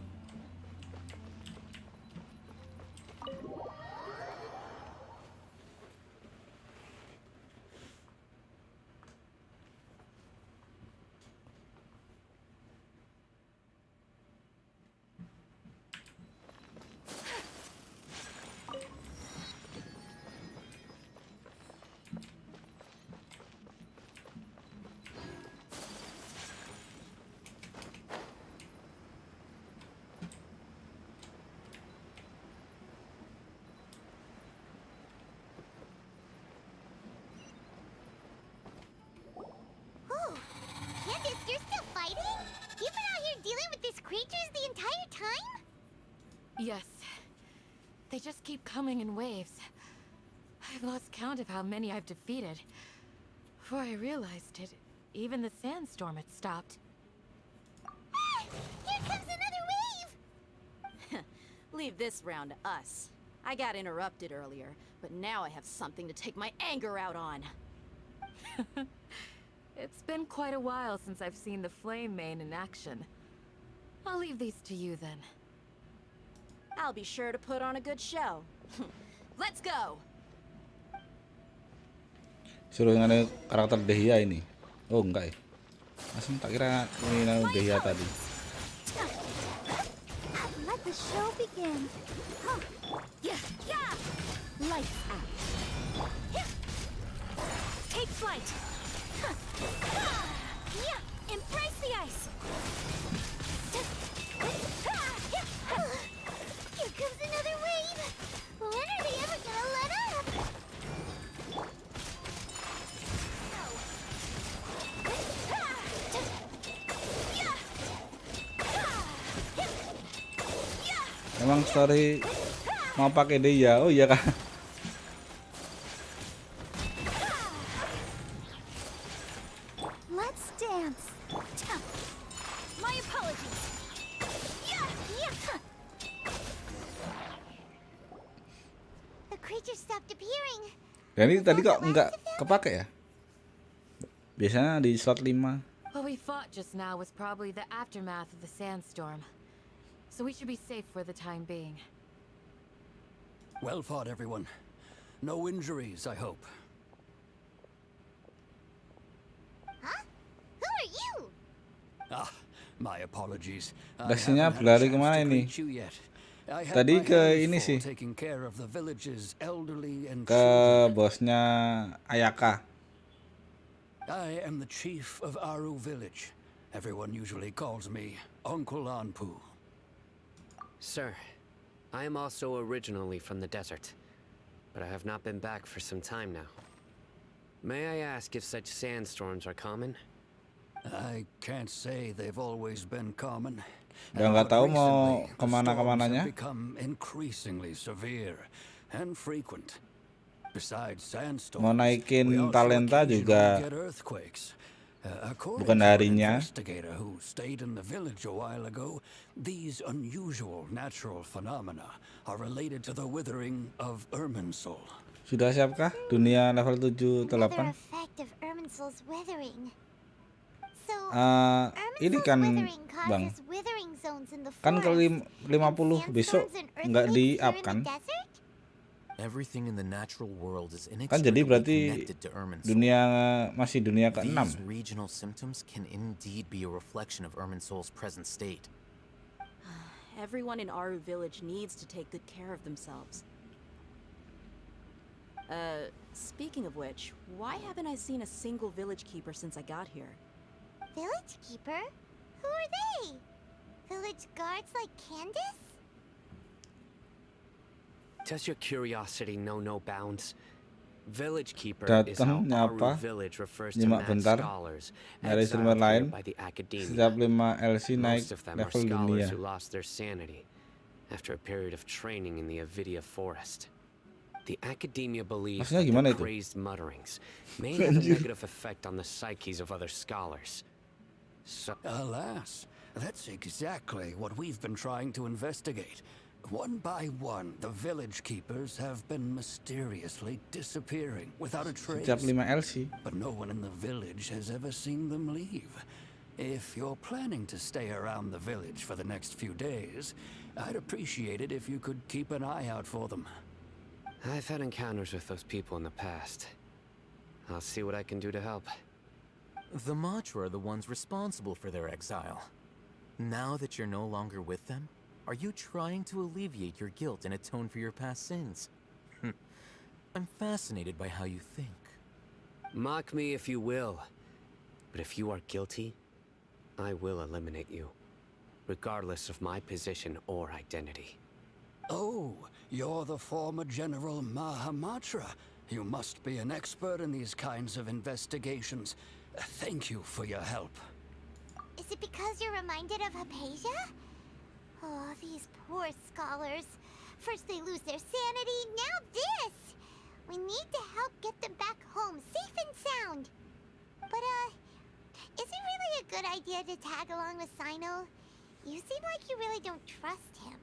Oh, Candace, you're still fighting? You've been out here dealing with these creatures the entire time? Yes. They just keep coming in waves. I've lost count of how many I've defeated. Before I realized it, even the sandstorm had stopped. Ah! Here comes another wave! Leave this round to us. I got interrupted earlier, but now I have something to take my anger out on. It's been quite a while since I've seen the Flame Mane in action. I'll leave these to you then. I'll be sure to put on a good show. Let's go! Suruh yang ada karakter Dehya ini. Oh enggak ya? Asem tak kira ini nama Dehya tadi. Let the show begin. Huh. Yeah, yeah! Lights out. Take flight! Yeah! Embrace the ice! Here comes another wave! When are they ever gonna let up? Emang story mau pakai Dehya? Oh iya kah? Let's dance. My apologies! Yeah, yeah! The creatures stopped appearing. Dan ini tadi kok nggak kepake ya? Biasanya di slot 5. What we fought just now was probably the aftermath of the sandstorm. So we should be safe for the time being. Well fought, everyone. No injuries, I hope. Huh? Who are you? Ah, my apologies. Dasinya berlari kemana ini? Tadi ke ini sih, ke bosnya Ayaka. I am the chief of Aru village. Everyone usually calls me Uncle Anpu. Sir, I am also originally from the desert, but I have not been back for some time now. May I ask if such sandstorms are common? I can't say they've always been common. Ya nggak tahu mau kemana-kemananya. Become increasingly severe and frequent. Besides sandstorms, Mau naikin talenta juga bukan harinya. Who stayed in the village a while ago, these unusual natural phenomena are related to the withering of Irminsul. Sudah siapkah dunia level 7 atau 8? Another effect of Irminsul's withering. So, Ini kan Bang, kan ke 50 besok nggak di-up kan? Everything in the natural world is Kan jadi inextricably berarti connected to Irminsul. dunia masih dunia ke-6. These regional symptoms can indeed be a reflection of Irminsul's present state. Everyone in Aru village needs to take good care of themselves. Speaking of which, why haven't I seen a single village keeper since I got here? Village keeper? Who are they? Village guards like Candace? Does your curiosity know no bounds? Village keeper is how Datang Aru nyapa, village refers to nyimak mad bentar, scholars nyari streamer exiled lain. here by the academia. Setiap 5 LC naik Most of them are level scholars dunia. who lost their sanity after a period of training in the Avidia forest. The academia believes Maksudnya that gimana their itu? crazed mutterings may have a negative effect on the psyches of other scholars. So, Alas, that's exactly what we've been trying to investigate. One by one, the village keepers have been mysteriously disappearing without a trace. Setiap 5 LC. But no one in the village has ever seen them leave. If you're planning to stay around the village for the next few days, I'd appreciate it if you could keep an eye out for them. I've had encounters with those people in the past. I'll see what I can do to help. The Matra are the ones responsible for their exile. Now that you're no longer with them, are you trying to alleviate your guilt and atone for your past sins? I'm fascinated by how you think. Mock me if you will, but if you are guilty, I will eliminate you, regardless of my position or identity. Oh, you're the former General Mahamatra. You must be an expert in these kinds of investigations. Thank you for your help. Is it because you're reminded of Hypatia? Oh, these poor scholars. First they lose their sanity, now this! We need to help get them back home, safe and sound. But, is it really a good idea to tag along with Sino? You seem like you really don't trust him.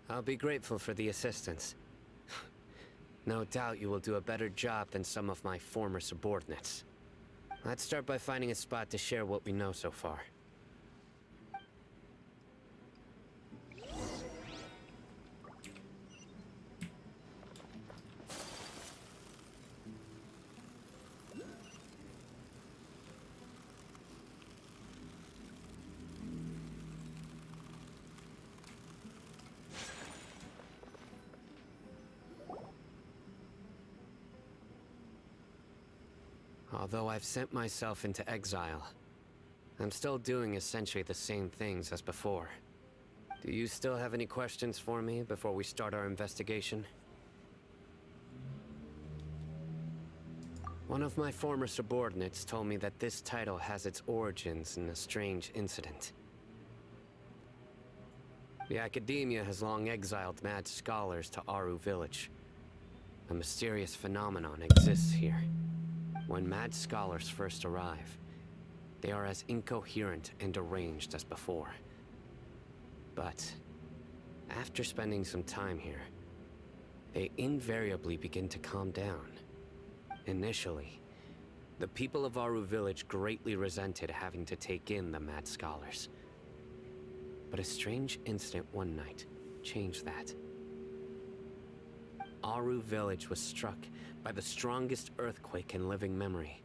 I'll be grateful for the assistance. No doubt you will do a better job than some of my former subordinates. Let's start by finding a spot to share what we know so far. Although I've sent myself into exile, I'm still doing essentially the same things as before. Do you still have any questions for me before we start our investigation? One of my former subordinates told me that this title has its origins in a strange incident. The academia has long exiled mad scholars to Aru village. A mysterious phenomenon exists here. When mad scholars first arrive, they are as incoherent and deranged as before. But after spending some time here, they invariably begin to calm down. Initially, the people of Aru village greatly resented having to take in the mad scholars. But a strange incident one night changed that. Aru village was struck by the strongest earthquake in living memory.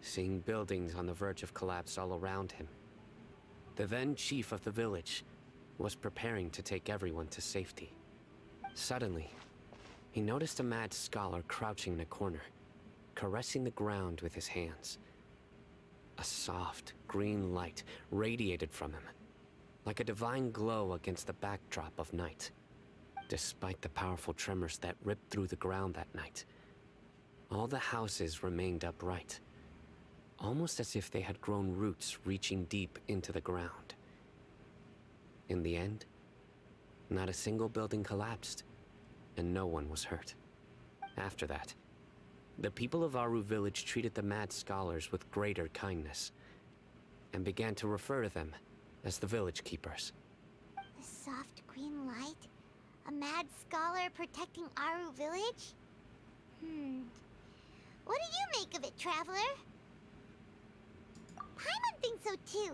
Seeing buildings on the verge of collapse all around him, the then chief of the village was preparing to take everyone to safety. Suddenly, he noticed a mad scholar crouching in a corner, caressing the ground with his hands. A soft, green light radiated from him, like a divine glow against the backdrop of night. Despite the powerful tremors that ripped through the ground that night, all the houses remained upright, almost as if they had grown roots reaching deep into the ground. In the end, not a single building collapsed, and no one was hurt. After that, the people of Aru village treated the mad scholars with greater kindness, and began to refer to them as the village keepers. The soft green light? A mad scholar protecting Aru village? What do you make of it, Traveler? Paimon thinks so too.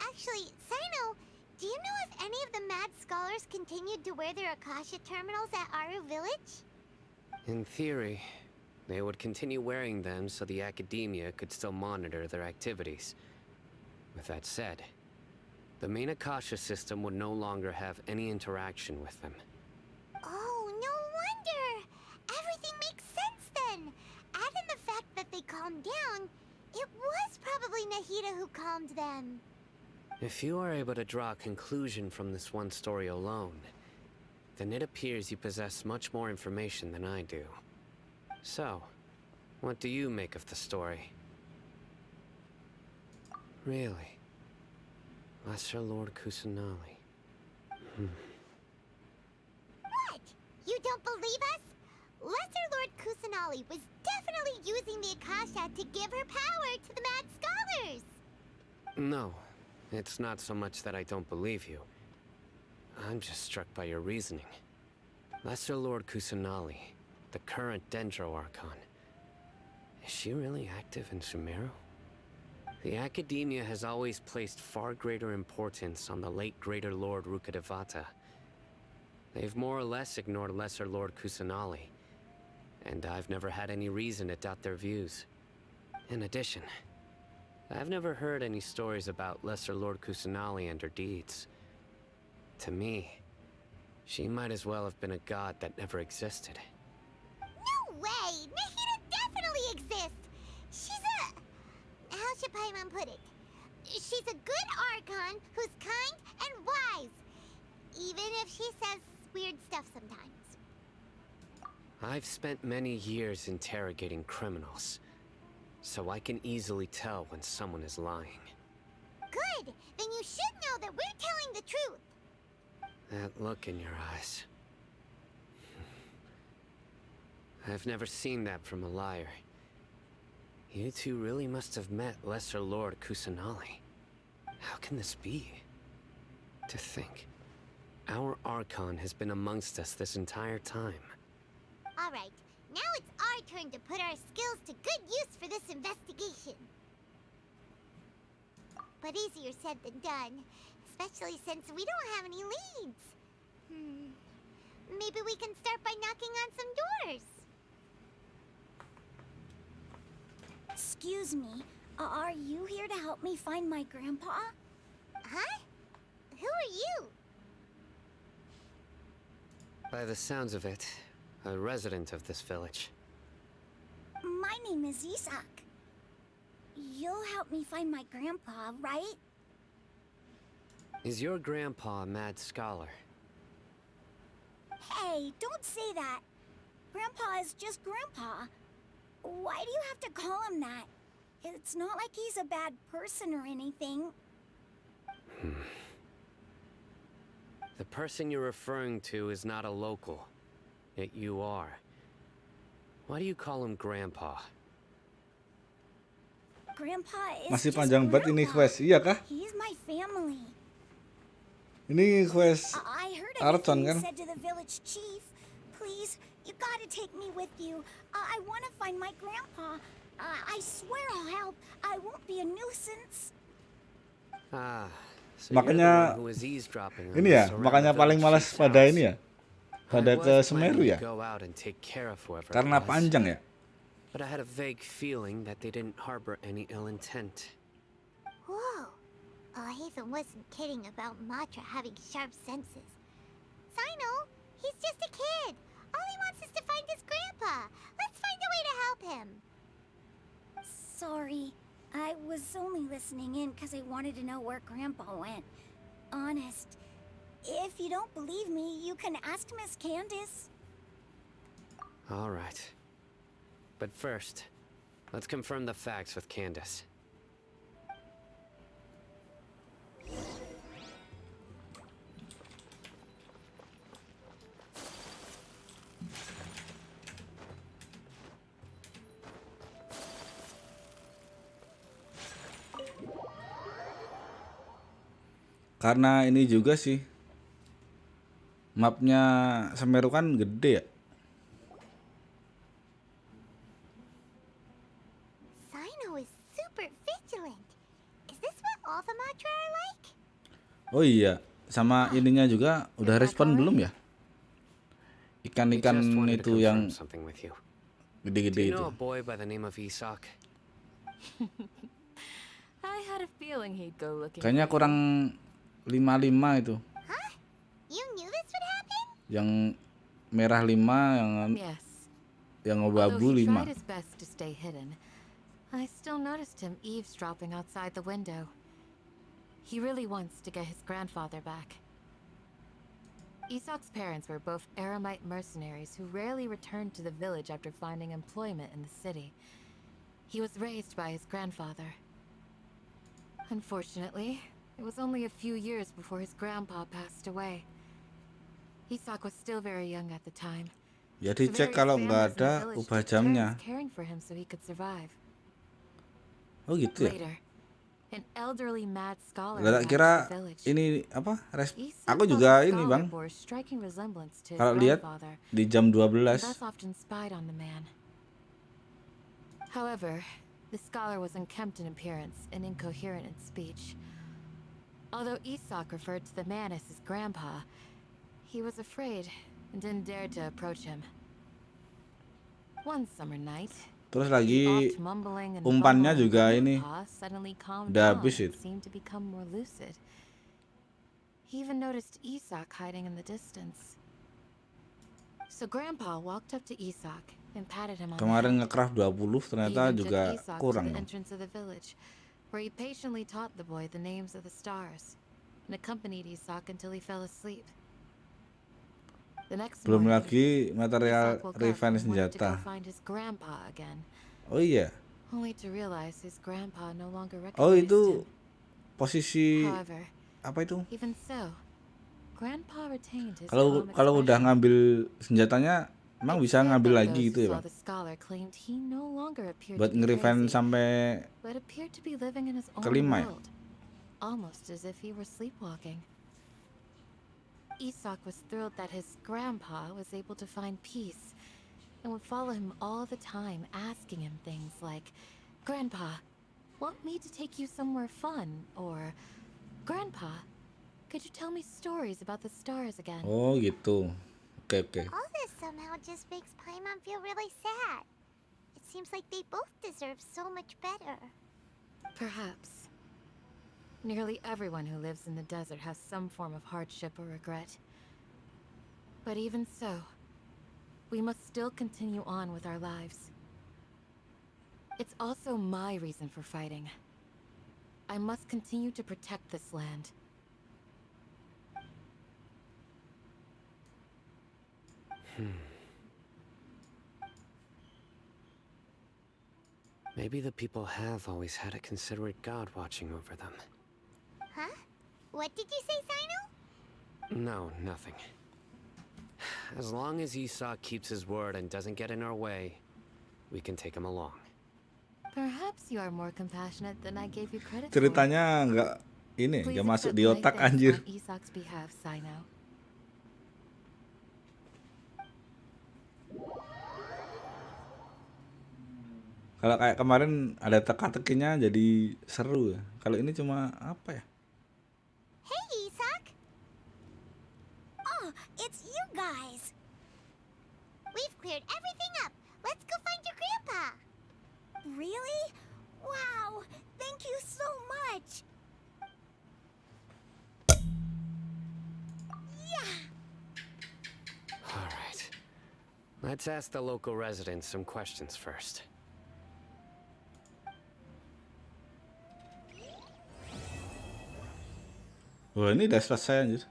Actually, Sino, do you know if any of the mad scholars continued to wear their Akasha terminals at Aru village? In theory, they would continue wearing them so the academia could still monitor their activities. With that said, the main Akasha system would no longer have any interaction with them. Oh, no wonder! them. If you are able to draw a conclusion from this one story alone, then it appears you possess much more information than I do. So, what do you make of the story? Really? Lesser Lord Kusanali. What? You don't believe us? Lesser Lord Kusanali was definitely using the Akasha to give her power to the Mad Scholars! No, it's not so much that I don't believe you. I'm just struck by your reasoning. Lesser Lord Kusanali, the current Dendro Archon. Is she really active in Sumeru? The Academia has always placed far greater importance on the late Greater Lord Rukkhadevata. They've more or less ignored Lesser Lord Kusanali, and I've never had any reason to doubt their views. In addition, I've never heard any stories about Lesser Lord Kusanali and her deeds. To me, she might as well have been a god that never existed. No way! Nahida definitely exists! She's a... how should Paimon put it? She's a good Archon who's kind and wise. Even if she says weird stuff sometimes. I've spent many years interrogating criminals, so I can easily tell when someone is lying. Good! Then you should know that we're telling the truth! That look in your eyes. I've never seen that from a liar. You two really must have met Lesser Lord Kusanali. How can this be? To think, our Archon has been amongst us this entire time. Alright, now it's our turn to put our skills to good use for this investigation. But easier said than done, especially since we don't have any leads. Maybe we can start by knocking on some doors. Excuse me, are you here to help me find my grandpa? Huh? Who are you? By the sounds of it, a resident of this village. My name is Isak. You'll help me find my grandpa, right? Is your grandpa a mad scholar? Hey, don't say that. Grandpa is just Grandpa. Why do you have to call him that? It's not like he's a bad person or anything. The person you're referring to is not a local, yet you are. Why do you call him Grandpa? Grandpa is Masih just panjang banget ini Grandpa. quest, iya kah? He's my family. Ini quest I heard Archon everything you kan? said to the village chief. Please, you gotta take me with you. I want to find my grandpa. I swear I'll help. I won't be a nuisance. Ah, so Makanya you're the one who was eavesdropping on ini ya, us around makanya the paling village malas chief's pada house. ini ya, I pada ke was Semeru planning ya, to go out and take care of whoever it karena was, panjang ya. but I had a vague feeling that they didn't harbor any ill intent. Whoa. Hatham wasn't kidding about Matra having sharp senses. Sino, he's just a kid. All he wants is to find his grandpa. Let's find a way to help him. Sorry, I was only listening in because I wanted to know where Grandpa went. Honest. If you don't believe me, you can ask Miss Candace. All right. But first, let's confirm the facts with Candace. Karena ini juga sih, mapnya Semeru kan gede ya. Sino is super vigilant. Is this what all the Matra are like? Oh iya, sama ininya juga udah respon belum ya? Ikan-ikan Just wanted itu to yang confirm something with you. Do gede-gede you itu. know a boy by the name of Isak? I had a feeling he'd go looking. Kayaknya kurang 55 itu. Huh? You knew this would happen? Yang merah 5, Yes. yang Although abu-abu he 5. tried his best to stay hidden, I still noticed him eavesdropping outside the window. He really wants to get his grandfather back. Isak's parents were both Aramite mercenaries who rarely returned to the village after finding employment in the city. He was raised by his grandfather. Unfortunately, it was only a few years before his grandpa passed away. Isak was still very young at the time. Ya dicek kalau nggak ada ubah jamnya. Caring for him so he could survive. Oh gitu ya. Later, an elderly mad scholar Gak arrived kira at the village. ini apa? Isak Aku thought juga the ini scholar bang. bore striking resemblance to his Kalau lihat grandfather, di jam and 12. thus often spied on the man. However, the scholar was unkempt in appearance and incoherent in speech. Although Isak referred to the man as his grandpa, he was afraid and didn't dare to approach him. One summer night, Terus lagi umpannya juga ini udah habis itu. seemed to become more lucid. He even noticed Isak hiding in the distance. So Grandpa walked up to Isak and patted him on the Kemarin head. ngecraft 20 ternyata He even juga took Isak kurang. to the entrance of the village, where he patiently taught the boy the names of the stars and accompanied Isak until he fell asleep. The next Belum morning, lagi material Isak woke up refine and wanted to go senjata. find his grandpa again, Oh iya. only to realize his grandpa no longer Oh recognized itu him. posisi However, apa itu? even so, Grandpa retained his Kalau calm udah expression. ngambil senjatanya, emang It's bisa said ngambil that lagi those gitu who ya saw bang? the scholar claimed he no longer appeared Buat to be nge-refine crazy, sampai but appeared to be living in his own kelima ya? world, almost as if he were sleepwalking. Isak was thrilled that his grandpa was able to find peace and would follow him all the time, asking him things like, "Grandpa, want me to take you somewhere fun?" Or, "Grandpa, could you tell me stories about the stars again?" Oh gitu. Oke. All this somehow just makes Paimon feel really sad. It seems like they both deserve so much better. Perhaps. Nearly everyone who lives in the desert has some form of hardship or regret. But even so, we must still continue on with our lives. It's also my reason for fighting. I must continue to protect this land. Maybe the people have always had a considerate god watching over them. Huh? What did you say, Sino? No, nothing. As long as Isak keeps his word and doesn't get in our way, we can take him along. Perhaps you are more compassionate than I gave you credit for. Ceritanya nggak Please masuk accept di my otak thanks anjir. on Isak's behalf, Sino. Kalau kayak kemarin ada teka-tekinya jadi seru ya. Kalau ini cuma apa ya? Hey, Isak! Oh, it's you guys! We've cleared everything up. Let's go find your grandpa. Really? Wow! Thank you so much! Yeah! All right. Let's ask the local residents some questions first. Wah ini udah selesai anjir.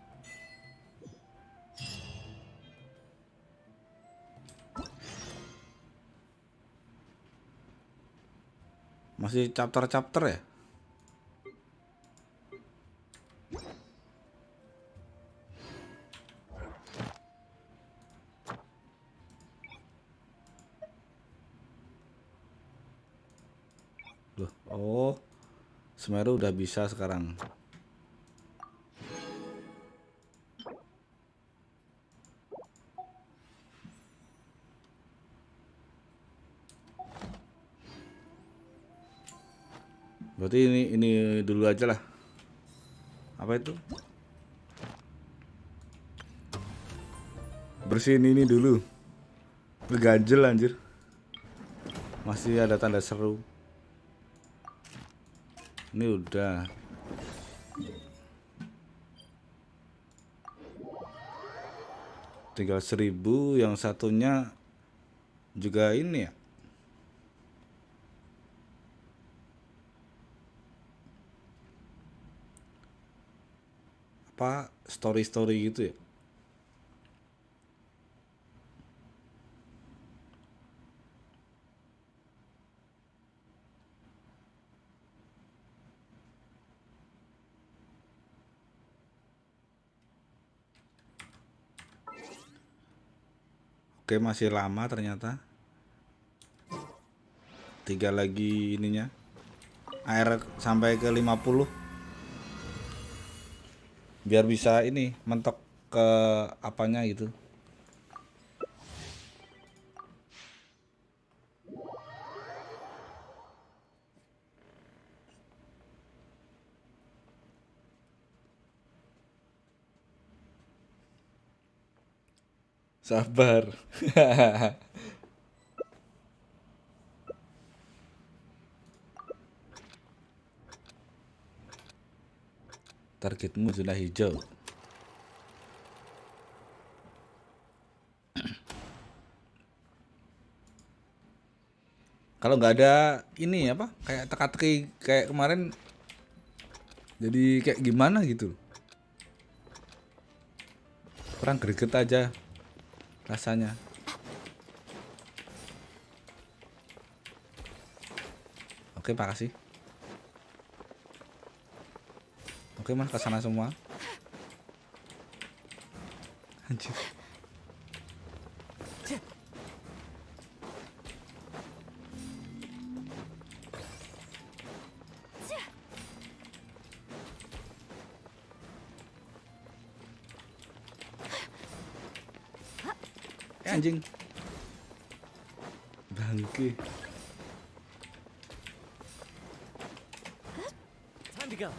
Masih chapter-chapter ya? Loh, oh. Semeru udah bisa sekarang. Berarti ini dulu aja lah. Apa itu? Bersihin ini dulu. Ngeganjel anjir. Masih ada tanda seru. Ini udah. Tinggal 1000, yang satunya juga ini ya. apa story gitu ya. Oke, masih lama ternyata. 3 lagi ininya. Air sampai ke 50. Biar bisa ini mentok ke apanya gitu. Sabar. Targetmu zona hijau. Kalau nggak ada ini apa kayak teka-teki kayak kemarin, jadi kayak gimana gitu. Kurang greget aja rasanya. Oke, makasih. Oke, Mas, kesana semua. Anjir. Anjing. Bangke. Time to go.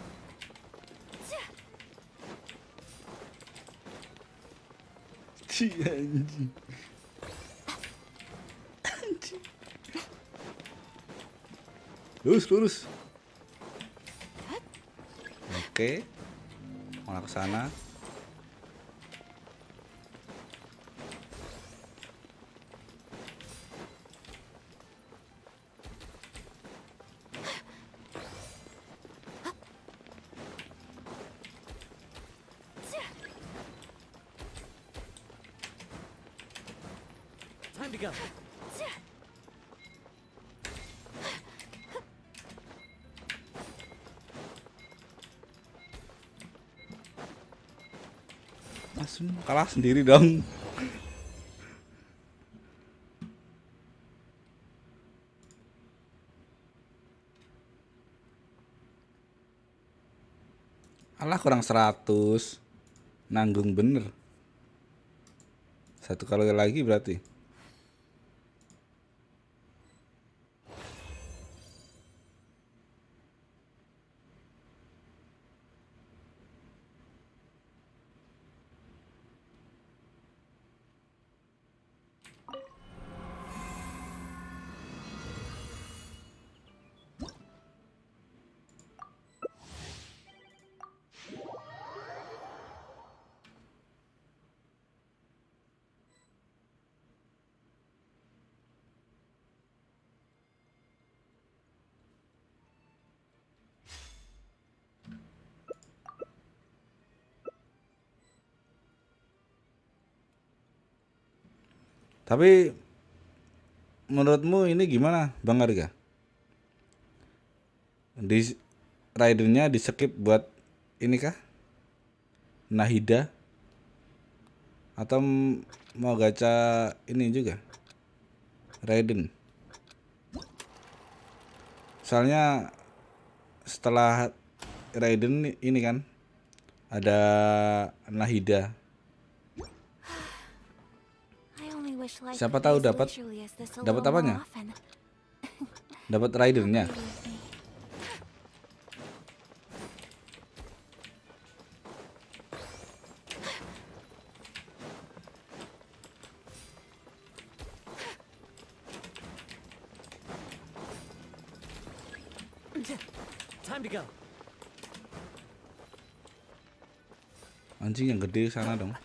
Anjing. Anjing. Lurus. Oke. Malah ke sana. Time to go. Langsung kalah sendiri dong. Alah, kurang 100. Nanggung bener. 1 kali lagi berarti. Tapi menurutmu ini gimana, Bang Arga? Di ridernya di skip buat ini kah? Nahida? Atau mau gacha ini juga? Raiden. Soalnya setelah Raiden ini kan ada Nahida. Siapa tahu dapat apanya? Dapat ridernya. Time to go. Anjing yang gede sana dong.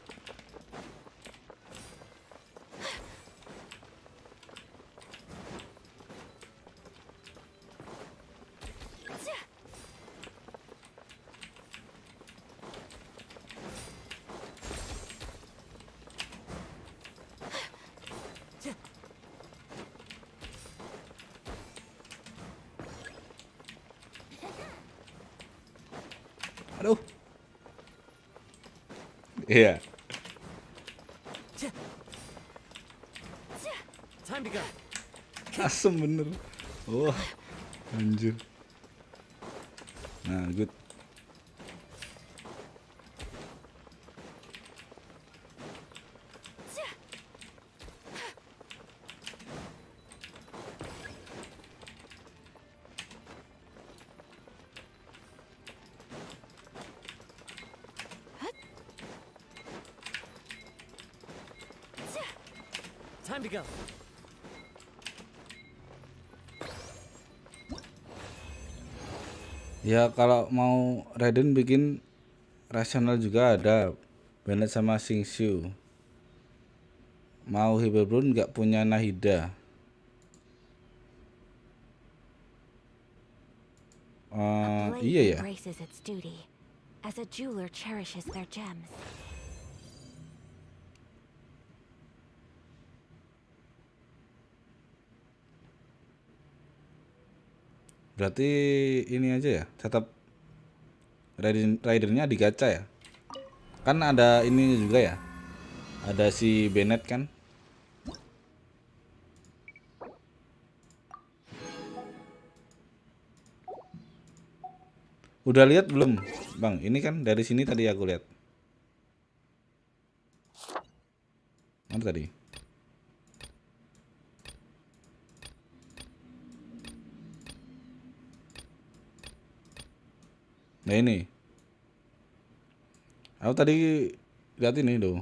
Aduh. Iya. Time to go. Asem bener. Oh, anjir. Nah, good. Time to go. Ya kalau mau Raiden bikin rasional juga ada Bennett sama Singshu. Mau Hyperbloom nggak punya Nahida. A blade Iya ya. embraces its duty, as a jeweler cherishes their gems. Berarti ini aja ya, tetap Raidernya digacha ya. Kan ada ini juga ya. Ada si Bennett kan. Udah lihat belum, Bang? Ini kan dari sini tadi aku lihat. Mana tadi? Nah ini. Aku tadi lihat ini loh.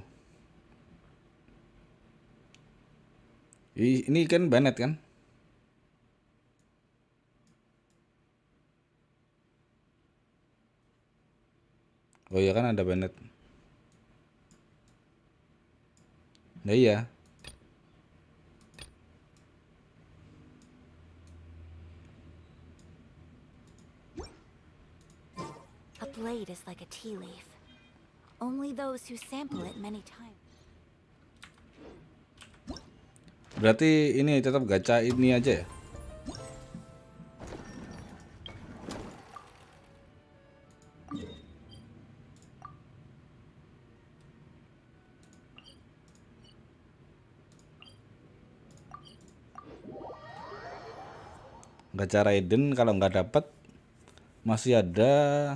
Ini kan Bennett kan? Oh iya kan ada Bennett. Nah iya. A blade is like a tea leaf. Only those who sample it many times. Berarti ini tetap gacha ini aja ya? Gacha Raiden kalau nggak dapet masih ada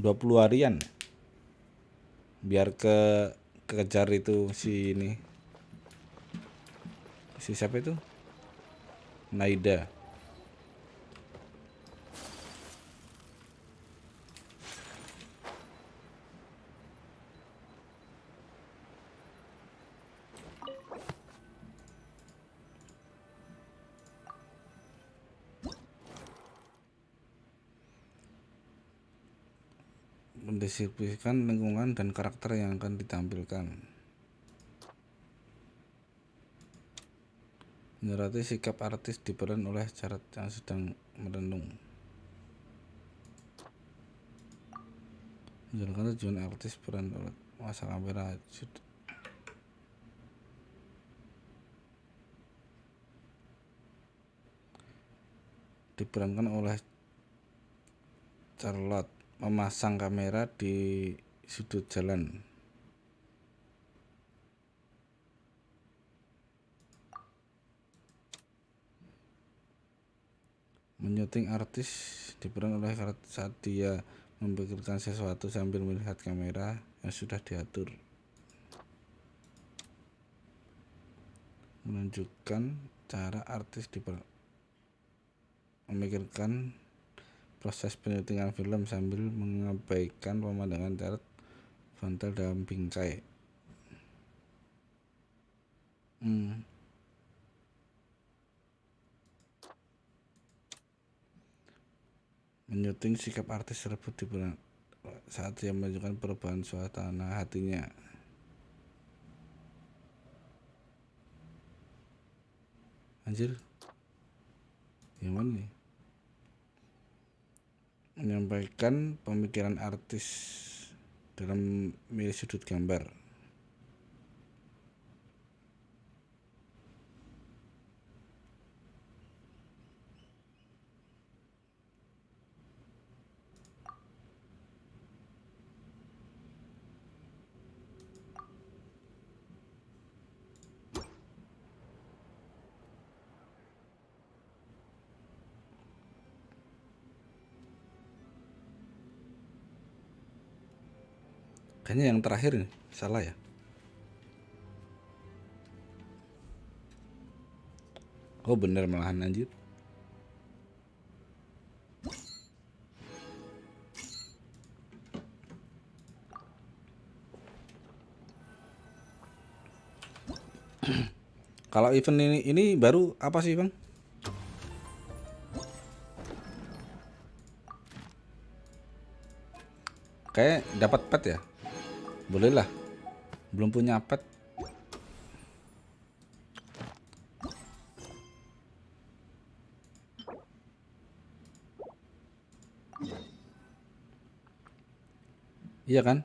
20 harian biar kekejar itu si ini, si siapa itu, Naida. Mendeskripsikan lingkungan dan karakter yang akan ditampilkan. Menyoroti sikap artis diperan oleh syarat yang sedang merenung. Menjelaskan tujuan artis peran oleh masa kamera diperankan oleh Charlotte memasang kamera di sudut jalan. Menyuting artis diperan oleh saat dia memikirkan sesuatu sambil melihat kamera yang sudah diatur. Menunjukkan cara artis memikirkan proses penyutingan film sambil mengabaikan pemandangan darat frontal dalam bingkai. Menyuting sikap artis tersebut diperan saat dia menunjukkan perubahan suasana hatinya. Anjir, yang mana nih? Menyampaikan pemikiran artis dalam milih sudut gambar. Kayaknya yang terakhir nih, salah ya. Oh bener malahan anjir. Kalau event ini baru apa sih bang? Kayak dapat pet ya? Boleh lah. Belum punya pet. Iya kan?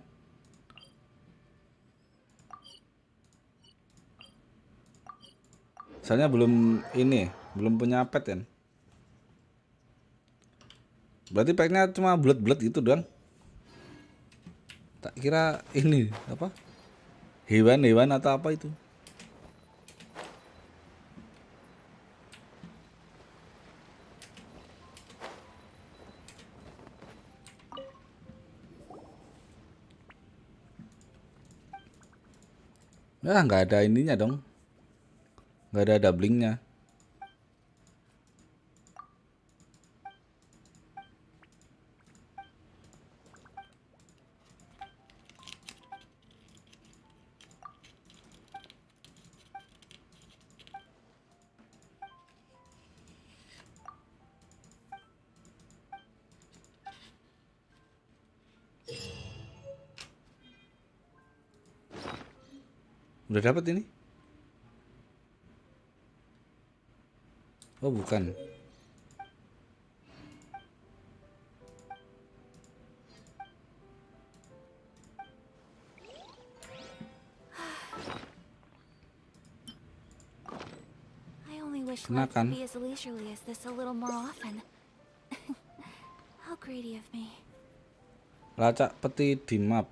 Soalnya belum ini, belum punya pet kan? Berarti packnya cuma bulat-bulat gitu doang. Tak kira ini apa? Hewan-hewan atau apa itu? Nah, nggak ada ininya dong. Nggak ada doublingnya. Udah dapat ini? Oh bukan. I only wish Kena life kan? could be as leisurely as this a little more often. How greedy of me. Lacak peti di map.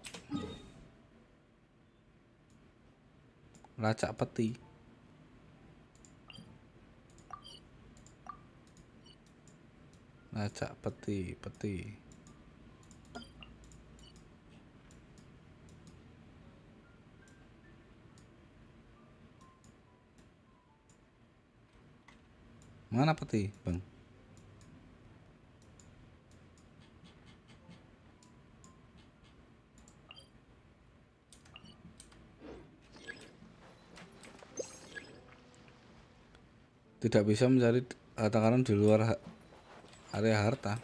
Lacak peti. Lacak peti. Mana peti, Bang? Tidak bisa mencari harta karun di luar area harta.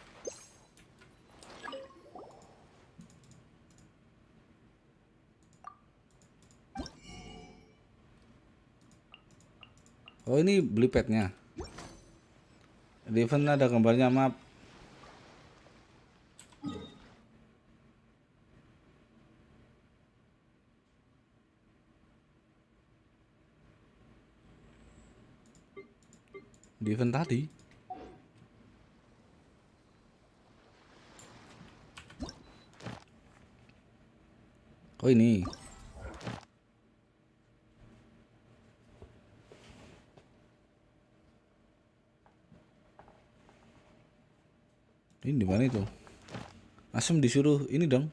Oh ini beli petnya. Di event ada gambarnya map. Di event tadi. Oh ini. Ini di mana itu? Asem disuruh ini dong.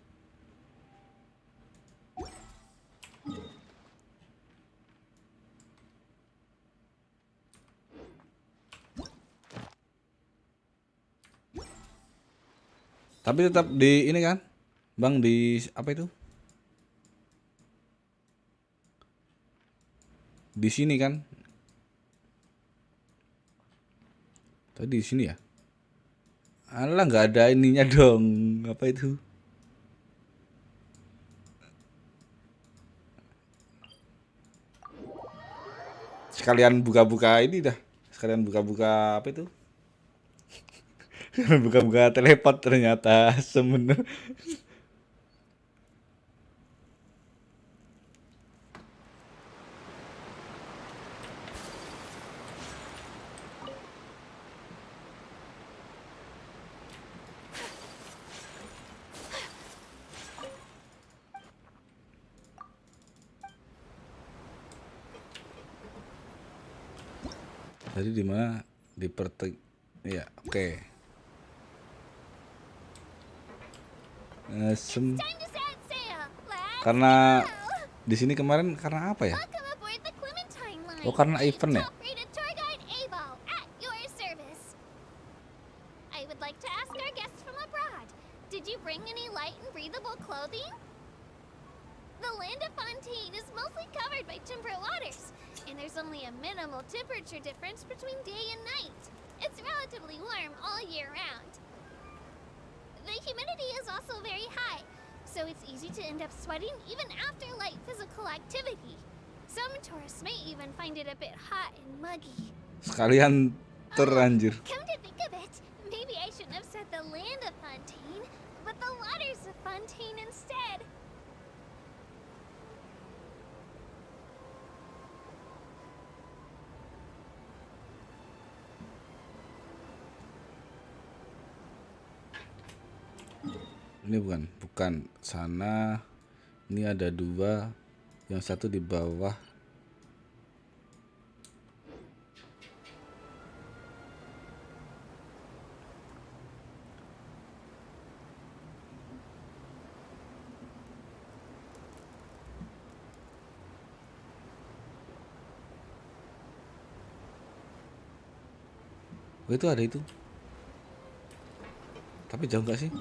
Tapi tetap di ini kan? Bang di apa itu? Di sini kan? Tadi di sini ya? Alah nggak ada ininya dong. Apa itu? Sekalian buka-buka ini dah. Sekalian buka-buka apa itu? Sekalian buka-buka teleport ternyata sebenernya. Tadi di mana? Di pertik. Ya, oke. It's time to set sail, lad. Karena di sini kemarin karena apa ya? Welcome aboard the Clementine line. Oh, karena event ya? Top-rated tour guide Abo at your service. I would like to ask our guests from abroad, did you bring any light and breathable clothing? The land of Fontaine is mostly covered by temperate waters, and there's only a minimal temperature difference between day and night. It's relatively warm all year round. The humidity is also very high, so it's easy to end up sweating even after light physical activity. Some tourists may even find it a bit hot and muggy. Sekalian terlanjur. Come to think of it, maybe I shouldn't have said the land of Fontaine, but the waters of Fontaine instead. Ini bukan sana. Ini ada dua, yang satu di bawah. Oh, itu ada itu. Tapi jauh nggak sih?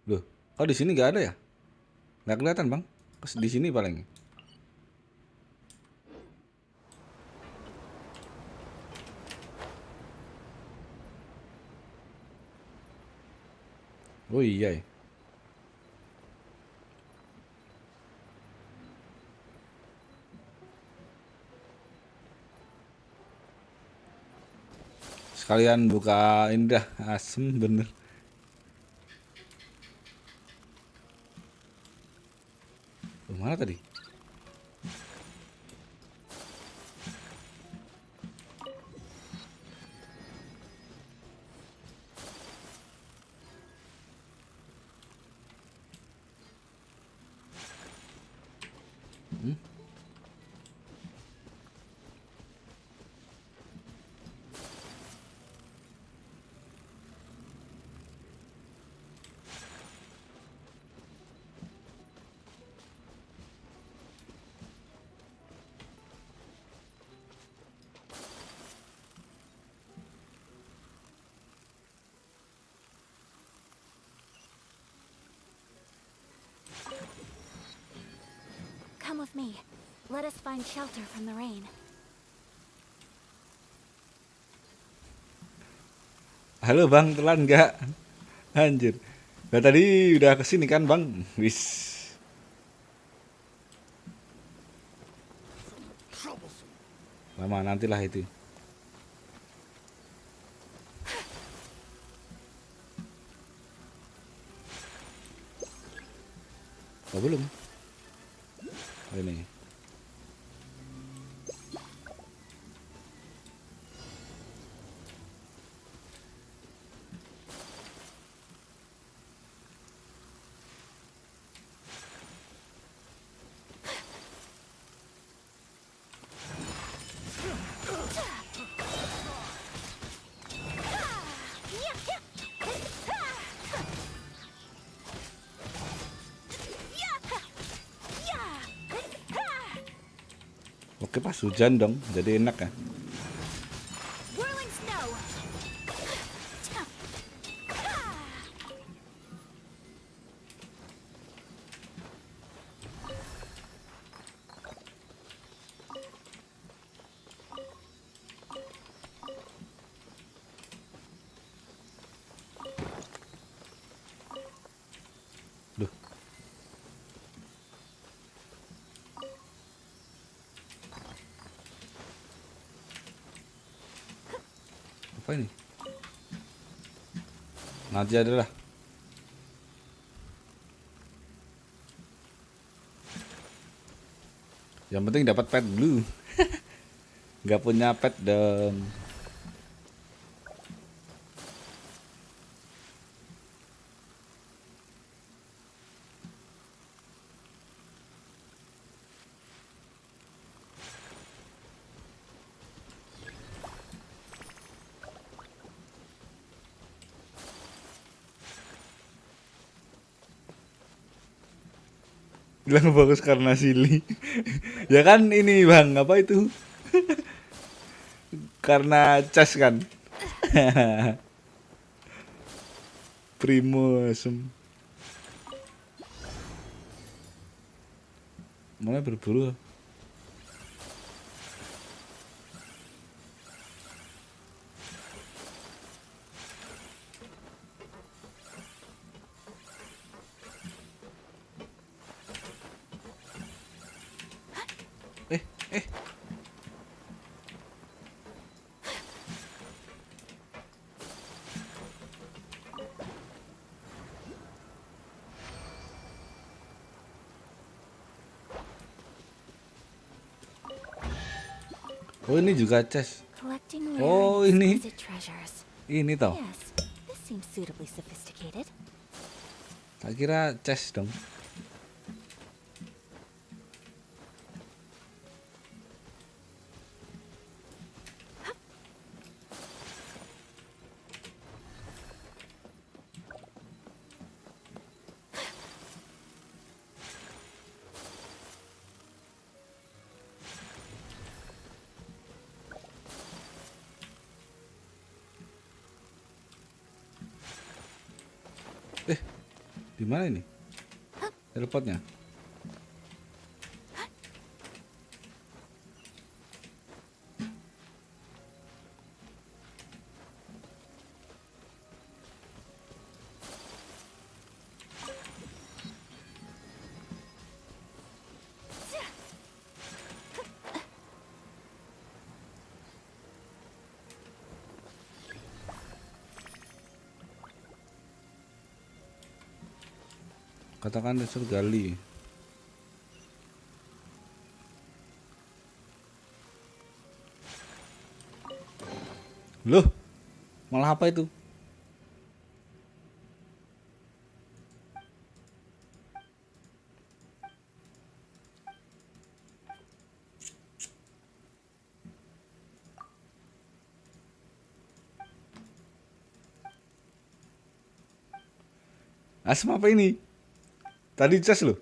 Loh, oh di sini nggak ada ya? Nggak kelihatan bang? Di sini paling. Oh iya ya. Sekalian buka ini dah, asem bener. Mana tadi? Come with me. Let us find shelter from the rain. Halo bang, telan nggak? Anjir. Nah, tadi udah kesini kan bang? Wis. Lama nantilah itu. Oh belum. Oh, ini. Oke pas hujan dong, jadi enak ya. Whirling snow. Duh. Apa ini? Nanti adalah. Yang penting dapat pet dulu. Nggak punya pet dong. Bilang bagus karena silly. Ya kan ini bang, apa itu? Karena chess kan. Primus. Mulai berburu. Oh ini juga chest. Collecting Oh rare and ini. exquisite treasures. Ini toh. Yes, this seems suitably sophisticated. Tak kira chest dong. Di mana ini? Telepotnya. Katakan disuruh gali. Loh, malah apa itu? Asem apa ini? Tadi cas loh.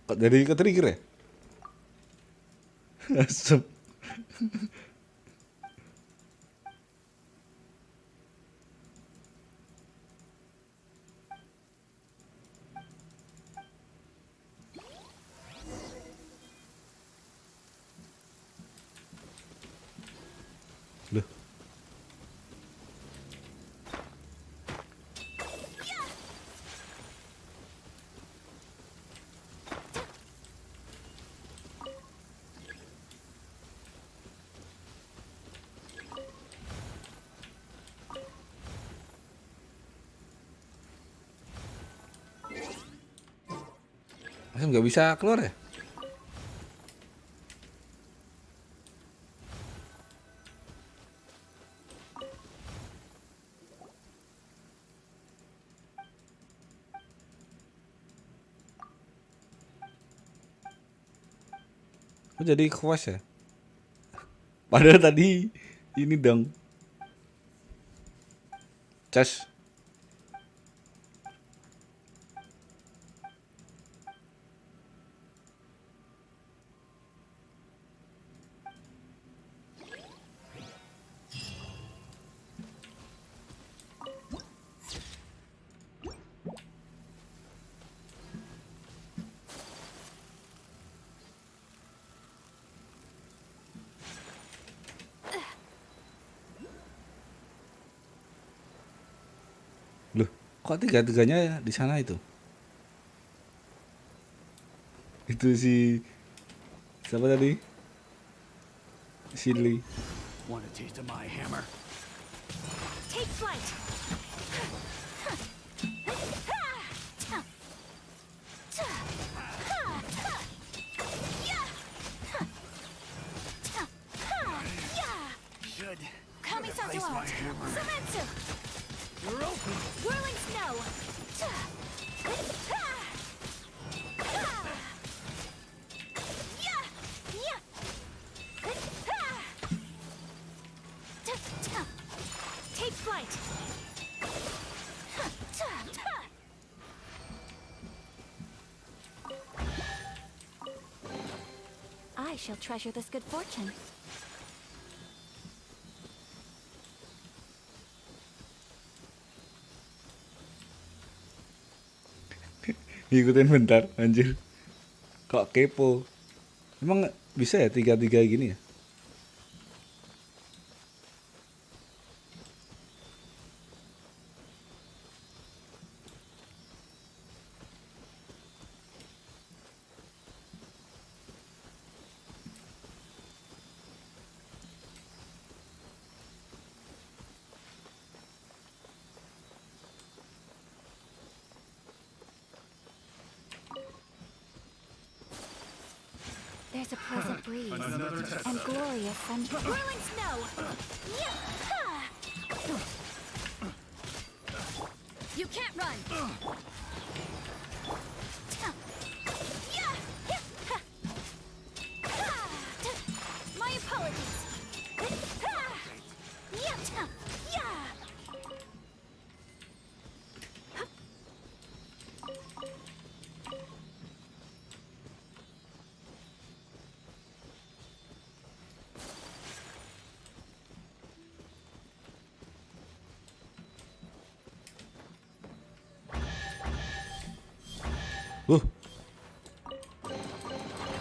Kok jadi ke-trigger ya? Asem. Loh. Asem nggak bisa keluar ya? Oh jadi quest ya? Padahal tadi ini dong. Cas. Loh, kok tiga-tiganya di sana itu? Itu si siapa tadi? Silly. Want a taste of my hammer? Take flight. Should Kamisato replace my out. hammer. Sametsu. You're open. Whirling snow. Take flight. she'll treasure this good fortune. Ngikutin bentar, anjir. Kok kepo. Emang bisa ya 3-3 gini ya? There's a pleasant breeze and glorious sunshine. Whirling snow! You can't run! My apologies!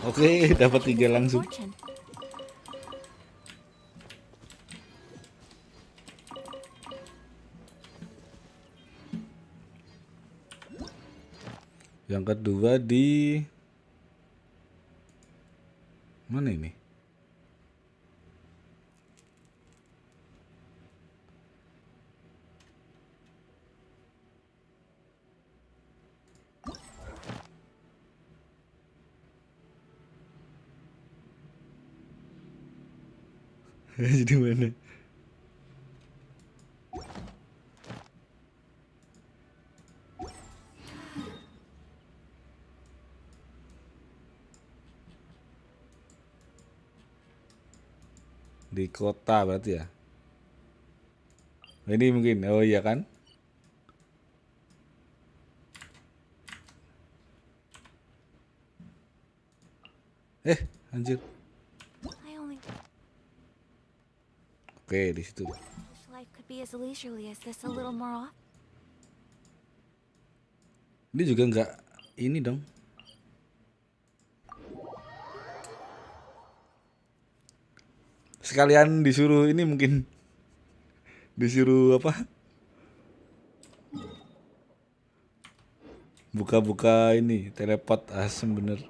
Oke, dapat 3 langsung. Yang kedua di mana ini? Jadi mana? Di kota berarti ya? Ini mungkin, oh iya kan? Anjir. Oke, di situ. Life could be as leisurely as this a little more often. Ini juga nggak ini dong. Sekalian disuruh ini mungkin disuruh apa? Buka-buka ini teleport asem bener.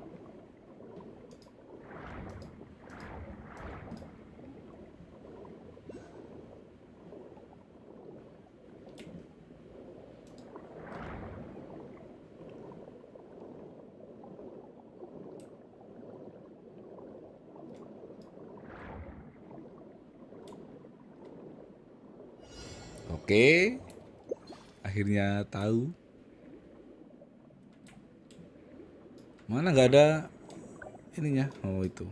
Oke, akhirnya tahu. Mana nggak ada ininya? Oh itu.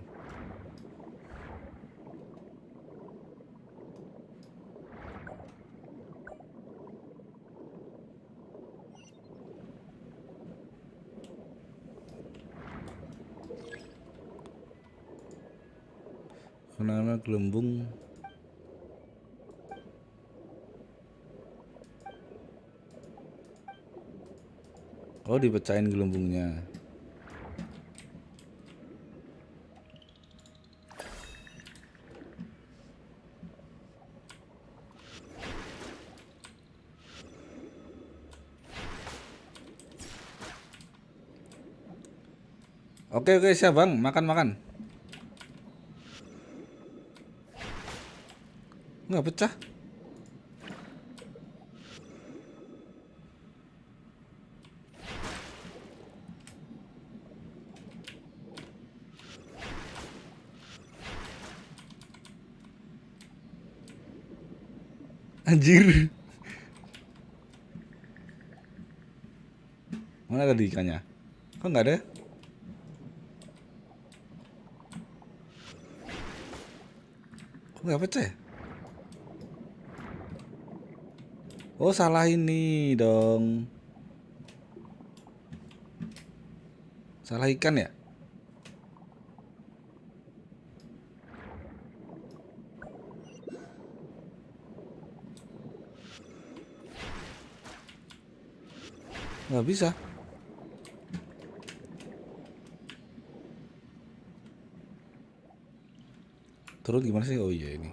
Kenapa gelembung? Oh, dipecahin gelembungnya. Oke, siap bang, makan. Nggak pecah. Anjir. Mana tadi ikannya? Kok nggak ada? Kok nggak pecah ya? Oh, salah ini dong. Salah ikan ya? Nggak bisa. Turun gimana sih? Oh iya ini.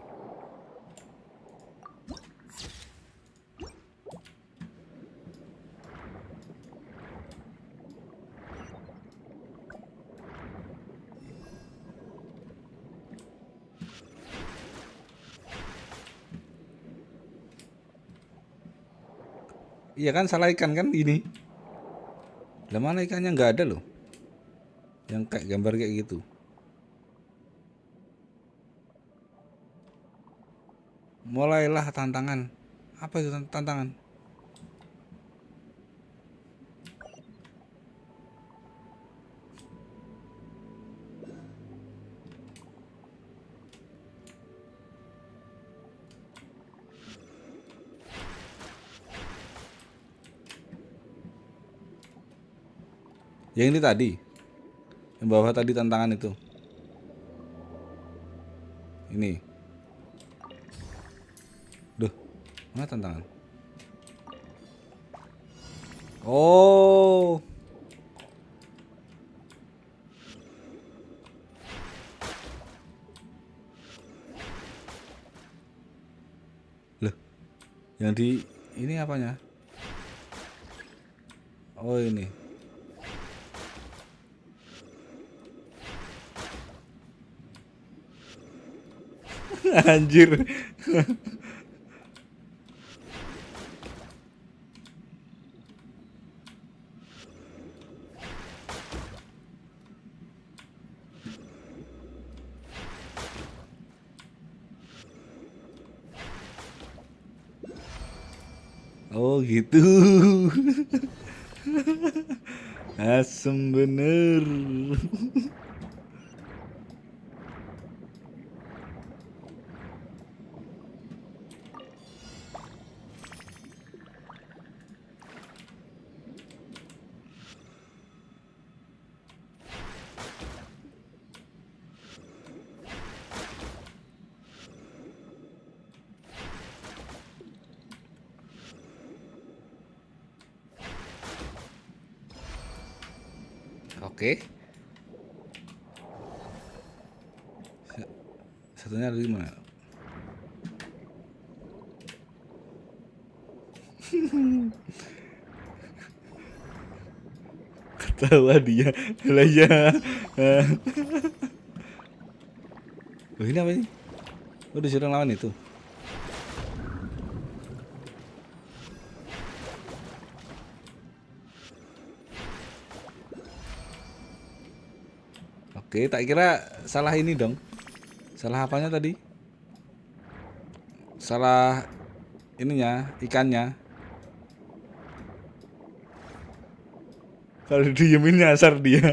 Iya kan, salah ikan kan ini. Lah mana ikannya, nggak ada loh. Yang kayak gambar kayak gitu. Mulailah tantangan. Apa itu tantangan? Yang ini tadi. Yang bawah tadi tantangan itu. Ini. Duh, mana tantangan? Oh. Loh, yang di ini apanya? Oh ini. Anjir. Oh gitu. Asem bener. Oke. Satunya ada di mana? Ketawa dia. Lah ya. Oh, ini apa ini? Oh, disuruh lawan itu. Oke, tak kira salah ini dong. Salah apanya tadi? Salah ininya, ikannya. Kalau diemin nyasar dia.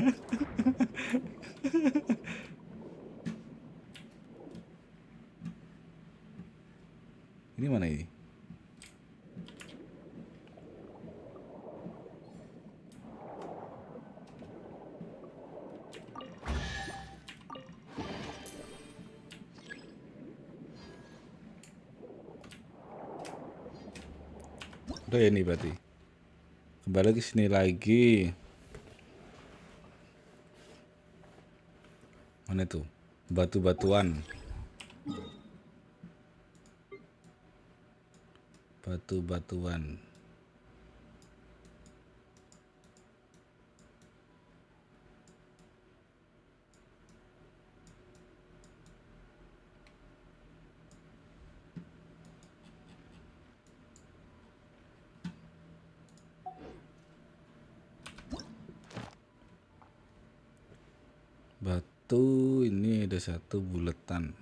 Ini mana ini? Udah ya ini berarti. Kembali ke sini lagi. Mana itu? Batu-batuan. Batu-batuan. Batu ini ada satu buletan.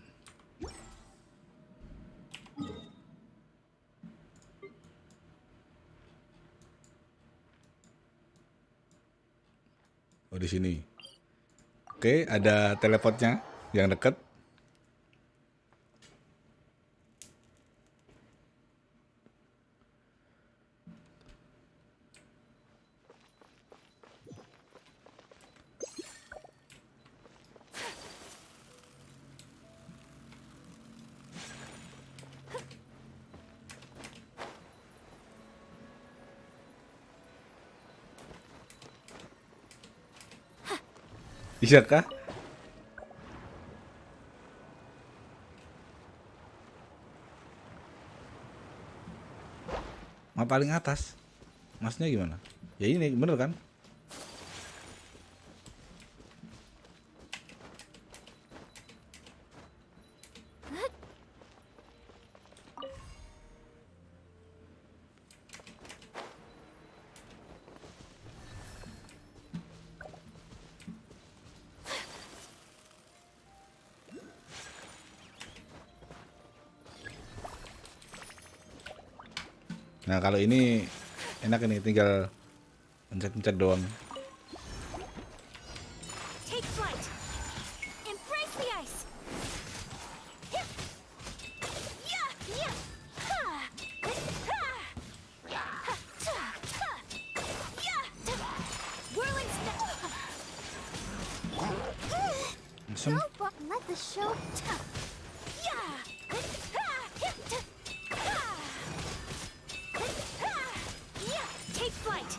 Oh, di sini. Oke, ada teleportnya yang dekat. Iya kah? Map paling atas. Maksudnya gimana? Ya ini bener kan? Nah kalau ini enak ini, tinggal pencet-pencet doang. Take flight. Embrace the ice. Yeah, yeah. Ha. Ha. Ha. Ha. Yeah. Whirling Langsung. Let the show. Yeah. Yeah. Take flight.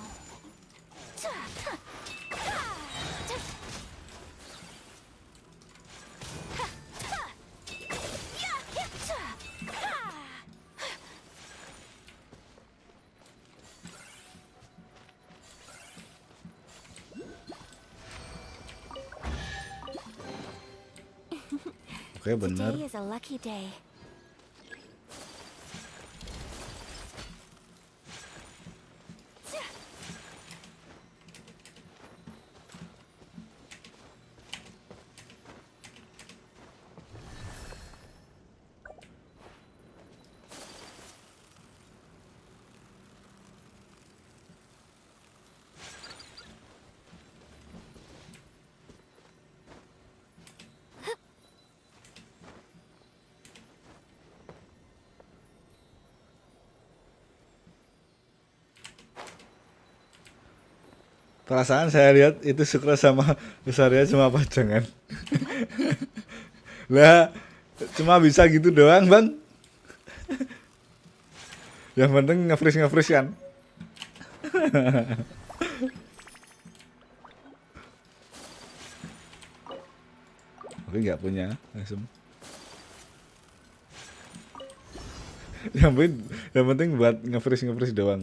Oke bener. Today is a lucky day. Perasaan saya lihat itu Sukra sama Besarnya cuma pajangan. Lah, cuma bisa gitu doang, Bang. Yang penting nge-freeze kan. Oke, nggak punya langsung. Yang penting buat nge-freeze doang.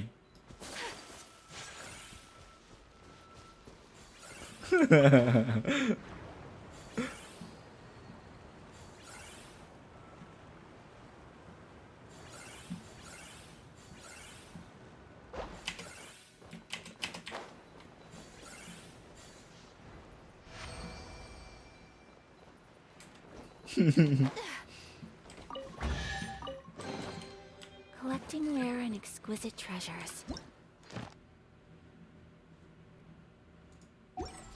Collecting rare and exquisite treasures.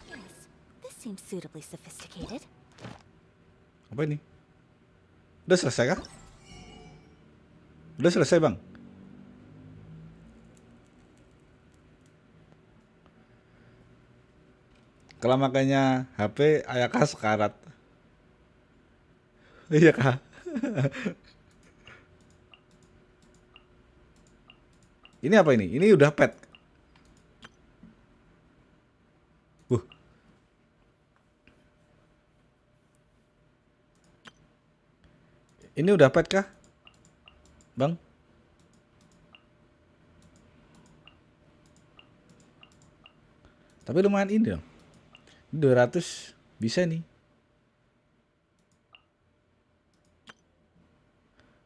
Yes, this seems suitably sophisticated. Apa ini? Udah selesai kah? Udah selesai, Bang. Kalau makanya HP ayakah sekarat. Iya kah? Ini apa ini? Ini udah pet. Ini udah pet kah? Bang? Tapi lumayan ini dong. 200 bisa nih.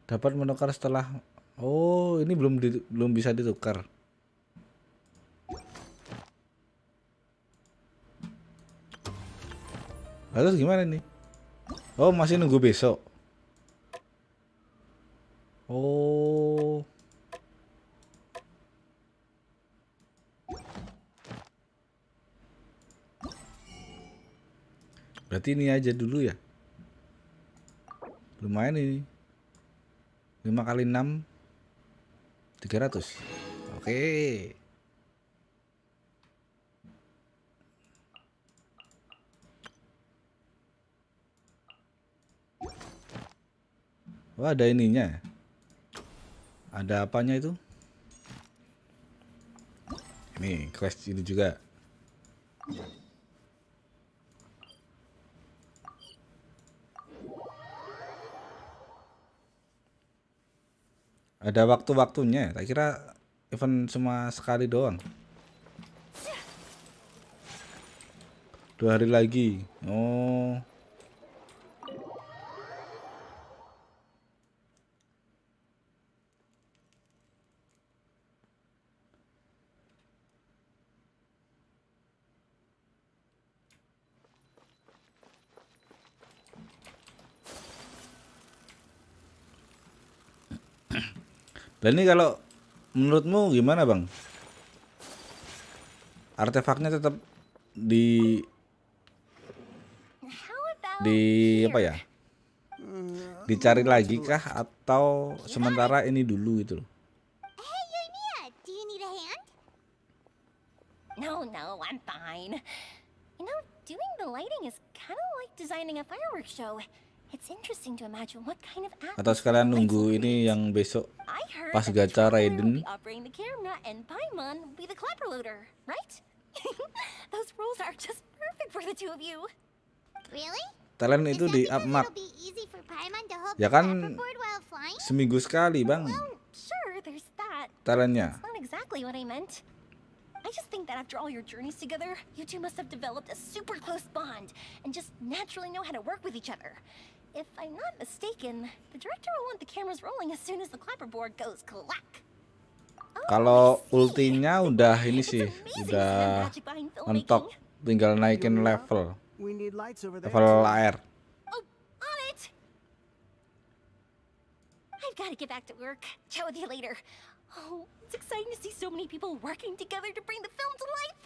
Dapat menukar setelah. Oh, ini belum bisa ditukar. Lalu gimana nih? Oh, masih nunggu besok. Oh. Berarti ini aja dulu ya. Lumayan ini. 5 kali 6 300. Oke. Oh, ada ininya. Ada apanya itu? Ini quest ini juga. Ada waktu-waktunya. Tak kira event cuma sekali doang. 2 hari lagi. Oh. Dan ini kalau menurutmu gimana bang? Artefaknya tetap di apa ya? Dicari lagi kah atau sementara ini dulu gitu loh? Hey, Yoimiya, do you need a hand? No, I'm fine. You know, doing the lighting is kind of like designing a fireworks show. It's interesting to imagine what kind of Atau sekalian nunggu ini yang besok pas gacha Raiden. operating the camera and Paimon will be the clapper loader, right? Those roles are just perfect for the two of you. Really? Talent itu di up map. It'll be easy for Paimon to hold Ya the kan clapperboard while flying? seminggu sekali bang. Sure, there's that. Talentnya. That's not exactly what I meant. I just think that after all your journeys together, you two must have developed a super close bond and just naturally know how to work with each other. If I'm not mistaken, the director will want the cameras rolling as soon as the clapperboard goes clack. Kalau ultinya udah ini sih, udah mentok, tinggal naikin level. Level air. Oh, on it! I've got to get back to work. Chat with you later. Oh, it's exciting to see so many people working together to bring the film to life.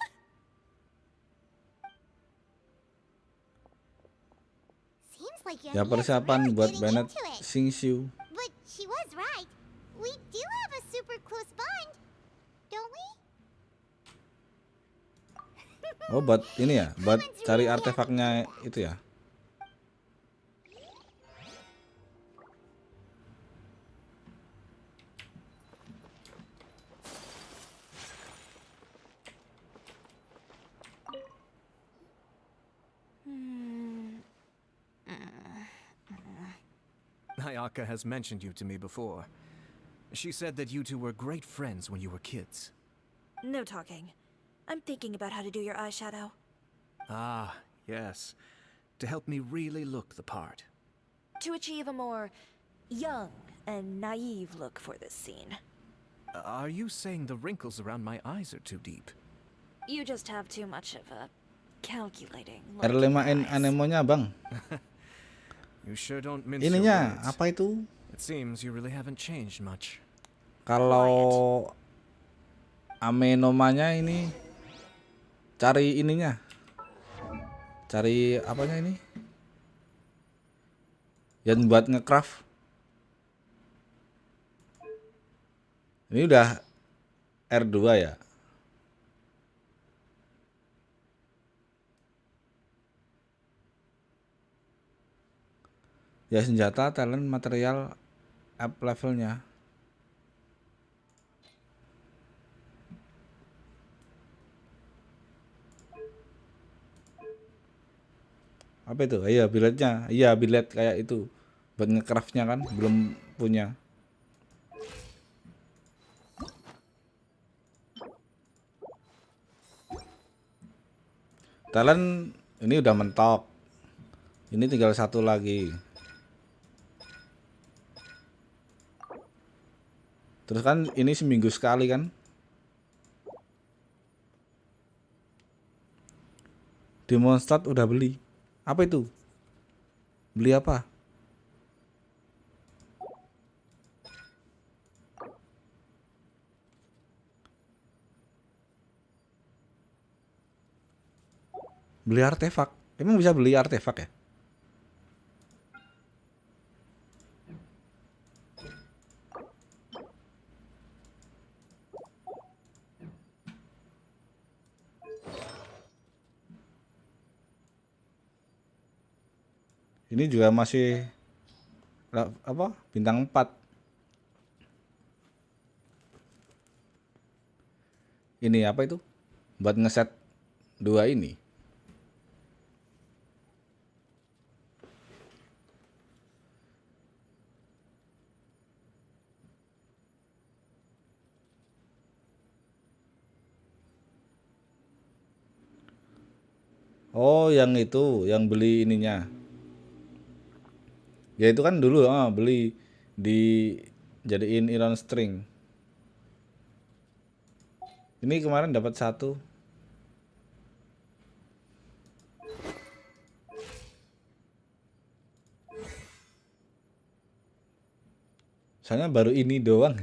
Seems like Ya persiapan buat Bennett Singsiu. But she was right. We do have a super close bond, don't we? Oh buat ini ya, buat cari artefaknya itu ya. Ayaka has mentioned you to me before. She said that you two were great friends when you were kids. No talking. I'm thinking about how to do your eyeshadow. Ah, yes. To help me really look the part. To achieve a more young and naive look for this scene. Are you saying the wrinkles around my eyes are too deep? You just have too much of a calculating look in your R5N eyes. anemonya bang. You sure don't mince your Ininya words. apa itu? It seems you really haven't changed much. Kalau amenomanya ini cari ininya. Cari apanya ini? Yang buat ngecraft. Ini udah R2 ya. Ya senjata, talent, material, up levelnya. Apa itu? Iya billetnya. Iya billet kayak itu. Buat ngecraftnya kan belum punya. Talent ini udah mentok. Ini tinggal satu lagi. Terus kan ini seminggu sekali kan? Demonstrat udah beli. Apa itu? Beli apa? Beli artefak. Emang bisa beli artefak ya? Ini juga masih apa? Bintang 4. Ini apa itu? Buat ngeset 2 ini. Oh, yang itu, yang beli ininya. Ya itu kan dulu beli dijadiin iron string. Ini kemarin dapat 1. Soalnya baru ini doang.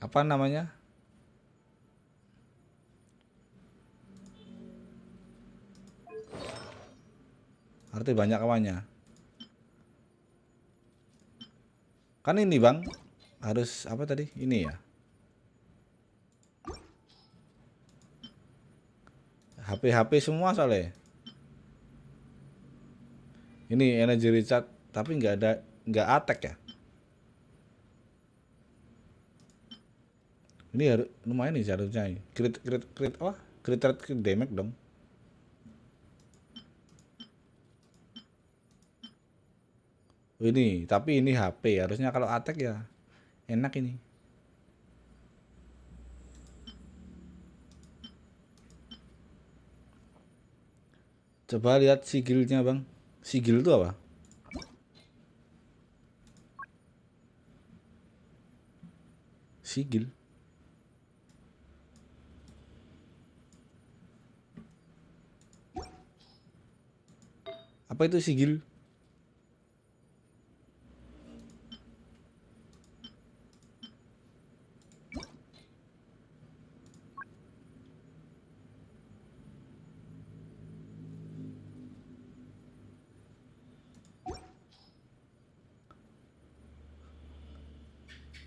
Apa namanya? Arti banyak kawannya. Kan ini bang, harus apa tadi? Ini ya. HP semua soalnya. Ini energy recharge, tapi nggak attack ya. Ini harus lumayan nih harusnya. Crit apa? Crit damage dong. Ini, tapi ini HP. Harusnya kalau attack ya enak ini. Coba lihat sigilnya, Bang. Sigil itu apa? Sigil. Apa itu sigil?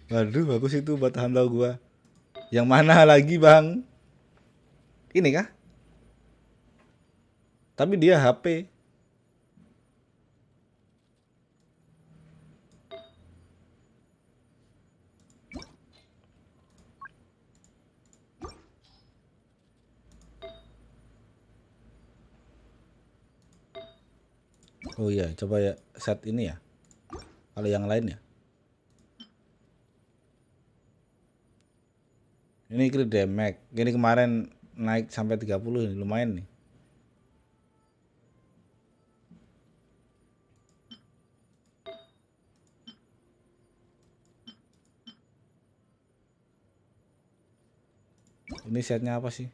Waduh, bagus itu buat handal gua. Yang mana lagi, Bang? Ini kah? Tapi dia HP. Oh iya, coba ya set ini ya. Kalau yang lain ya. Ini crit damage. Ini kemarin naik sampai 30 nih, lumayan nih. Ini setnya apa sih?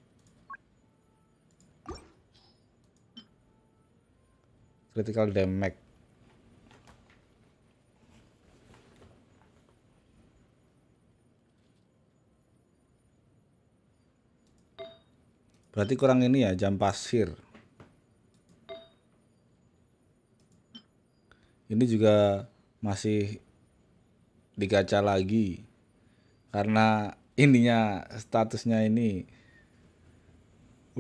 Critical damage. Berarti kurang ini ya, jam pasir. Ini juga masih digacha lagi. Karena ininya statusnya ini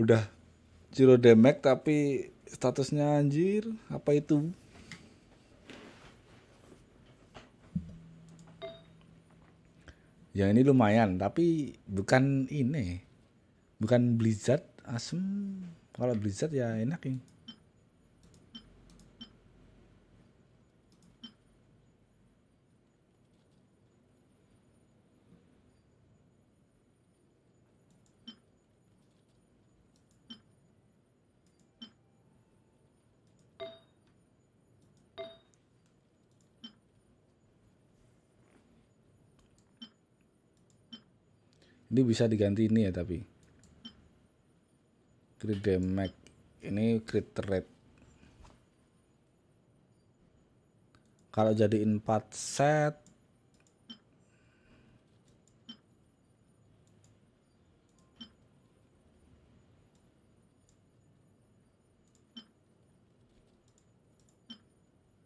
udah zero damage tapi statusnya anjir, apa itu? Ya ini lumayan, tapi bukan ini. Bukan Blizzard asem. Kalau Blizzard ya enak ini. Ini bisa diganti ini ya tapi. Crit damage. Ini crit rate. Kalau jadi 4 set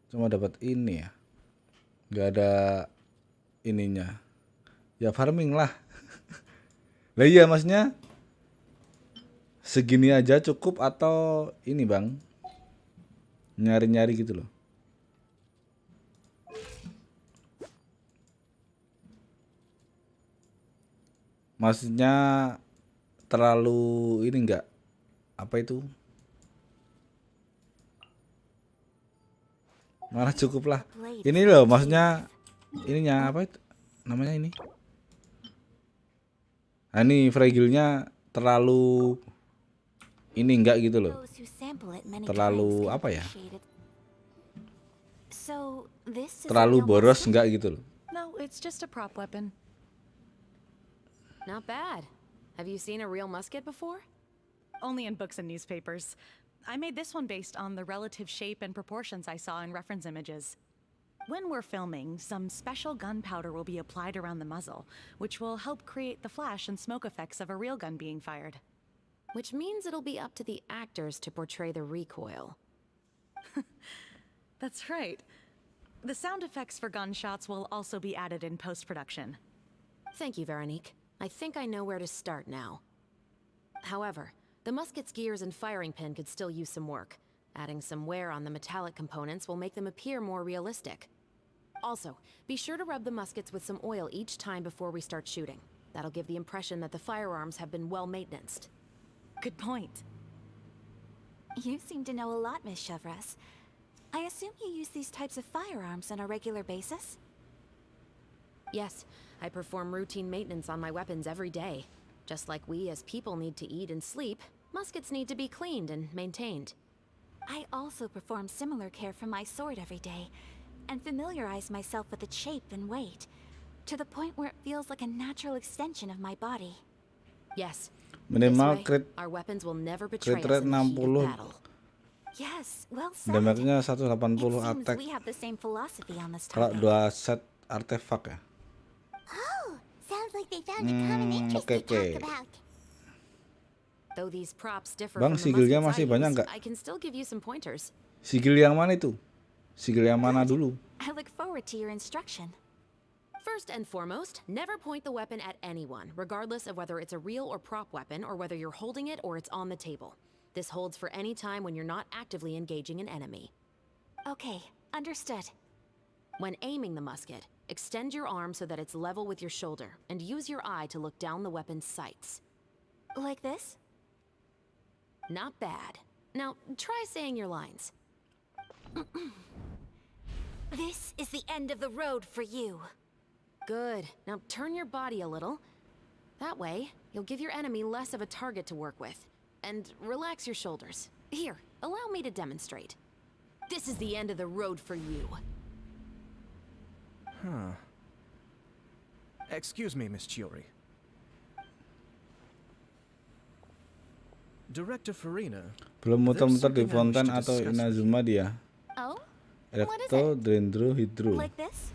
cuma dapat ini ya. Nggak ada ininya. Ya farming lah. Lah iya maksudnya segini aja cukup atau ini bang nyari-nyari gitu loh. Maksudnya terlalu ini enggak apa itu malah cukup lah ini loh maksudnya ininya apa itu namanya ini. Nah ini fragile-nya terlalu ini enggak gitu loh. Those who sample it many Terlalu times can apa ya? appreciate it. So, this is a Terlalu real boros musket? enggak gitu loh. No, it's just a prop weapon. Not bad. Have you seen a real musket before? Only in books and newspapers. I made this one based on the relative shape and proportions I saw in reference images. When we're filming, some special gunpowder will be applied around the muzzle, which will help create the flash and smoke effects of a real gun being fired. Which means it'll be up to the actors to portray the recoil. That's right. The sound effects for gunshots will also be added in post-production. Thank you, Veronique. I think I know where to start now. However, the musket's gears and firing pin could still use some work. Adding some wear on the metallic components will make them appear more realistic. Also, be sure to rub the muskets with some oil each time before we start shooting. That'll give the impression that the firearms have been well maintained. Good point. You seem to know a lot, Miss Chevres. I assume you use these types of firearms on a regular basis? Yes, I perform routine maintenance on my weapons every day. Just like we as people need to eat and sleep, muskets need to be cleaned and maintained. I also perform similar care for my sword every day, and familiarize myself with its shape and weight, to the point where it feels like a natural extension of my body. Yes. Minimal crit our weapons will never betray rate us in the heat of 60. battle. Yes, well said. Damage-nya It 180 seems attack. we have the same philosophy on this Kalau topic. 2 set artefak ya. Oh, sounds like they found a common interest to talk about. Though these props differ Bang, from the sigilnya muskets I masih banyak use, nggak? I can still give you some pointers. Sigil yang mana itu? Sigil yang mana dulu? I look forward to your instruction. First and foremost, never point the weapon at anyone, regardless of whether it's a real or prop weapon, or whether you're holding it or it's on the table. This holds for any time when you're not actively engaging an enemy. Okay, understood. When aiming the musket, extend your arm so that it's level with your shoulder, and use your eye to look down the weapon's sights. Like this? Not bad. Now, try saying your lines. This is the end of the road for you. Good. Now turn your body a little. That way, you'll give your enemy less of a target to work with. And relax your shoulders. Here, allow me to demonstrate. This is the end of the road for you. Huh. Excuse me, Miss Chiori. Director Farina. Belum muter-muter di something I wish Fontaine to atau discuss with Inazuma dia. Oh? Electro, Dendro, Hydro. Like this?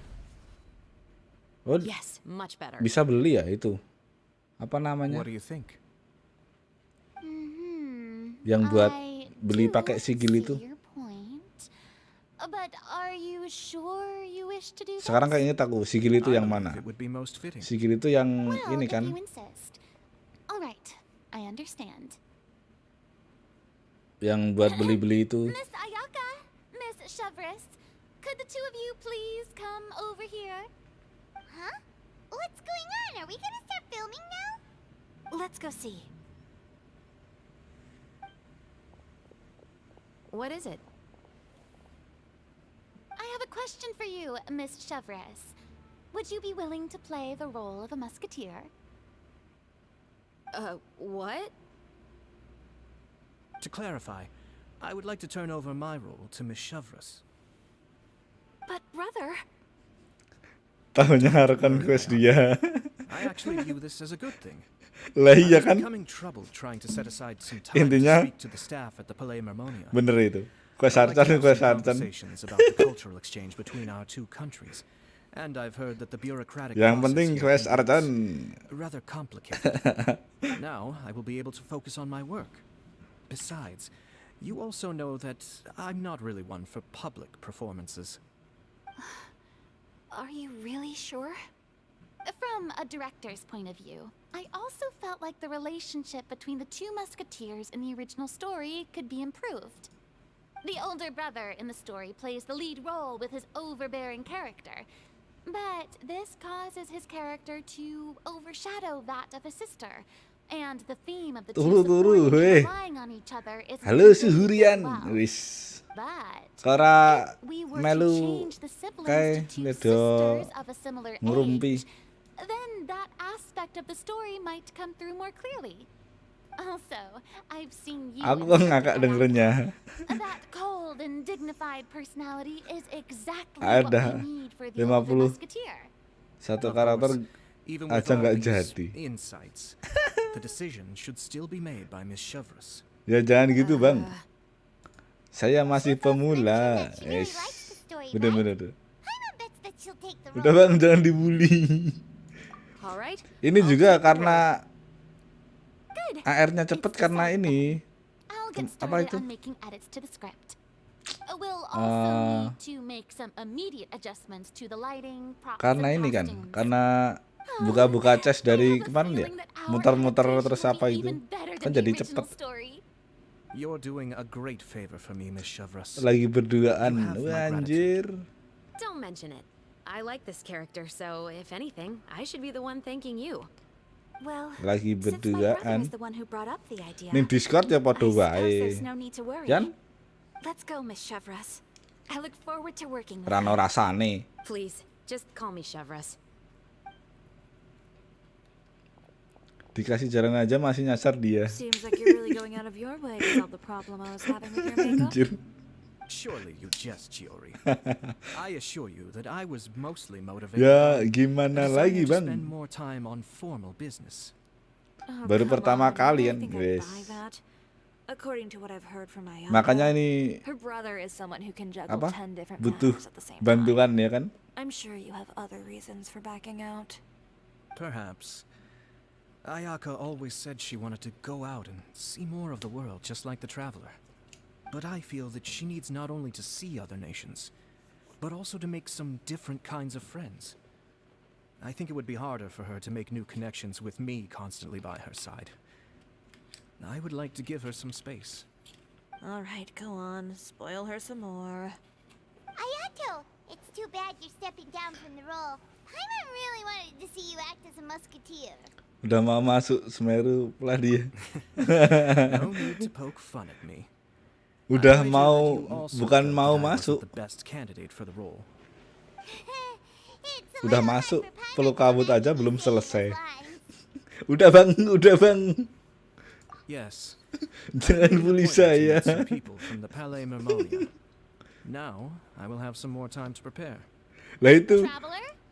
Oh, Yes, much better. bisa beli ya itu? Apa namanya? What do you think? Yang buat I beli do pakai sigil itu. see your point. But are you sure you wish to do this? Sekarang kayaknya tahu sigil itu yang I mana? believe it would be most fitting. Sigil itu yang Well, ini if kan? you insist. All right, I understand. Yang buat beli-beli itu. Miss Ayaka, Miss Chevres, could the two of you please come over here? Huh? What's going on? Are we gonna start filming now? Let's go see. What is it? I have a question for you, Miss Chevres. Would you be willing to play the role of a musketeer? What? To clarify, I would like to turn over my role to Miss Chevres. But brother... Tahunya harakan quest dia. I actually view this as a good thing. Lah iya I was kan? becoming troubled trying to set aside some time Intinya to speak to the staff at the Palais Mermonia. bener itu. Quest I'd like to Arcan, have quest some Arcan. conversations about the cultural exchange between our two countries. And I've heard that the bureaucratic Yang process penting here quest can be Arcan. rather complicated. Now I will be able to focus on my work. Besides, you also know that I'm not really one for public performances. Are you really sure? From a director's point of view, I also felt like the relationship between the two musketeers in the original story could be improved. The older brother in the story plays the lead role with his overbearing character, but this causes his character to overshadow that of his sister. And the theme of the two supporting and relying on each other is Halo conveyed Suhurian. well. Wis. But Kora if we were to melu change the siblings kae to two nedo sisters of a similar ngurumpi. age, then that aspect of the story might come through more clearly. Also, I've seen you. Aku kok ngakak dengernya. That cold and dignified personality is exactly Ada what we need for the older 50 musketeer. satu Of karakter course, even with aja all nggak these jadi. insights, the decision should still be made by Miss Chevreuse. Ya jangan gitu bang. Saya masih pemula. Bener-bener tuh. That she'll take the Udah bang, jangan dibully. Alright. Ini juga karena AR-nya cepet karena ini. I'll get Apa started itu? on making edits to the script. We'll also need to make some immediate adjustments to the lighting, props, Karena and ini kan, costumes. karena buka-buka chest dari kemarin ya. Muter-muter terus apa itu. Kan jadi cepet. You're doing a great favor for me, Miss Chevreuse. Lagi berduaan. You have my Wah, anjir. Don't mention it. I like this character, so if anything, I should be the one thanking you. Well, Lagi since my brother berduaan. is the one who brought up the idea, Ning Discord ya podo I suppose wae. there's no need to worry. Jan, Let's go, Miss Chevreuse. I look forward to working with rano you. rasane. Please, just call me Chevreuse. Dikasih jalan aja masih nyasar dia. Seems like you're really going out of your way to solve the problem I was having with your makeup. Anjir. Surely you jest, Chiori. I assure you that I was mostly motivated Ya, by gimana a desire lagi, to Bang? spend more time on formal business. Oh, Baru come pertama on, kali I kan, think guys. I'd buy that. According to what I've heard from Ayaka, Makanya ini her brother is someone who can juggle apa? 10 different Butuh matters at the same time. bantuan ya kan? I'm sure you have other reasons for backing out. Perhaps. Ayaka always said she wanted to go out and see more of the world, just like the traveler. But I feel that she needs not only to see other nations, but also to make some different kinds of friends. I think it would be harder for her to make new connections with me constantly by her side. I would like to give her some space. Alright, go on. Spoil her some more. Ayato, it's too bad you're stepping down from the role. Paimon really wanted to see you act as a musketeer. Udah mau masuk Semeru pula dia. No need to poke fun at me. Udah mau, bukan mau masuk. The best candidate for the role. Udah masuk, peluk kabut aja belum selesai. Udah bang, udah bang. Yes. Jangan bully saya. Some people from the Palais Mermonia. Now, I will have some more time to prepare. Lah itu,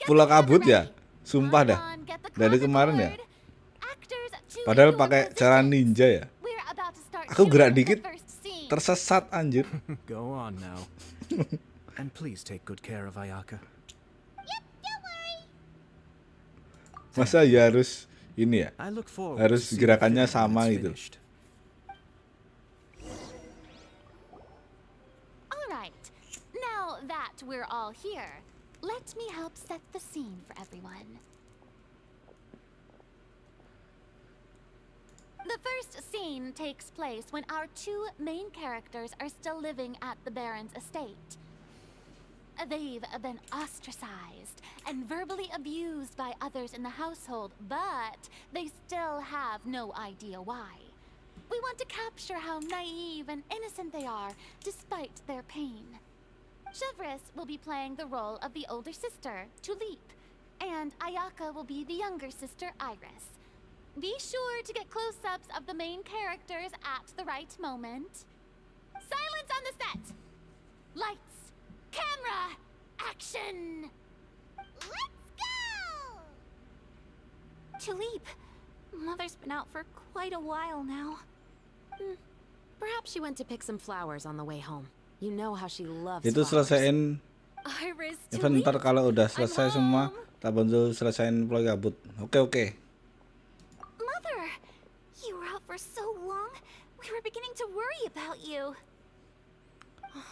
pulau kabut ya? Sumpah dah. Dari kemarin ya. Padahal pakai cara ninja ya. Aku gerak dikit, tersesat anjir. Go on now. And please take good care of Ayaka. Masa ya harus ini ya? I look forward Harus to seeing gerakannya the film when sama it's gitu. finished. Alright, now that we're all here, let me help set the scene for everyone. The first scene takes place when our two main characters are still living at the Baron's estate. They've been ostracized and verbally abused by others in the household, but they still have no idea why. We want to capture how naive and innocent they are, despite their pain. Chevreuse will be playing the role of the older sister, Tulip, and Ayaka will be the younger sister, Iris. Be sure to get close-ups of the main characters at the right moment. Silence on the set! Lights, camera, action! Let's go! Tulip, Mother's been out for quite a while now. Perhaps she went to pick some flowers on the way home. You know how she loves Itu flowers. selesaiin Iris, event ntar kalau udah selesai semua, tak bantu selesaiin pulau kabut. Oke. Mother, you were out for so long. We were beginning to worry about you.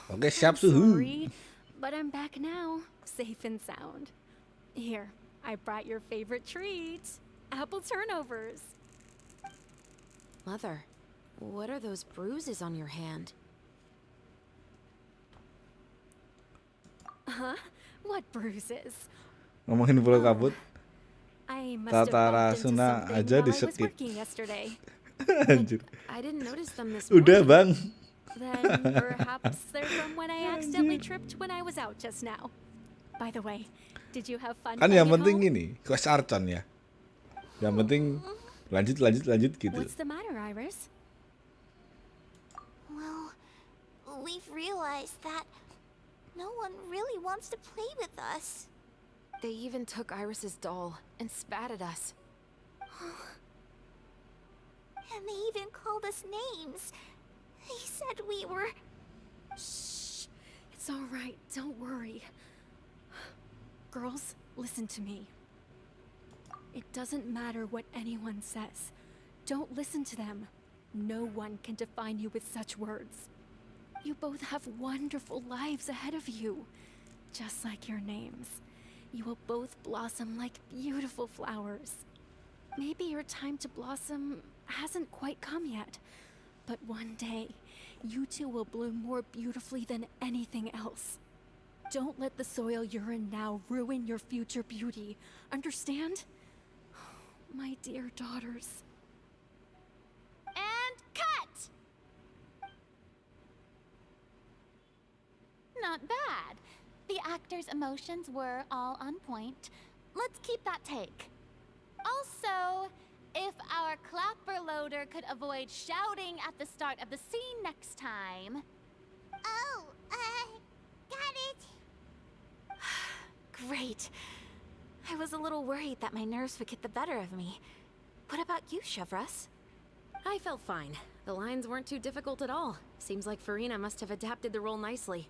Oke, siap suhu. Sorry, but I'm back now, safe and sound. Here, I brought your favorite treat, apple turnovers. Mother, what are those bruises on your hand? Huh? What bruises? Ngomongin pulau kabut. I must have Tata bumped into Rasuna something aja while di I was skip. working yesterday. Anjir. I didn't notice them this Udah morning. bang. Then perhaps they're from when I accidentally tripped when I was out just now. By the way, did you have fun? Kan playing yang at penting home? ini quest Archon ya. Yang penting lanjut gitu. What's the matter, Iris? Well, we've realized that no one really wants to play with us. They even took Iris's doll and spat at us. And they even called us names. They said we were... Shh. It's all right. Don't worry. Girls, listen to me. It doesn't matter what anyone says. Don't listen to them. No one can define you with such words. You both have wonderful lives ahead of you. Just like your names. You will both blossom like beautiful flowers. Maybe your time to blossom hasn't quite come yet. But one day, you two will bloom more beautifully than anything else. Don't let the soil you're in now ruin your future beauty. Understand? My dear daughters. And cut! Not bad. The actor's emotions were all on point. Let's keep that take. Also, if our clapper loader could avoid shouting at the start of the scene next time. Oh, got it. Great. I was a little worried that my nerves would get the better of me. What about you, Chevros? I felt fine. The lines weren't too difficult at all. Seems like Farina must have adapted the role nicely.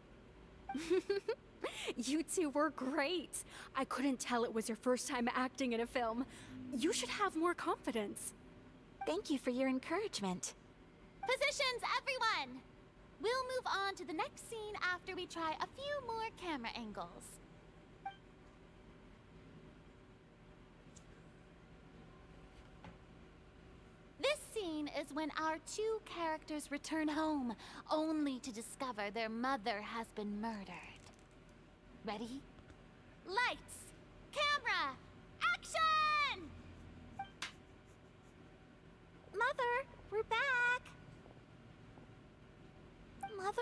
You two were great. I couldn't tell it was your first time acting in a film. You should have more confidence. Thank you for your encouragement. Positions, everyone! We'll move on to the next scene after we try a few more camera angles. This scene is when our two characters return home, only to discover their mother has been murdered. Ready? Lights! Camera! Action! Mother, we're back. Mother?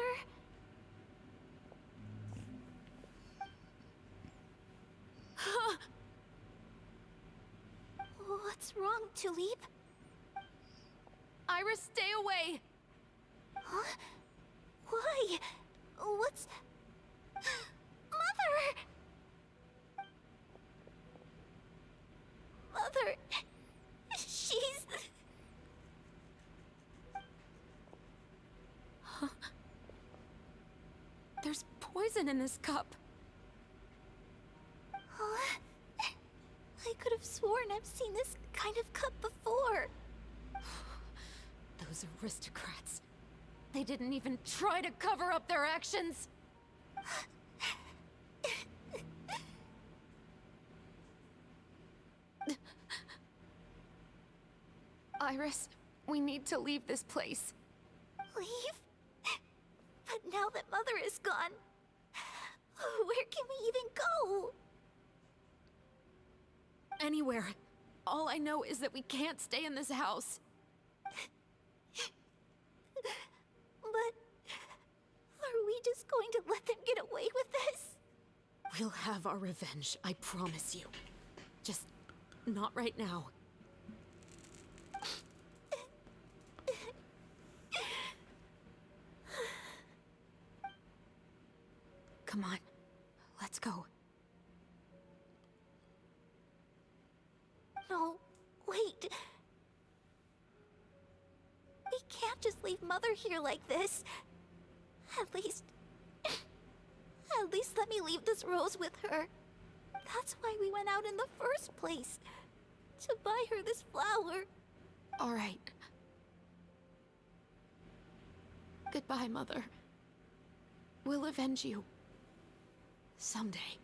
What's wrong, Tulip? Iris, stay away! Huh? Why? What's... Mother! Mother... She's... Huh? There's poison in this cup. Huh? I could have sworn I've seen this kind of cup before. Those aristocrats. They didn't even try to cover up their actions. Iris, we need to leave this place. Leave? But now that Mother is gone, where can we even go? Anywhere. All I know is that we can't stay in this house. But... are we just going to let them get away with this? We'll have our revenge, I promise you. Just not right now. Come on, let's go. No, wait. We can't just leave Mother here like this. At least let me leave this rose with her. That's why we went out in the first place. To buy her this flower. All right. Goodbye, Mother. We'll avenge you. Someday.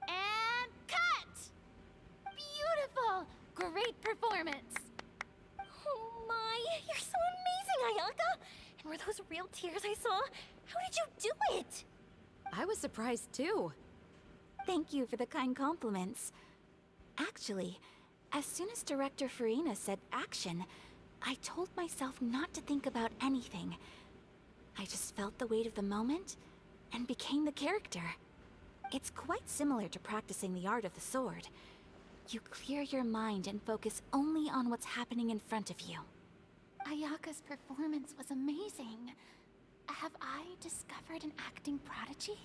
And cut! Beautiful! Great performance! Oh my, you're so amazing, Ayaka! And were those real tears I saw? How did you do it? I was surprised too. Thank you for the kind compliments. Actually, as soon as Director Farina said action, I told myself not to think about anything. I just felt the weight of the moment and became the character. It's quite similar to practicing the art of the sword. You clear your mind and focus only on what's happening in front of you. Ayaka's performance was amazing. Have I discovered an acting prodigy?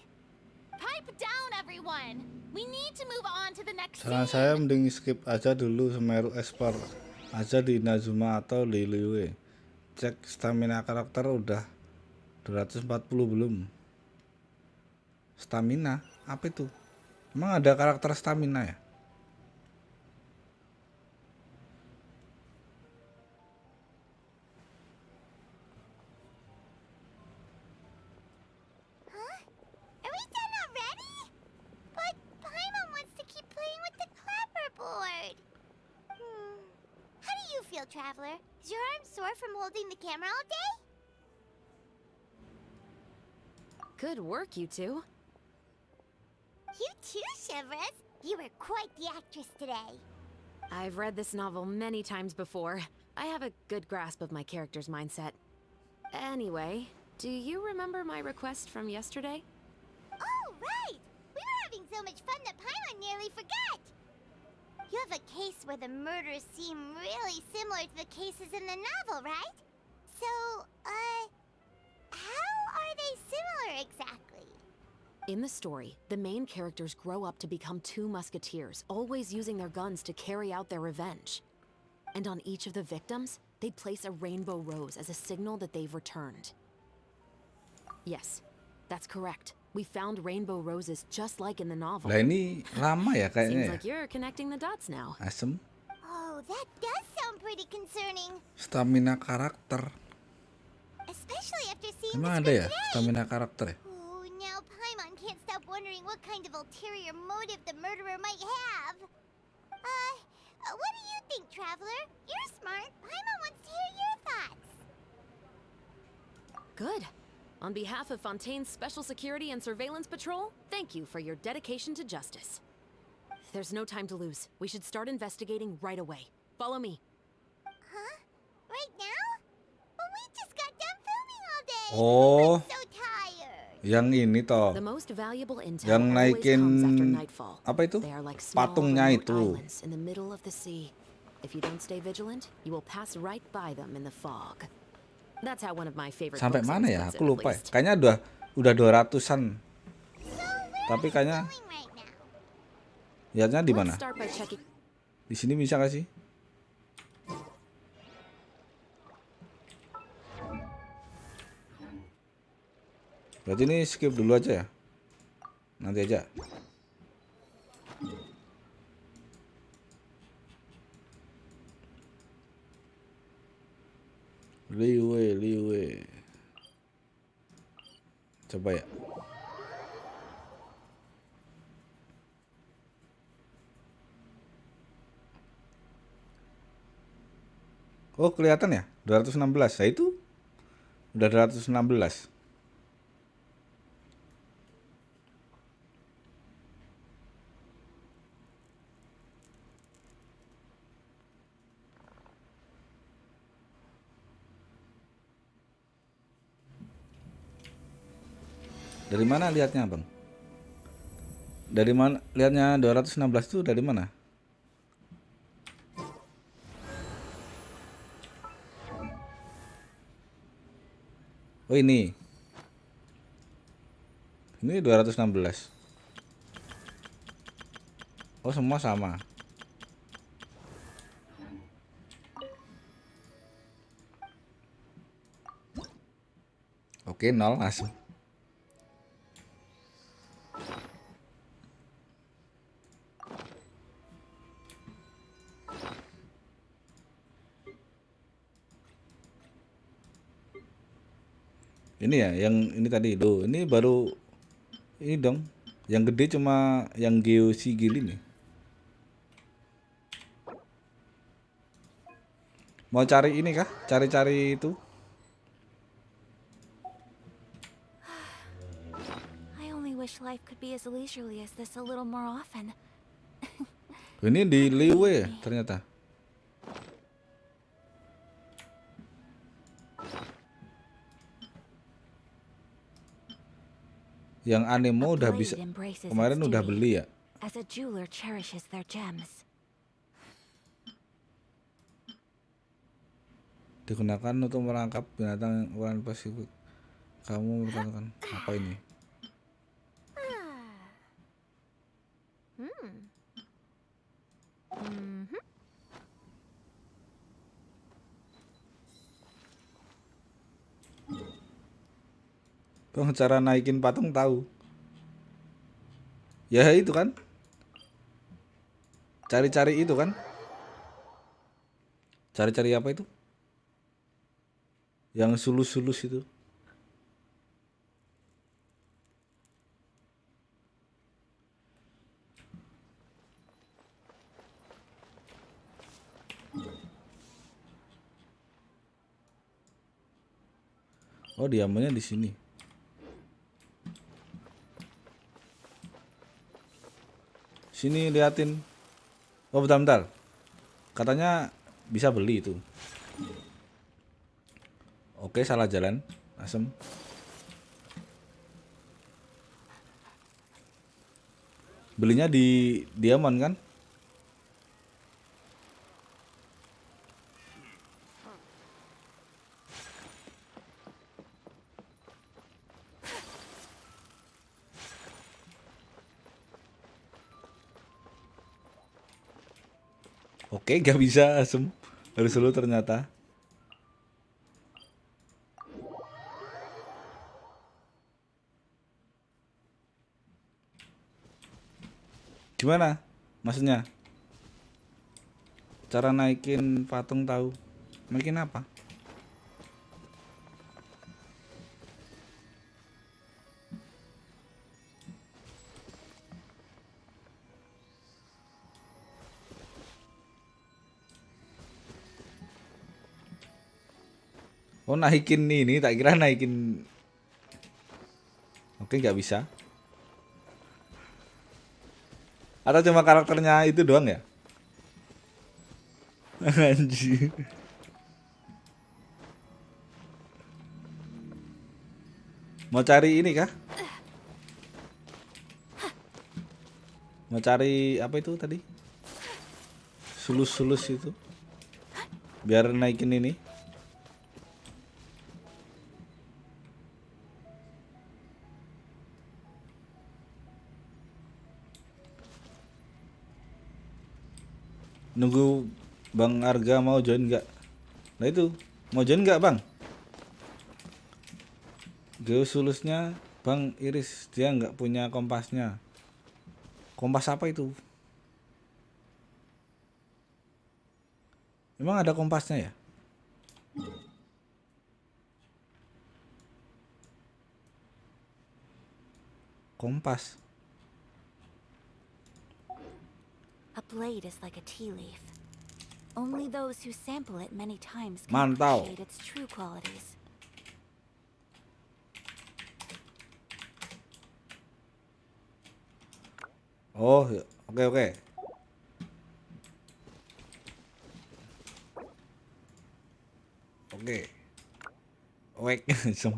Pipe down, everyone! We need to move on to the next Saran saya mending skip aja dulu Sumeru Explore aja di Inazuma atau di Liyue. Cek stamina karakter udah 240 belum? Stamina? Apa itu? Emang ada karakter stamina ya? Are we done already? But Paimon wants to keep playing with the clapperboard. How do you feel, Traveler? Is your arm sore from holding the camera all day? Good work, you two. You too, Shivers. You were quite the actress today. I've read this novel many times before. I have a good grasp of my character's mindset. Anyway, do you remember my request from yesterday? Oh, right! We were having so much fun that Paimon nearly forgot! You have a case where the murders seem really similar to the cases in the novel, right? So, how are they similar exactly? In the story, the main characters grow up to become two musketeers, always using their guns to carry out their revenge. And on each of the victims, they place a rainbow rose as a signal that they've returned. Yes, that's correct. We found rainbow roses just like in the novel. Lah ini lama ya kayaknya Seems ya. like you're connecting the dots now. Asem. Oh, that does sound pretty concerning. Stamina karakter. Especially after seeing Emang the ada ya script today. stamina karakter ya? Oh, now Paimon can't stop wondering what kind of ulterior motive the murderer might have. What do you think, Traveler? You're smart. Paimon wants to hear your thoughts. Good. On behalf of Fontaine's Special Security and Surveillance Patrol, thank you for your dedication to justice. There's no time to lose. We should start investigating right away. Follow me. Huh? Right now? But we just got done filming all day. Oh, I'm so tired. yang ini toh. The most valuable intel Yang always naikin comes after nightfall. apa itu? They are like small Patungnya remote itu. islands in the middle of the sea. If you don't stay vigilant, you will pass right by them in the fog. That's how one of my favorite Sampai books mana ya? ends, Aku at lupa ya. least. Kayaknya udah 200-an. Tapi kayaknya lihatnya di mana? Let's start by checking. Di sini bisa nggak sih? Berarti ini skip dulu aja ya? Nanti aja. Liwe. Coba ya. Oh, kelihatan ya? 216. Nah, itu udah 216. Dari mana lihatnya, Bang? Dari mana lihatnya 216 itu dari mana? Oh, ini. Ini 216. Oh, semua sama. Oke, 0 langsung. Ini ya, yang ini tadi tuh. Ini baru ini dong. Yang gede cuma yang geosigil ini. Mau cari ini kah? Cari-cari itu. I only wish life could be as leisurely as this a little more often. Ini di Liyue ternyata. Yang anemo udah bisa. Kemarin udah beli ya. As a jeweler cherishes their gems. Digunakan untuk merangkap binatang ukuran Pasifik. Kamu mengatakan apa ini? Bang, cara naikin patung tahu. Ya itu kan. Cari-cari itu kan. Cari-cari apa itu? Yang sulus-sulus itu. Oh, diamannya di sini. Sini liatin. Oh, bentar. Katanya bisa beli itu. Oke, salah jalan. Asem. Belinya di Diamond kan? Oke, gak bisa Asem. Harus dulu ternyata. Gimana? Maksudnya? Cara naikin patung tahu. Naikin apa? Oh, naikin ini, tak kira naikin. Oke, nggak bisa. Atau cuma karakternya itu doang ya? Anjir. Mau cari ini kah? Mau cari apa itu tadi? Sulus-sulus itu. Biar naikin ini. Nunggu Bang Arga mau join nggak? Nah itu, mau join nggak Bang? Geosulusnya Bang Iris, dia nggak punya kompasnya. Kompas apa itu? Emang ada kompasnya ya? Kompas. A blade is like a tea leaf. Only those who sample it many times can Mantau. appreciate its true qualities. Oh, oke oke. Oke. Wek, sem.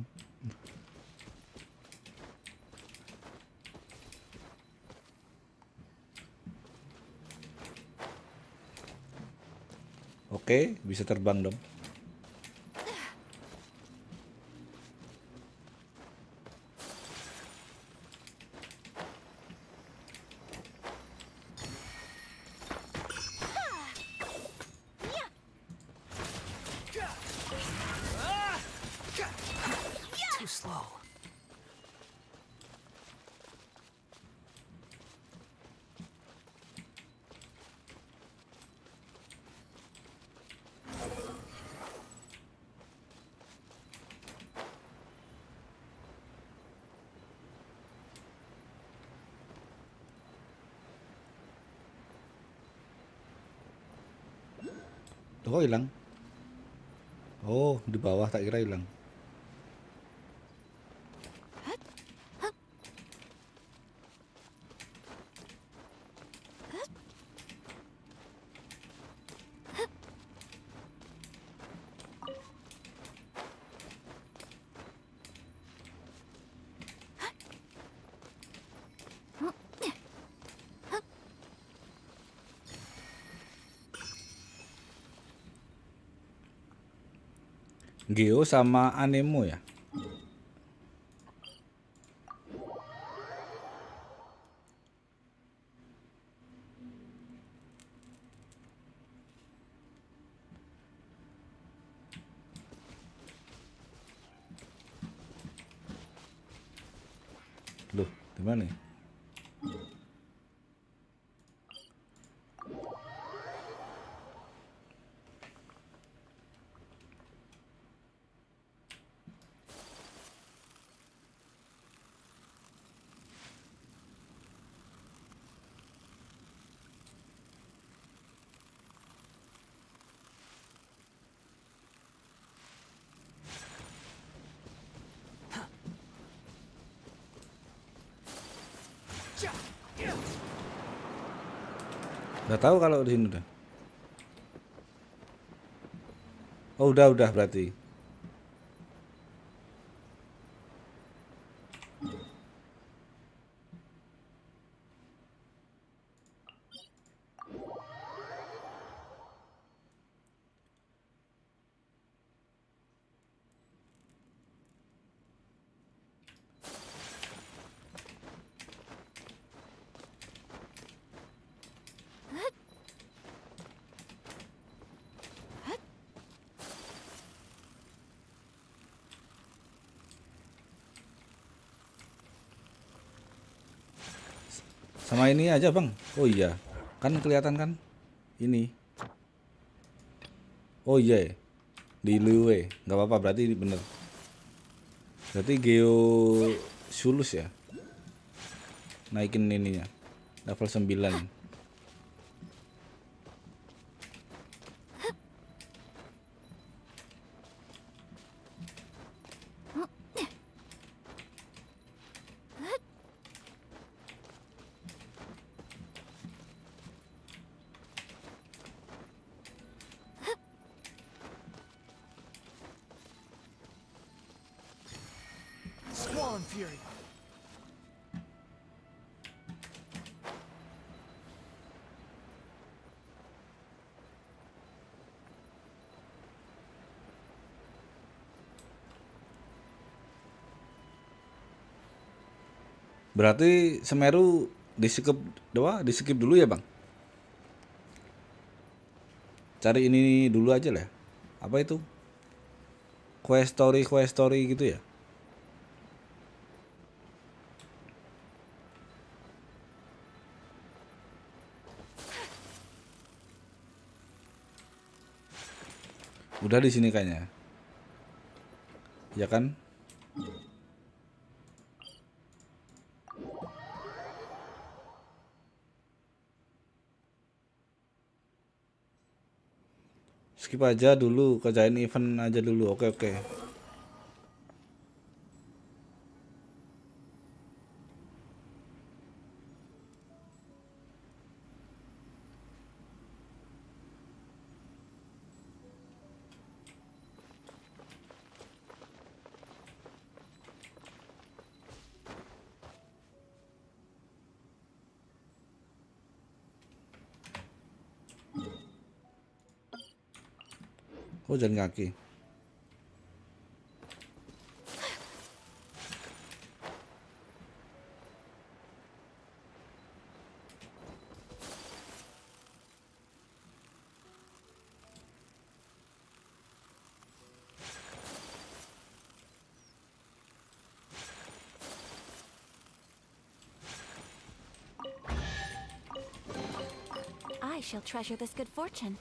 Oke, bisa terbang dong. Too slow. Tuh kok hilang? Oh, di bawah tak kira hilang. Geo sama Anemo ya. Loh, gimana nih? Gak tahu kalau di sini udah. Oh, udah berarti. Sama ini aja bang. Oh iya, kan kelihatan kan ini. Oh iya ya. Di Liyue, nggak apa-apa berarti bener. Berarti Geo Sulus ya. Naikin ininya level 9. Squall and Fury. Berarti Semeru di skip dulu ya bang. Cari ini dulu aja lah. Apa itu? Quest story gitu ya. Udah di sini kayaknya. Ya kan? Skip aja dulu, kerjain event aja dulu. Oke. Oh, jalan kaki. I shall treasure this good fortune.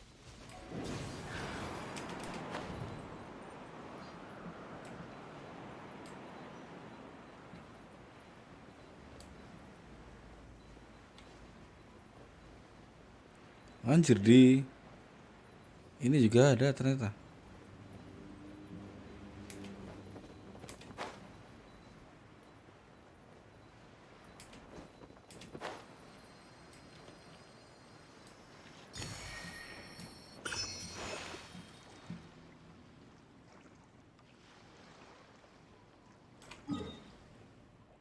Anjir, di ini juga ada ternyata.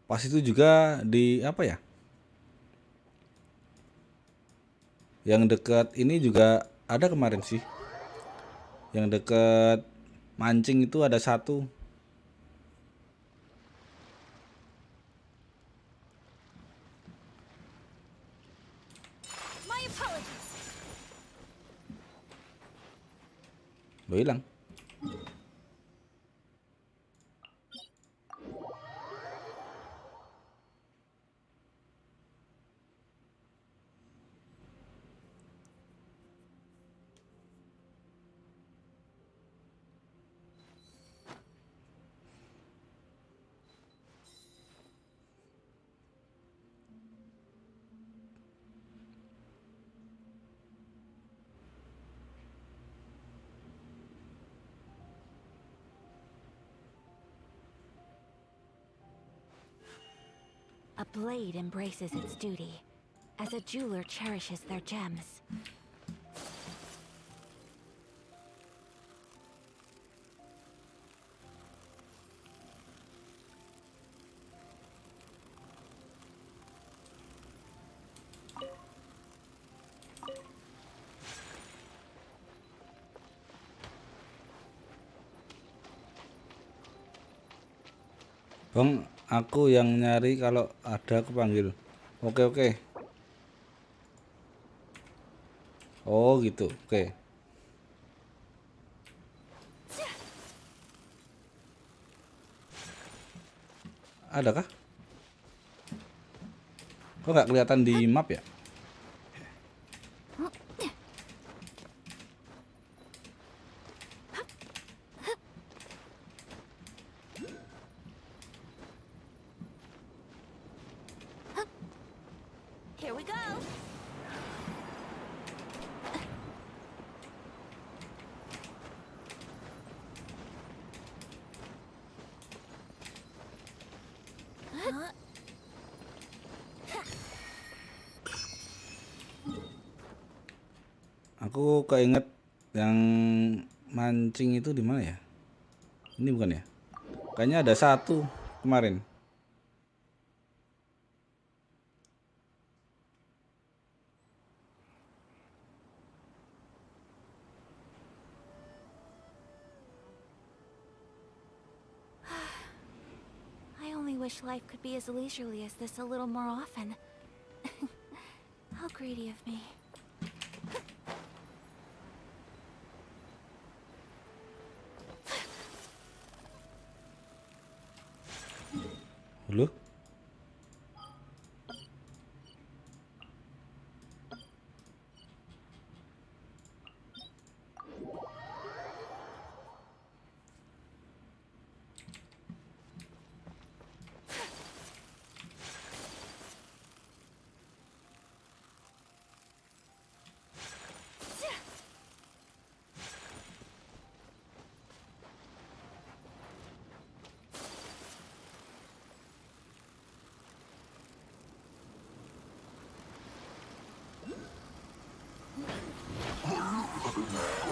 Pas itu juga di apa ya? Yang dekat ini juga ada kemarin sih. Yang dekat mancing itu ada satu. My apologies. Lo hilang. A blade embraces its duty, as a jeweler cherishes their gems. Bang, aku yang nyari, kalau ada aku panggil. Oke. Oh gitu, oke. Adakah? Kok nggak kelihatan di map ya? Here we go. Aku keinget yang mancing itu di mana ya? Ini bukan ya? Kayaknya ada satu kemarin. I only wish life could be as leisurely as this a little more often. How greedy of me. Halo?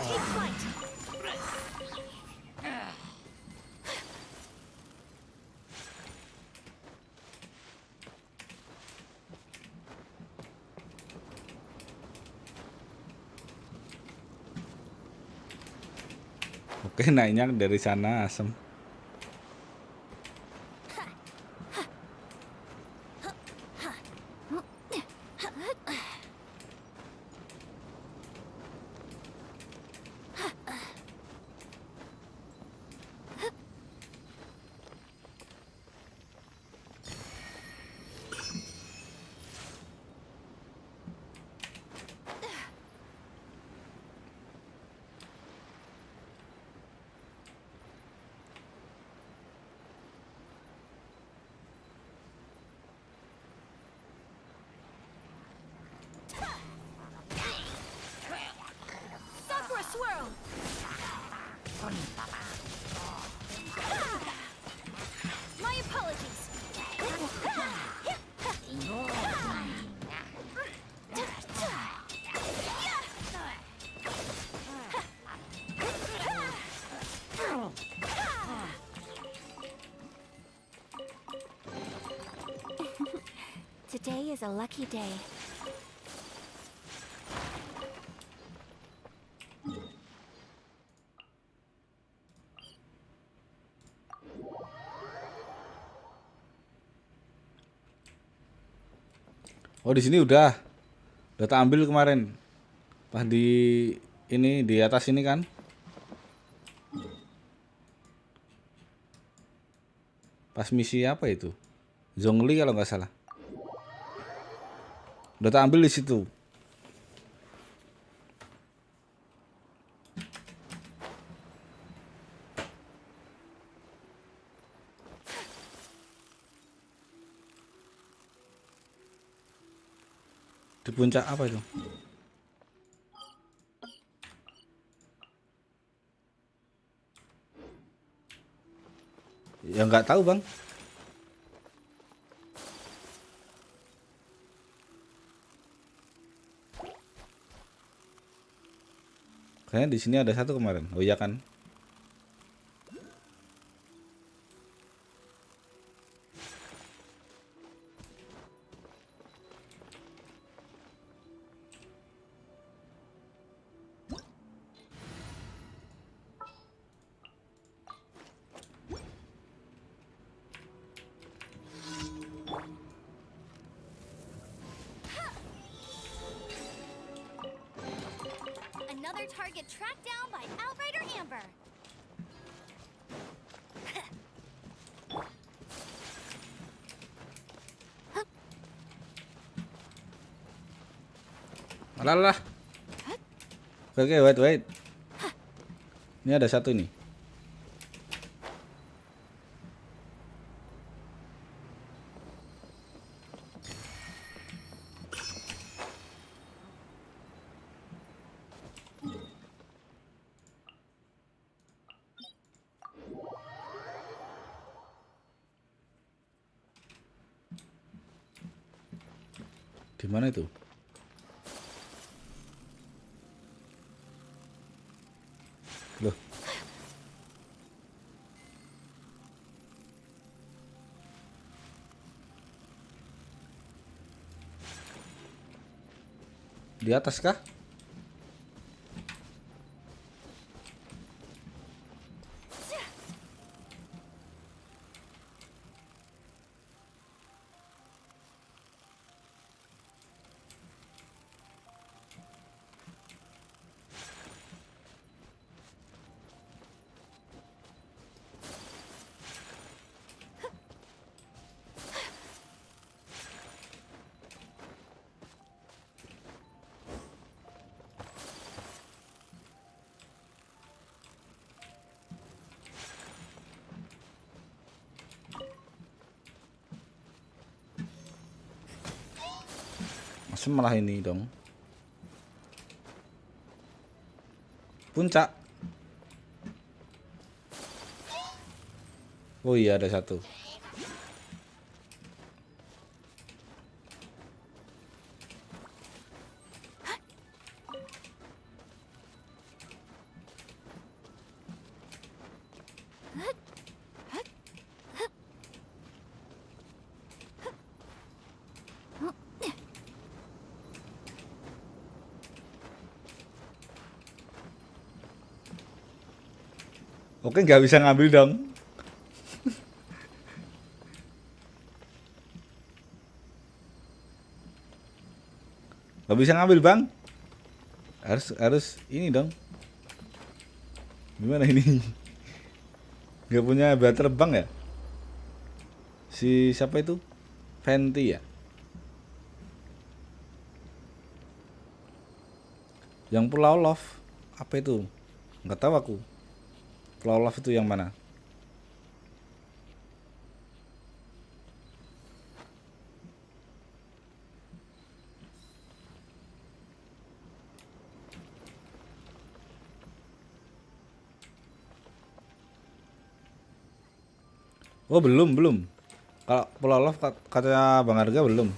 Take flight. Oke, naiknya dari sana asem. Stop for a swirl. My apologies. Today is a lucky day. Oh, di sini udah tak ambil kemarin. Pas di ini di atas ini kan. Pas misi apa itu? Zhongli kalau nggak salah. Udah tak ambil di situ. Di puncak apa itu? Ya nggak tahu bang. Kayaknya di sini ada satu kemarin. Oh iya kan? Another target tracked down by Outrider Amber. Alah. Oke, wait. Ini ada satu nih. Di mana itu? Loh. Di atas kah? Masa malah ini dong. Puncak. Oh iya ada satu. Oke, nggak bisa ngambil dong. Nggak bisa ngambil bang. Harus ini dong. Gimana ini? Nggak punya batu terbang ya? Si siapa itu? Fenty ya? Yang Pulau Love apa itu? Nggak tahu aku. Pulau Love itu yang mana? Oh belum. Kalau Pulau Love katanya Bang Arga belum.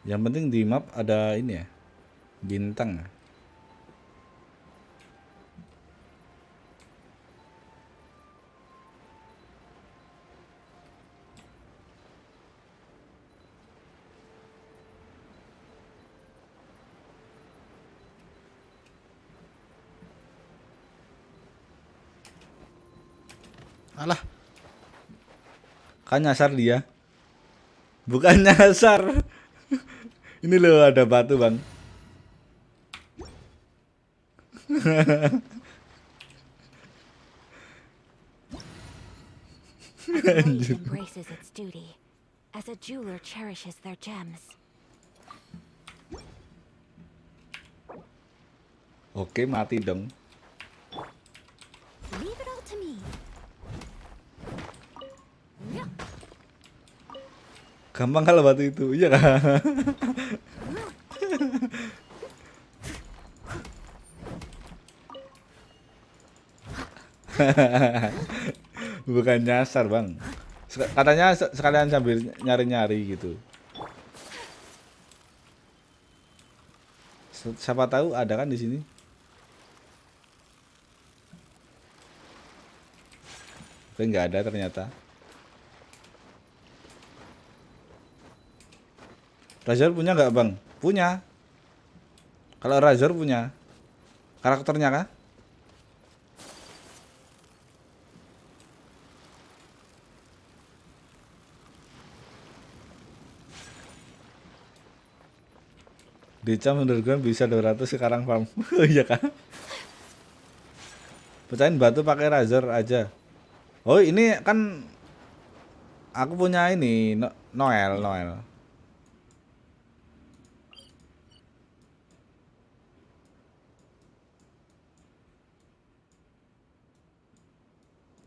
Yang penting di map ada ini ya, bintang. Alah, kan nyasar dia. Bukan nyasar. Ini loh ada batu bang. A blade embraces its duty, as a jeweler cherishes their gems. Oke, mati dong. Leave it all to me. Gampang kalau batu itu, iya kan? Bukan nyasar bang. Katanya sekalian sambil nyari-nyari gitu. Siapa tahu ada kan di sini. Tapi nggak ada ternyata. Razor punya nggak bang? Punya. Kalau Razor punya karakternya kah? Di Cam underground bisa 200 sekarang farm. Iya kan? Pecahin batu pakai Razor aja. Oh ini kan aku punya ini Noel.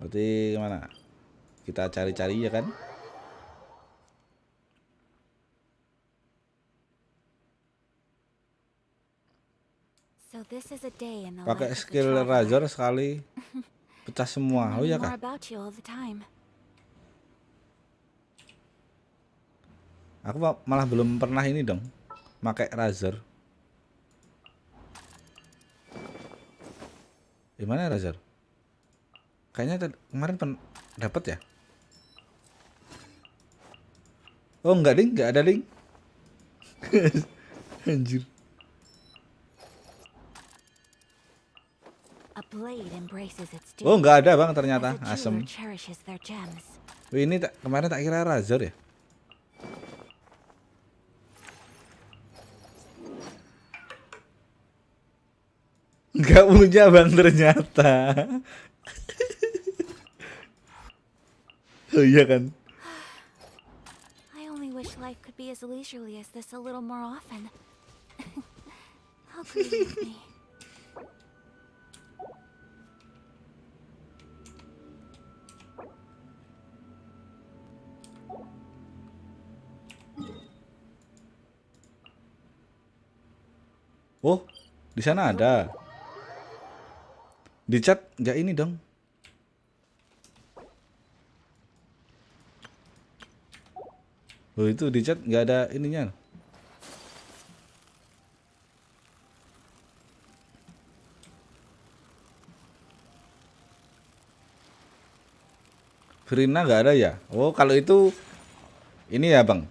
Berarti gimana? Kita cari-cari ya kan? So this is a day in the Pakai life of the skill traveler. Razor sekali pecah semua. Oh iya More kah? about you all the time. Aku malah belum pernah ini dong. Pakai Razor. Gimana Razor? Kayaknya kemarin dapat ya? Oh enggak ding, enggak ada ding. Anjir. A blade embraces its Oh duty, enggak ada bang ternyata, as a jeweler asem. cherishes their gems. Wih, ini kemarin tak kira Razor ya. Enggak punya bang ternyata. Oh iya kan. I only wish life could be as leisurely as this a little more often. How greedy of me. Oh, di sana ada. Di chat enggak ini dong. Oh itu di chat nggak ada ininya. Verina nggak ada ya? Oh kalau itu ini ya bang.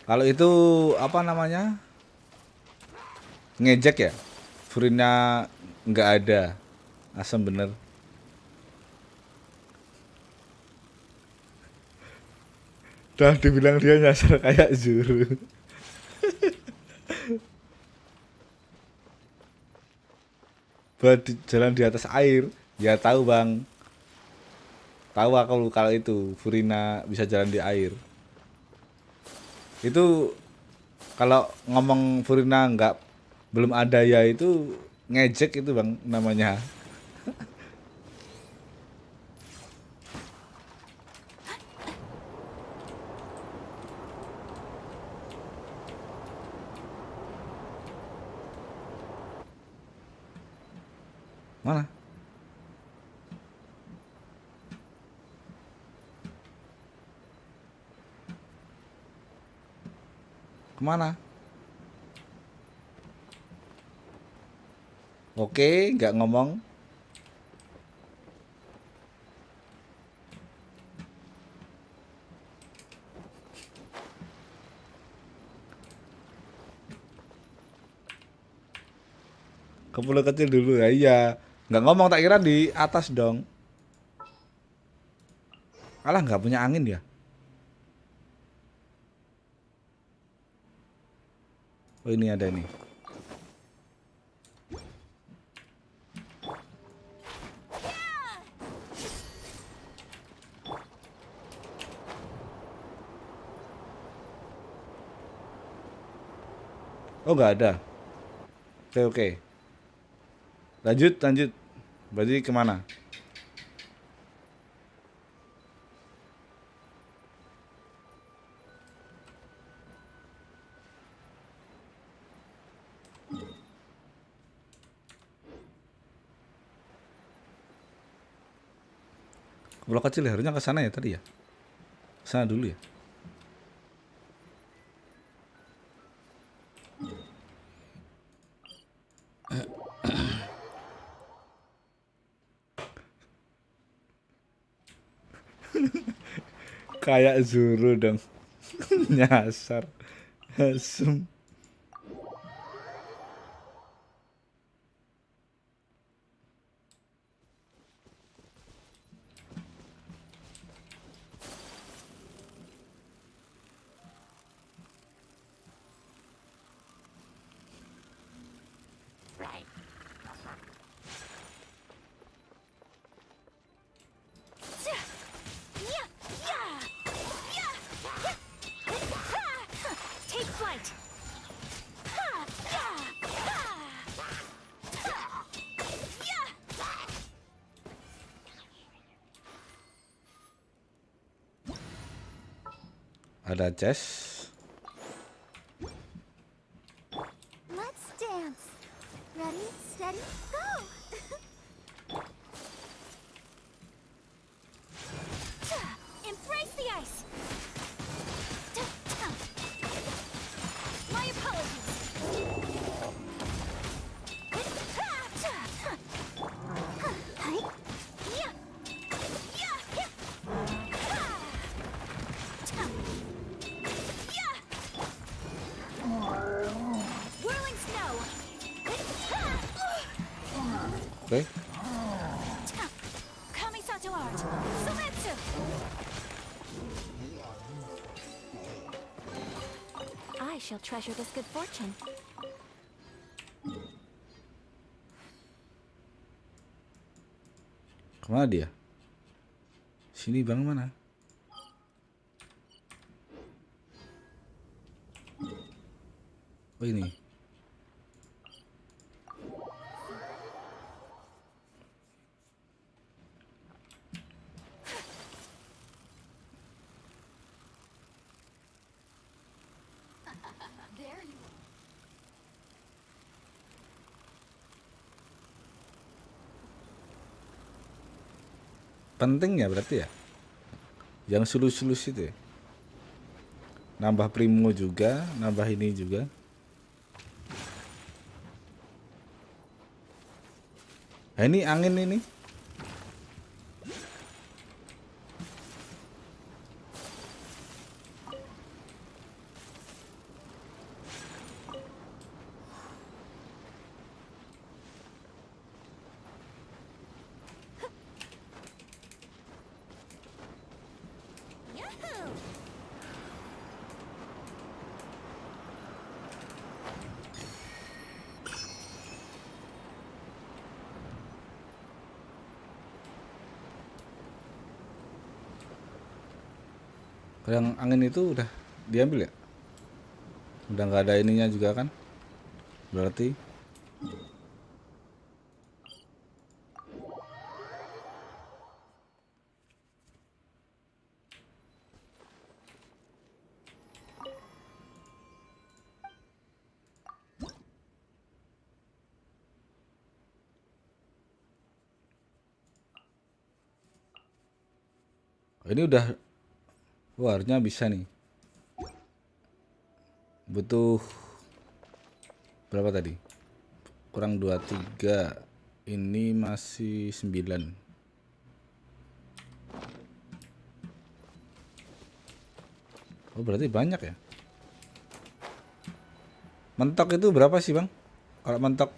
Kalau itu apa namanya? Ngejek ya? Verina nggak ada. Asem bener. Dah dibilang dia nyasar kayak Zuru. Buat jalan di atas air. Ya tahu bang. Tahu aku kalau itu Furina bisa jalan di air. Itu kalau ngomong Furina belum ada ya itu ngejek itu bang namanya. Mana? Kemana? Oke, nggak ngomong. Ke pulau kecil dulu ya, iya. Nggak ngomong, tak kira di atas dong. Alah, nggak punya angin ya? Oh, ini ada nih. Oh, nggak ada. Oke, oke. Lanjut, lanjut. Berarti kemana? Pulau kecil ya, harusnya ke sana ya tadi ya. Ke sana dulu ya. Kayak Zoro dong. Nyasar. Asem. Take flight. Ada chest. Let's dance. Ready, steady, go! Embrace the ice. My apologies. Whirling snow. Oke. Kamisato art. Sometsu. I shall treasure this good fortune. Kemana dia? Sini bang, mana? Oh, ini. Penting ya berarti ya. Yang sulus-sulus itu ya. Nambah primo juga, nambah ini juga. Nah, ini angin ini. Yang angin itu udah diambil ya? Udah nggak ada ininya juga kan? Berarti ini udah. Wah, harusnya bisa nih. Butuh berapa tadi? Kurang 23. Ini masih 9. Oh, berarti banyak ya. Mentok itu berapa sih, Bang? Kalau mentok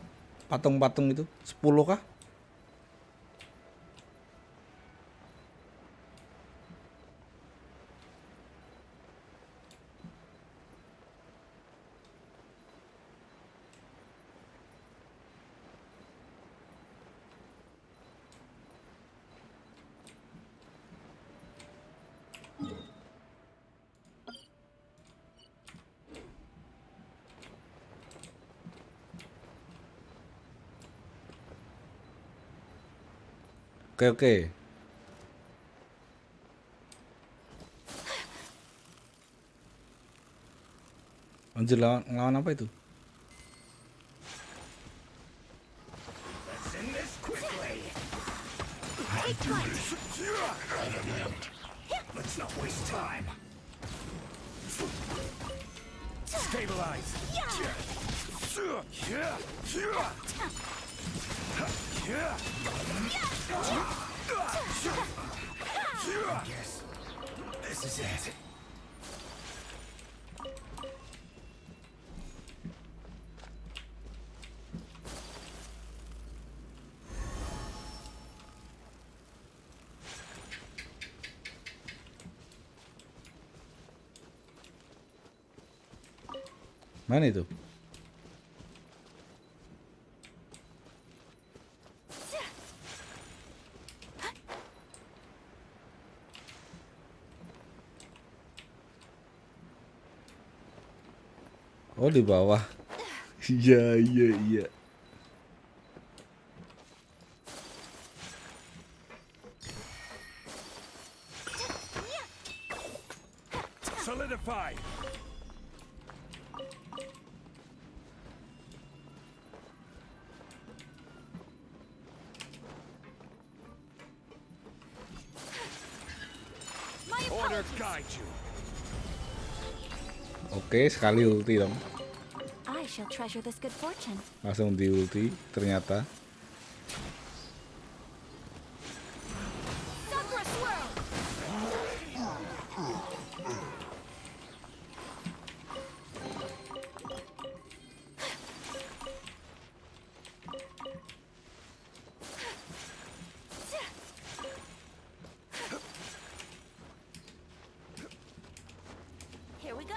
patung-patung itu 10 kah? Oke. Anjir, lawan apa itu? Let's not waste time. Stabilize. Yes. This is it. Mana itu? Oh, di bawah. Iya. Solidify. Order guide you. Oke, sekali ulti dong. I shall treasure this good fortune. Langsung di ulti ternyata. Here we go.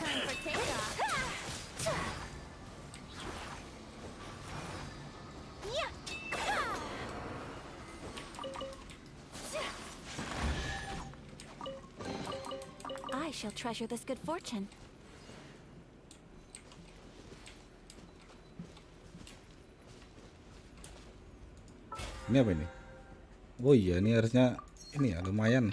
Time for takeoff. I shall treasure this good fortune. Ini apa ini? Oh iya, ini harusnya ini ya, lumayan.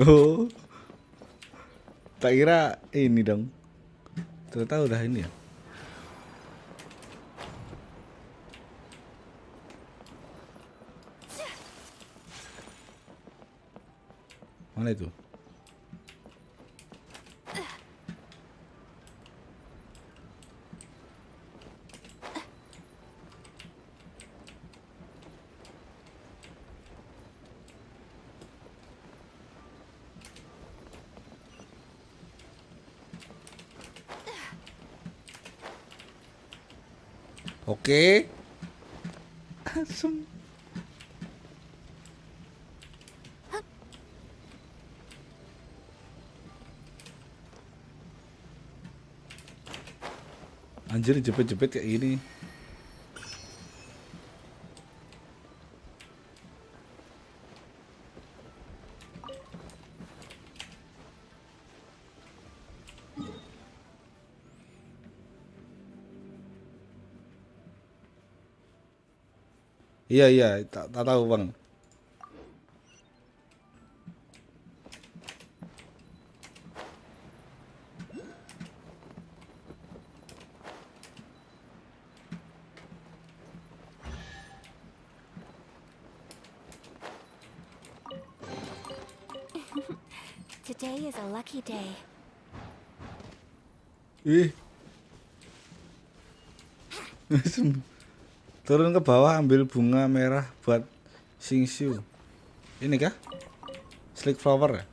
Oh, tak kira ini dong. Ternyata udah ini ya. Mana itu? Oke. Asem. Anjir, jepit-jepit kayak gini. Iya, tak tahu bang. Today is a lucky day. Ih. Turun ke bawah ambil bunga merah buat Xingshu. Ini kah? Slick flower ya?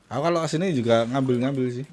Aku kalau kesini juga ngambil-ngambil sih.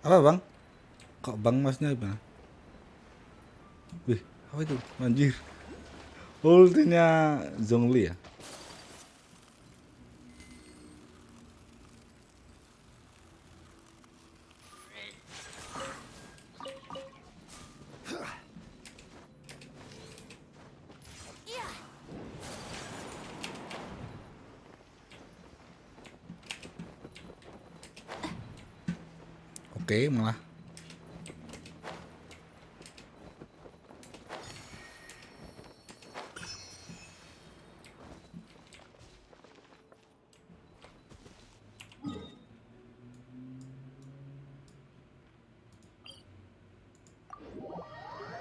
Apa bang? Kok bang masnya gimana? Wih, apa itu? Anjir. Ultinya Zhongli ya? Oke, malah